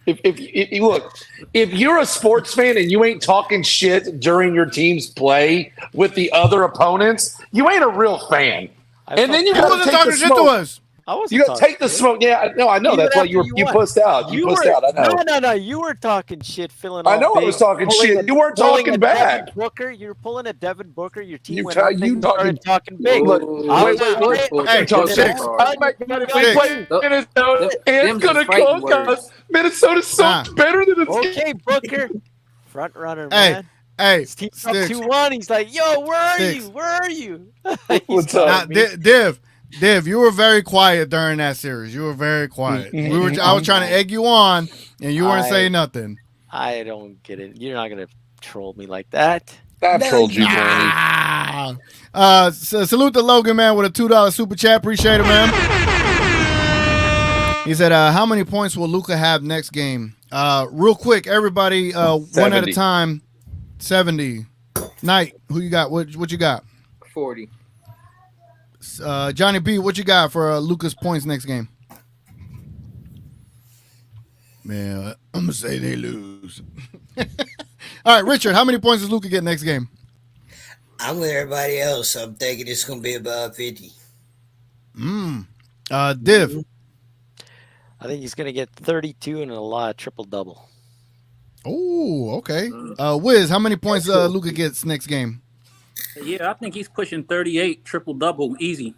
screen. If look, if you're a sports fan and you ain't talking shit during your team's play with the other opponents, you ain't a real fan. And then you wasn't talking shit to us. You got to take the smoke. Yeah, no, I know. Even that's why after you pussed out. You pussed out. I know. No. You were talking shit, filling. I know I was talking shit. You weren't talking back. Booker, you're pulling a Devin Booker. Your team went talking big. Hey, Six. It's gonna cook us. Minnesota's so much better than it's. Okay, Booker, front runner, man. Hey, team's up 2-1. He's like, yo, where are you? Where are you? What's up, Div, you were very quiet during that series. You were very quiet. I was trying to egg you on, and you weren't saying nothing. I don't get it. You're not gonna troll me like that. I trolled you, salute to Logan, man, with a $2 super chat. Appreciate it, man. He said, how many points will Luka have next game? Real quick, everybody, 70. one at a time. 70. Knight, who you got? What you got? 40. Johnny B, what you got for Luka's points next game? Man, I'm gonna say they lose. All right, Richard, how many points does Luka get next game? I'm with everybody else. I'm thinking it's gonna be above 50. Div. I think he's gonna get 32 and a lot of triple-double. Oh, okay. Wiz, how many points Luka gets next game? Yeah, I think he's pushing 38, triple-double, easy.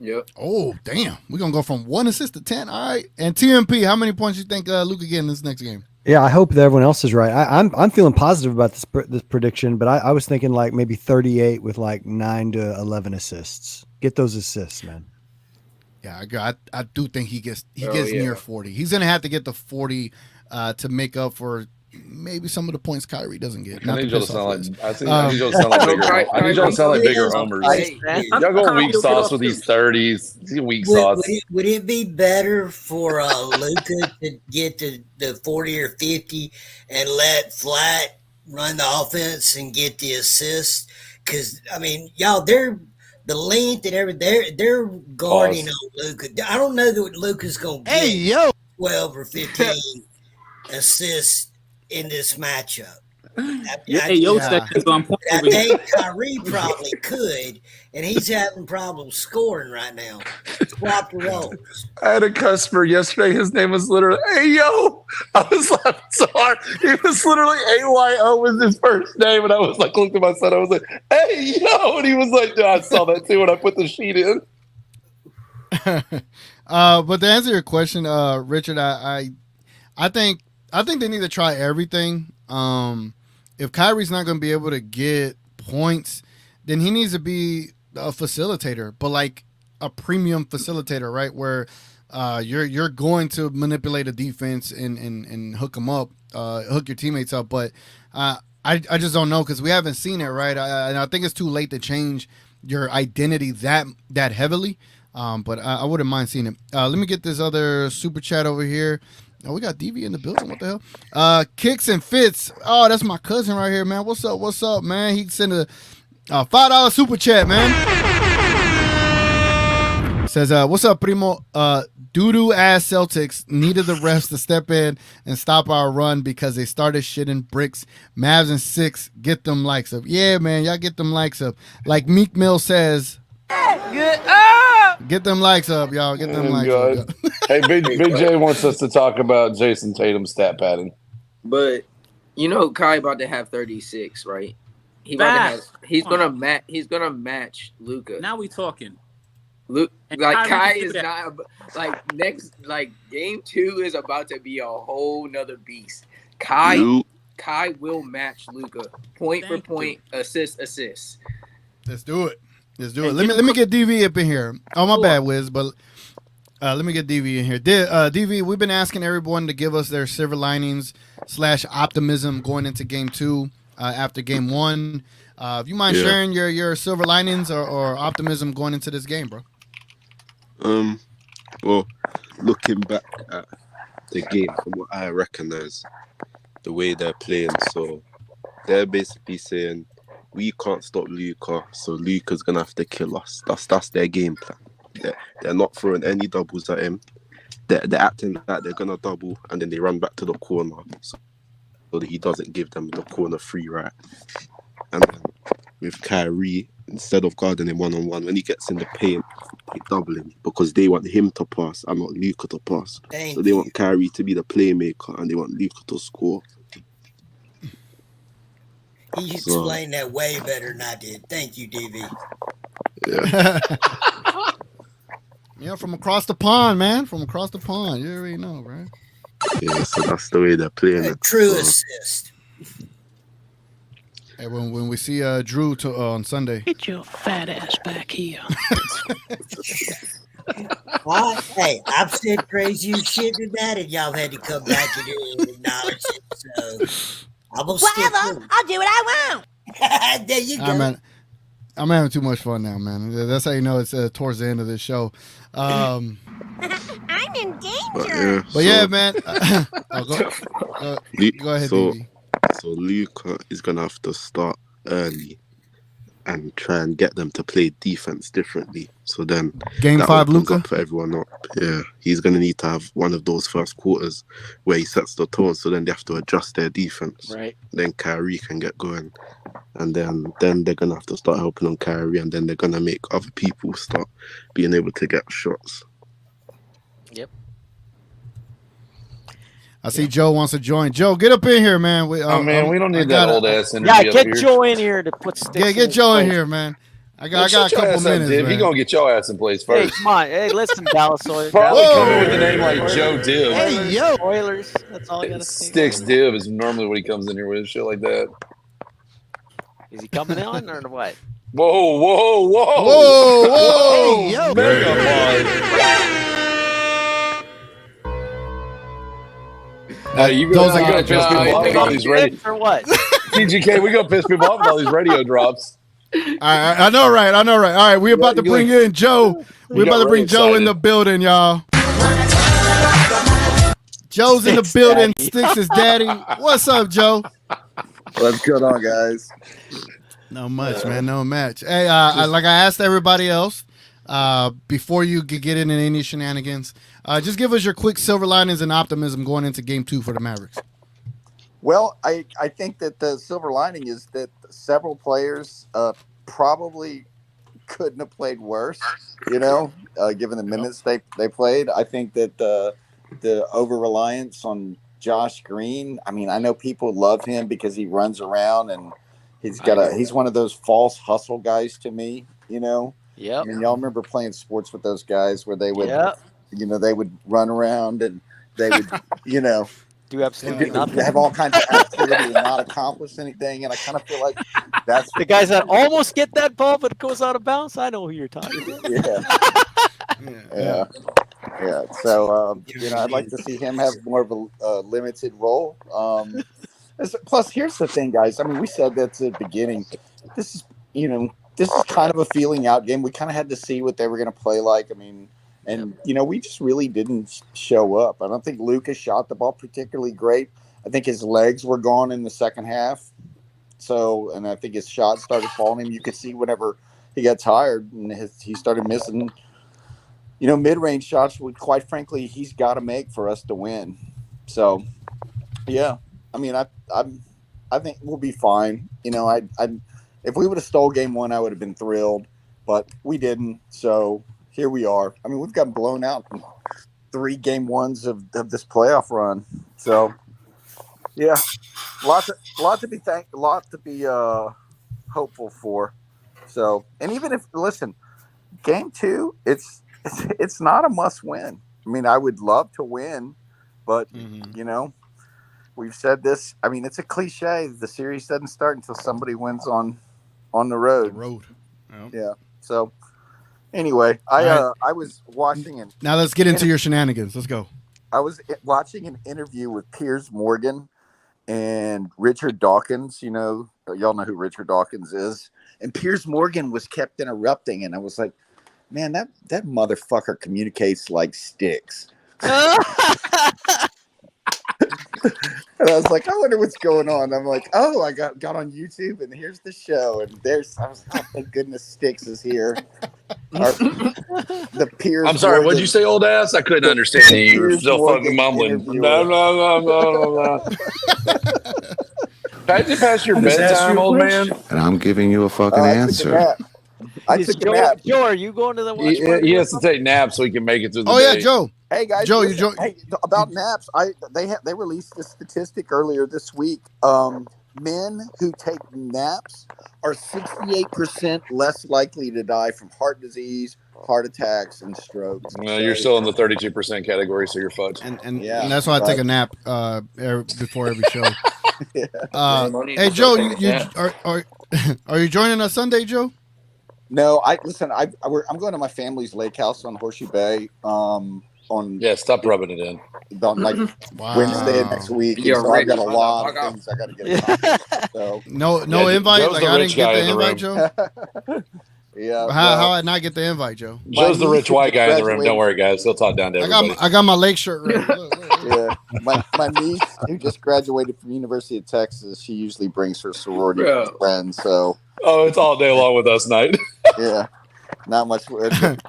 Yep. Oh, damn. We're going to go from 1 assist to 10. All right. And TMP, how many points you think Luka get in this next game? Yeah, I hope that everyone else is right. I'm feeling positive about this prediction, but I was thinking like maybe 38 with like 9 to 11 assists. Get those assists, man. Yeah, I do think he gets near 40. He's going to have to get the 40 to make up for maybe some of the points Kyrie doesn't get. I need y'all to sound like bigger homers. Y'all go weak sauce with these 30s. Weak sauce. Would it be better for Luka to get the 40 or 50 and let Flat run the offense and get the assist? Because I mean, y'all, they're the length and everything. They're guarding on Luka. I don't know that Luka's gonna get 12 or 15 assists in this matchup. I think Kyrie probably could, and he's having problems scoring right now. Swap the roles. I had a customer yesterday. His name was literally Ayo. I was laughing so hard. He was literally AYO was his first name, and I was like, looked at my son. I was like, Ayo, and he was like, no, I saw that too when I put the sheet in. But to answer your question, Richard, I think they need to try everything. If Kyrie's not going to be able to get points, then he needs to be a facilitator, but like a premium facilitator, right? Where you're going to manipulate a defense and hook them up, hook your teammates up. But I just don't know because we haven't seen it, right? I think it's too late to change your identity that heavily. But I wouldn't mind seeing it. Let me get this other super chat over here. Oh, we got DV in the building. What the hell? Kicks and Fits. Oh, that's my cousin right here, man. What's up, man? He sent a $5 super chat, man. Says, what's up, primo? Doo-doo ass Celtics needed the refs to step in and stop our run because they started shitting bricks. Mavs and 6, get them likes up. Yeah, man, y'all get them likes up. Like Meek Mill says, get them likes up, y'all. Get them likes up. Hey, Big J wants us to talk about Jason Tatum's stat padding. But Kai about to have 36, right? He's gonna match Luka. Now we talking. Kai is not game 2 is about to be a whole nother beast. Kai will match Luka point for point, assist. Let's do it. Let me get DV up in here. Oh, my bad, Wiz, but let me get DV in here. DV, we've been asking everyone to give us their silver linings / optimism going into game 2 after game 1. If you mind sharing your silver linings or optimism going into this game, bro. Well, looking back at the game, from what I recognize, the way they're playing, so they're basically saying we can't stop Luka, so Luka's gonna have to kill us. That's their game plan. They're not throwing any doubles at him. They're acting like they're gonna double, and then they run back to the corner so that he doesn't give them the corner free, right? And then with Kyrie, instead of guarding him one-on-one, when he gets in the paint, they double him because they want him to pass and not Luka to pass. So they want Kyrie to be the playmaker and they want Luka to score. He explained that way better than I did. Thank you, DV. Yeah, from across the pond, man. From across the pond. You already know, right? Yeah, so that's the way they're playing it. True assist. Hey, when we see Drew on Sunday. Get your fat ass back here. Hey, I've said crazy shit to that, and y'all had to come back and acknowledge it. So I'm gonna stick with it. I'll do what I want. There you go. I'm having too much fun now, man. That's how you know it's towards the end of this show. I'm in danger. But yeah, man. Go ahead, baby. So Luka is gonna have to start early and try and get them to play defense differently. So then game 5, Luka for everyone up. Yeah, he's gonna need to have one of those first quarters where he sets the tone. So then they have to adjust their defense. Right. Then Kyrie can get going, and then they're gonna have to start helping on Kyrie, and then they're gonna make other people start being able to get shots. Yep. I see Joe wants to join. Joe, get up in here, man. We don't need that old ass energy. Yeah, get Joe in here to put sticks. Yeah, get Joe in here, man. I got a couple minutes, man. He gonna get your ass in place first. Hey, come on. Hey, listen, Dallas Oilers. Probably coming with a name like Joe Dibb. Hey, yo, Oilers. That's all I gotta say. Sticks Dibb is normally what he comes in here with, shit like that. Is he coming on or what? Whoa! Hey, yo. You gonna piss people off with all these radio or what? TGK, we gonna piss people off with all these radio drops. I know, right? All right, we're about to bring in Joe. We're about to bring Joe in the building, y'all. Joe's in the building. Sticks his daddy. What's up, Joe? What's going on, guys? No much, man. No match. Hey, like I asked everybody else, before you get into any shenanigans, just give us your quick silver linings and optimism going into game 2 for the Mavericks. Well, I think that the silver lining is that several players probably couldn't have played worse, given the minutes they played. I think that the over-reliance on Josh Green, I know people love him because he runs around and he's one of those false hustle guys to me, Yep. I mean, y'all remember playing sports with those guys where they would, Yep. they would run around and they would, do absolutely nothing. have all kinds of activity and not accomplish anything. And I kind of feel like that's The guys that almost get that ball but it goes out of bounds. I know who you're talking about. Yeah. So, I'd like to see him have more of a limited role. Plus, here's the thing, guys. I mean, we said that at the beginning. This is kind of a feeling out game. We kind of had to see what they were going to play like. I mean, and, we just really didn't show up. I don't think Lucas shot the ball particularly great. I think his legs were gone in the second half. So, and I think his shot started falling. You could see whenever he got tired and he started missing, mid-range shots, which quite frankly, he's got to make for us to win. So, yeah. I mean, I think we'll be fine. If we would have stole game one, I would have been thrilled, but we didn't. So here we are. I mean, we've gotten blown out in 3 game ones of this playoff run. So yeah, lot to be hopeful for. So, and even if game 2, it's not a must win. I mean, I would love to win, but we've said this. I mean, it's a cliche. The series doesn't start until somebody wins on the road. Yeah. So anyway, I was watching and now let's get into your shenanigans. Let's go. I was watching an interview with Piers Morgan and Richard Dawkins. Y'all know who Richard Dawkins is. And Piers Morgan was kept interrupting, and I was like, man, that motherfucker communicates like sticks. And I was like, I wonder what's going on. I'm like, oh, I got on YouTube, and here's the show, and I was like, oh, thank goodness Sticks is here. The Piers. I'm sorry, what'd you say, old ass? I couldn't understand you. You were still fucking mumbling. No. Can I pass your bedtime, old man? And I'm giving you a fucking answer. I took a nap. Joe, are you going to the watch party? He has to take naps so he can make it through the day. Oh yeah, Joe. Hey guys, Joe, listen, about naps. They released a statistic earlier this week. Men who take naps are 68% less likely to die from heart disease, heart attacks, and strokes. No, you're still in the 32% category, so you're fucked. And that's why I take a nap before every show. Hey Joe, are you joining us Sunday, Joe? No, I'm going to my family's lake house on Horseshoe Bay. Stop rubbing it in. On Wednesday next week. So I've got a lot of things I got to get accomplished. So no invite. Joe's like the I rich didn't get guy the in the invite, room. Joe. Yeah. How I not get the invite, Joe? Joe's the rich white guy in the room. Don't worry, guys. He'll talk down to everybody. I got my lake shirt ready. Yeah. My niece who just graduated from University of Texas, she usually brings her sorority friends. So. Oh, it's all day long with us, night. Yeah. Not much.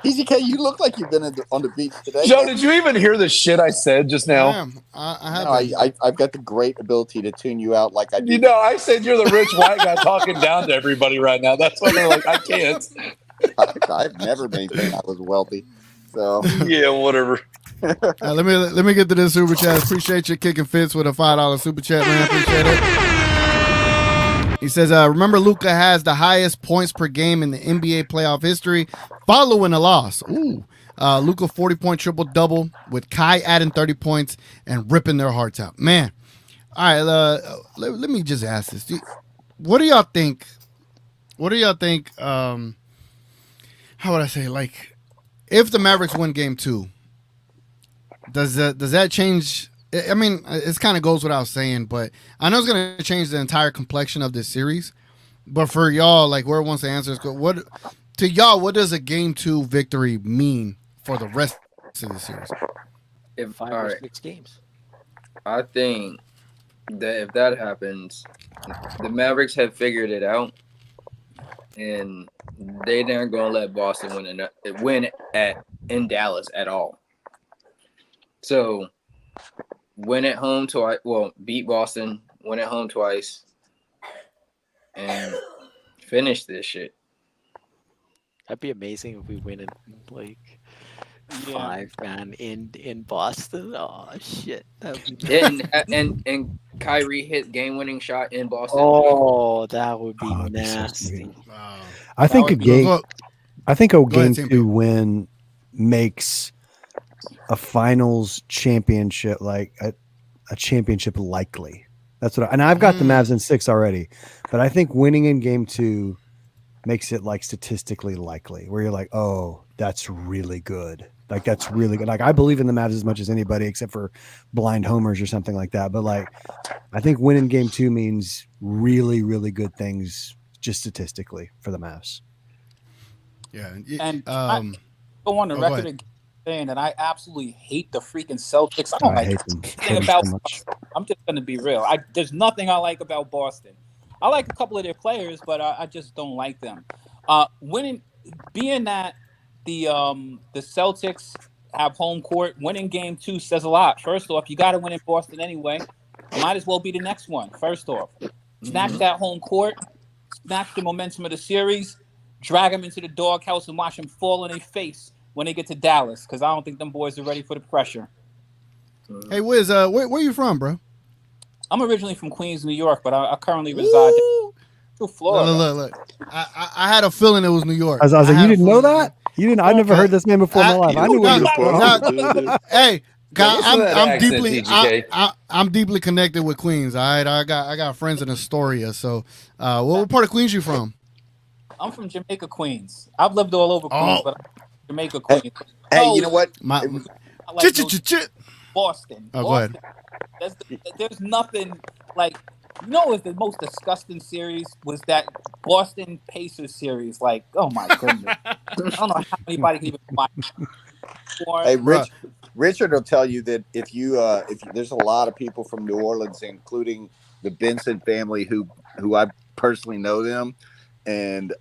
Easy K, you look like you've been on the beach today. Joe, did you even hear the shit I said just now? I've got the great ability to tune you out like I do. I said you're the rich white guy talking down to everybody right now. That's why they're like, I can't. I've never maintained I was wealthy. So yeah, whatever. Let me get to this super chat. Appreciate you kicking Fitz with a $5 super chat, man. Appreciate it. He says, remember Luka has the highest points per game in the NBA playoff history following a loss. Ooh. Luka 40-point triple-double with Kai adding 30 points and ripping their hearts out. Man. All right, let me just ask this. What do y'all think? How would I say? Like, if the Mavericks win game 2, does that change? I mean, it kind of goes without saying, but I know it's going to change the entire complexion of this series. But for y'all, like, whoever wants to answer this, what does a game 2 victory mean for the rest of the series? If 5 or 6 games. I think that if that happens, the Mavericks have figured it out, and they aren't going to let Boston win in Dallas at all. So. Win at home twice. Well, beat Boston, win at home twice, and finish this shit. That'd be amazing if we win in like 5, man, in Boston. Oh shit! And Kyrie hit game-winning shot in Boston. Oh, that would be nasty. I think I think a Go game ahead, Team 2 win makes a finals championship like a championship likely. That's what and I've got the Mavs in 6 already, but I think winning in game 2 makes it like statistically likely where you're like, oh, that's really good. Like that's really good. Like I believe in the Mavs as much as anybody except for blind homers or something like that. But like I think winning game 2 means really, really good things just statistically for the Mavs. Yeah. And I go on the go record ahead. again saying that I absolutely hate the freaking Celtics. I don't like hate them. anything about Boston. I'm just going to be real. There's nothing I like about Boston. I like a couple of their players, but I just don't like them. Being that the Celtics have home court, winning game 2 says a lot. First off, you got to win in Boston anyway. Might as well be the next one. First off, snatch that home court, snatch the momentum of the series, drag them into the doghouse and watch them fall on their face when they get to Dallas, because I don't think them boys are ready for the pressure. Hey, Wiz, where you from, bro? I'm originally from Queens, New York, but I currently reside in Florida. Look. I had a feeling it was New York. I was like, you didn't know that? You didn't? I've never heard this name before in my life. I knew where you were from. Hey, What's that I'm accent, deeply TGK? I'm deeply connected with Queens. All right, I got friends in Astoria. So, what part of Queens you from? I'm from Jamaica, Queens. I've lived all over Queens, but I'm from Jamaica, Queens. Hey, you know what? Boston. Oh, go ahead. There's nothing like, you know, what the most disgusting series was that Boston Pacers series. Like, oh my goodness, I don't know how anybody can even watch. Hey, Richard will tell you that if there's a lot of people from New Orleans, including the Benson family, who I personally know them, and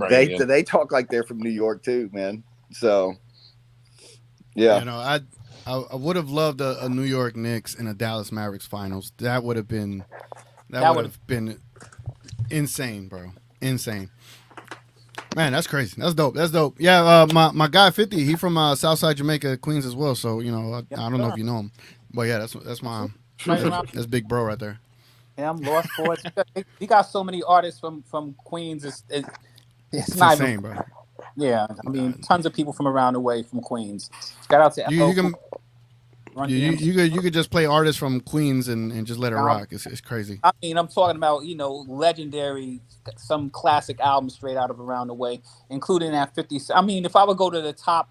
they talk like they're from New York too, man. So yeah, You know, I would have loved a New York Knicks and a Dallas Mavericks finals. That would have been insane, bro. Insane. Man, that's crazy. That's dope. Yeah, my guy 50, he from Southside Jamaica, Queens as well. So, you know, I don't know if you know him. But yeah, that's my that's big bro right there. Yeah, I'm lost for it. We got so many artists from Queens. It's not insane, even, bro. Yeah, I mean, tons of people from around the way from Queens. Shout out to you could just play artists from Queens and just let it rock. It's crazy. I mean, I'm talking about, you know, legendary, some classic albums straight out of around the way, including that 50. I mean, if I would go to the top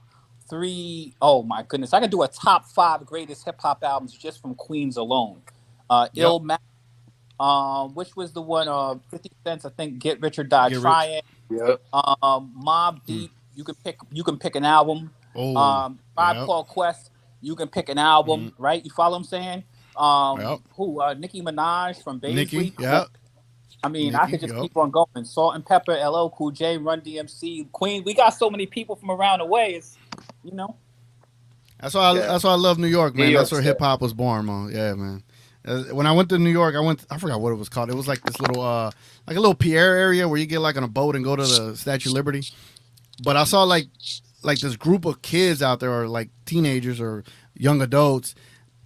3, oh my goodness, I could do a top 5 greatest hip hop albums just from Queens alone. Illmatic, which was the one 50 Cent, I think, Get Rich or Die Trying. Yep. Mobb Deep, you can pick an album. Tribe Called Quest, you can pick an album, right? You follow what I'm saying? Nicki Minaj from Baisley. I mean, I could just keep on going. Salt and Pepper, LL Cool J, Run DMC, Queen. We got so many people from around the way. It's, you know. That's why I love New York, man. That's where hip hop was born, man. Yeah, man. When I went to New York, I forgot what it was called. It was like this little, like a little Pierre area where you get like on a boat and go to the Statue of Liberty. But I saw like this group of kids out there, or like teenagers or young adults.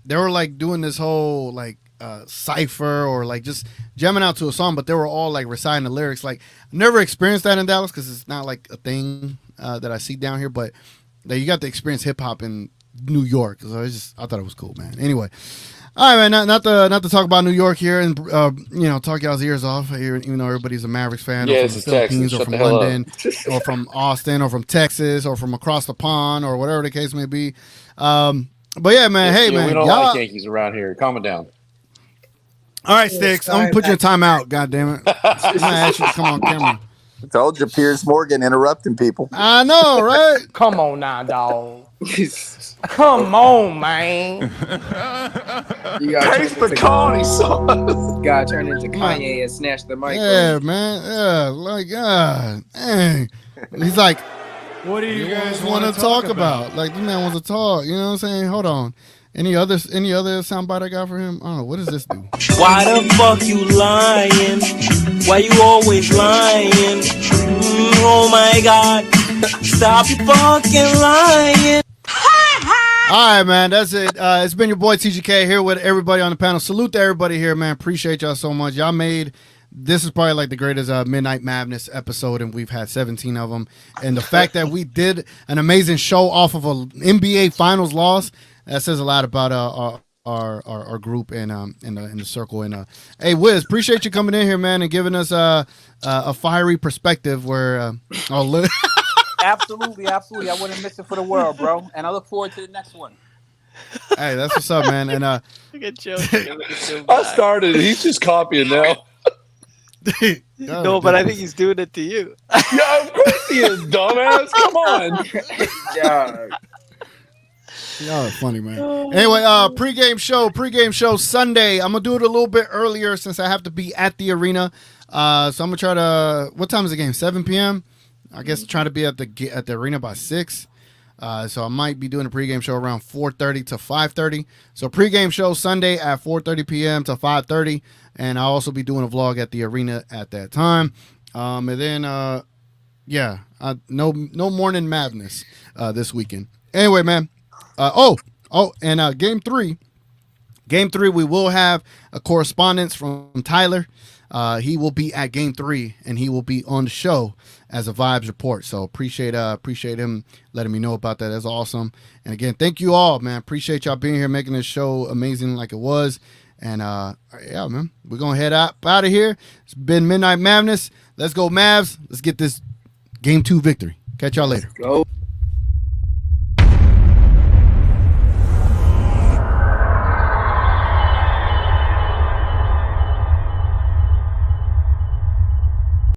They were like doing this whole like cipher or like just jamming out to a song, but they were all like reciting the lyrics. Like, I've never experienced that in Dallas because it's not like a thing that I see down here. But you got to experience hip hop in New York. So I thought it was cool, man. Anyway. All right, man. Not to talk about New York here and talk y'all's ears off here, even though everybody's a Mavericks fan, or from the Philippines, or from London, or from Austin, or from Texas, or from across the pond, or whatever the case may be. But yeah, man. Hey, man. We don't like Yankees around here. Calm it down. All right, Sticks. I'm gonna put you in timeout. God damn it. I'm gonna ask you to come on camera. I told you, Piers Morgan interrupting people. I know, right? Come on now, dog. Come on, man. You got taste the Carney sauce. Gotta turn into Kanye and snatch the mic. Yeah, man. Yeah, like God. Dang. He's like, what do you guys want to talk about? Like, this man wants to talk. You know what I'm saying? Hold on. Any other soundbite I got for him? I don't know. What does this do? Why the fuck you lying? Why you always lying? Oh my God. Stop fucking lying. All right, man. That's it. It's been your boy TGK here with everybody on the panel. Salute to everybody here, man. Appreciate y'all so much. Y'all made this is probably like the greatest Midnight Mavness episode, and we've had 17 of them. And the fact that we did an amazing show off of an NBA Finals loss, that says a lot about our group and in the circle. And hey, Wiz, appreciate you coming in here, man, and giving us a fiery perspective. Where Absolutely. I wouldn't miss it for the world, bro. And I look forward to the next one. Hey, that's what's up, man. And Look at Joe. I started. He's just copying now. No, but I think he's doing it to you. Yeah, of course he is, dumbass. Come on. Yeah. Y'all are funny, man. Anyway, pregame show Sunday. I'm gonna do it a little bit earlier since I have to be at the arena. So I'm gonna try to. What time is the game? 7 p.m. I guess try to be at the arena by 6. So I might be doing a pregame show around 4:30 to 5:30. So pregame show Sunday at 4:30 p.m. to 5:30, and I'll also be doing a vlog at the arena at that time. And then no morning madness this weekend. Anyway, man. And game three we will have a correspondence from Tyler. He will be at game 3 and he will be on the show as a vibes report. So appreciate him letting me know about that. That's awesome. And again, thank you all, man. Appreciate y'all being here, making this show amazing like it was. And yeah, man, we're gonna head out of here. It's been Midnight Mavness. Let's go Mavs. Let's get this game 2 victory. Catch y'all later. Go.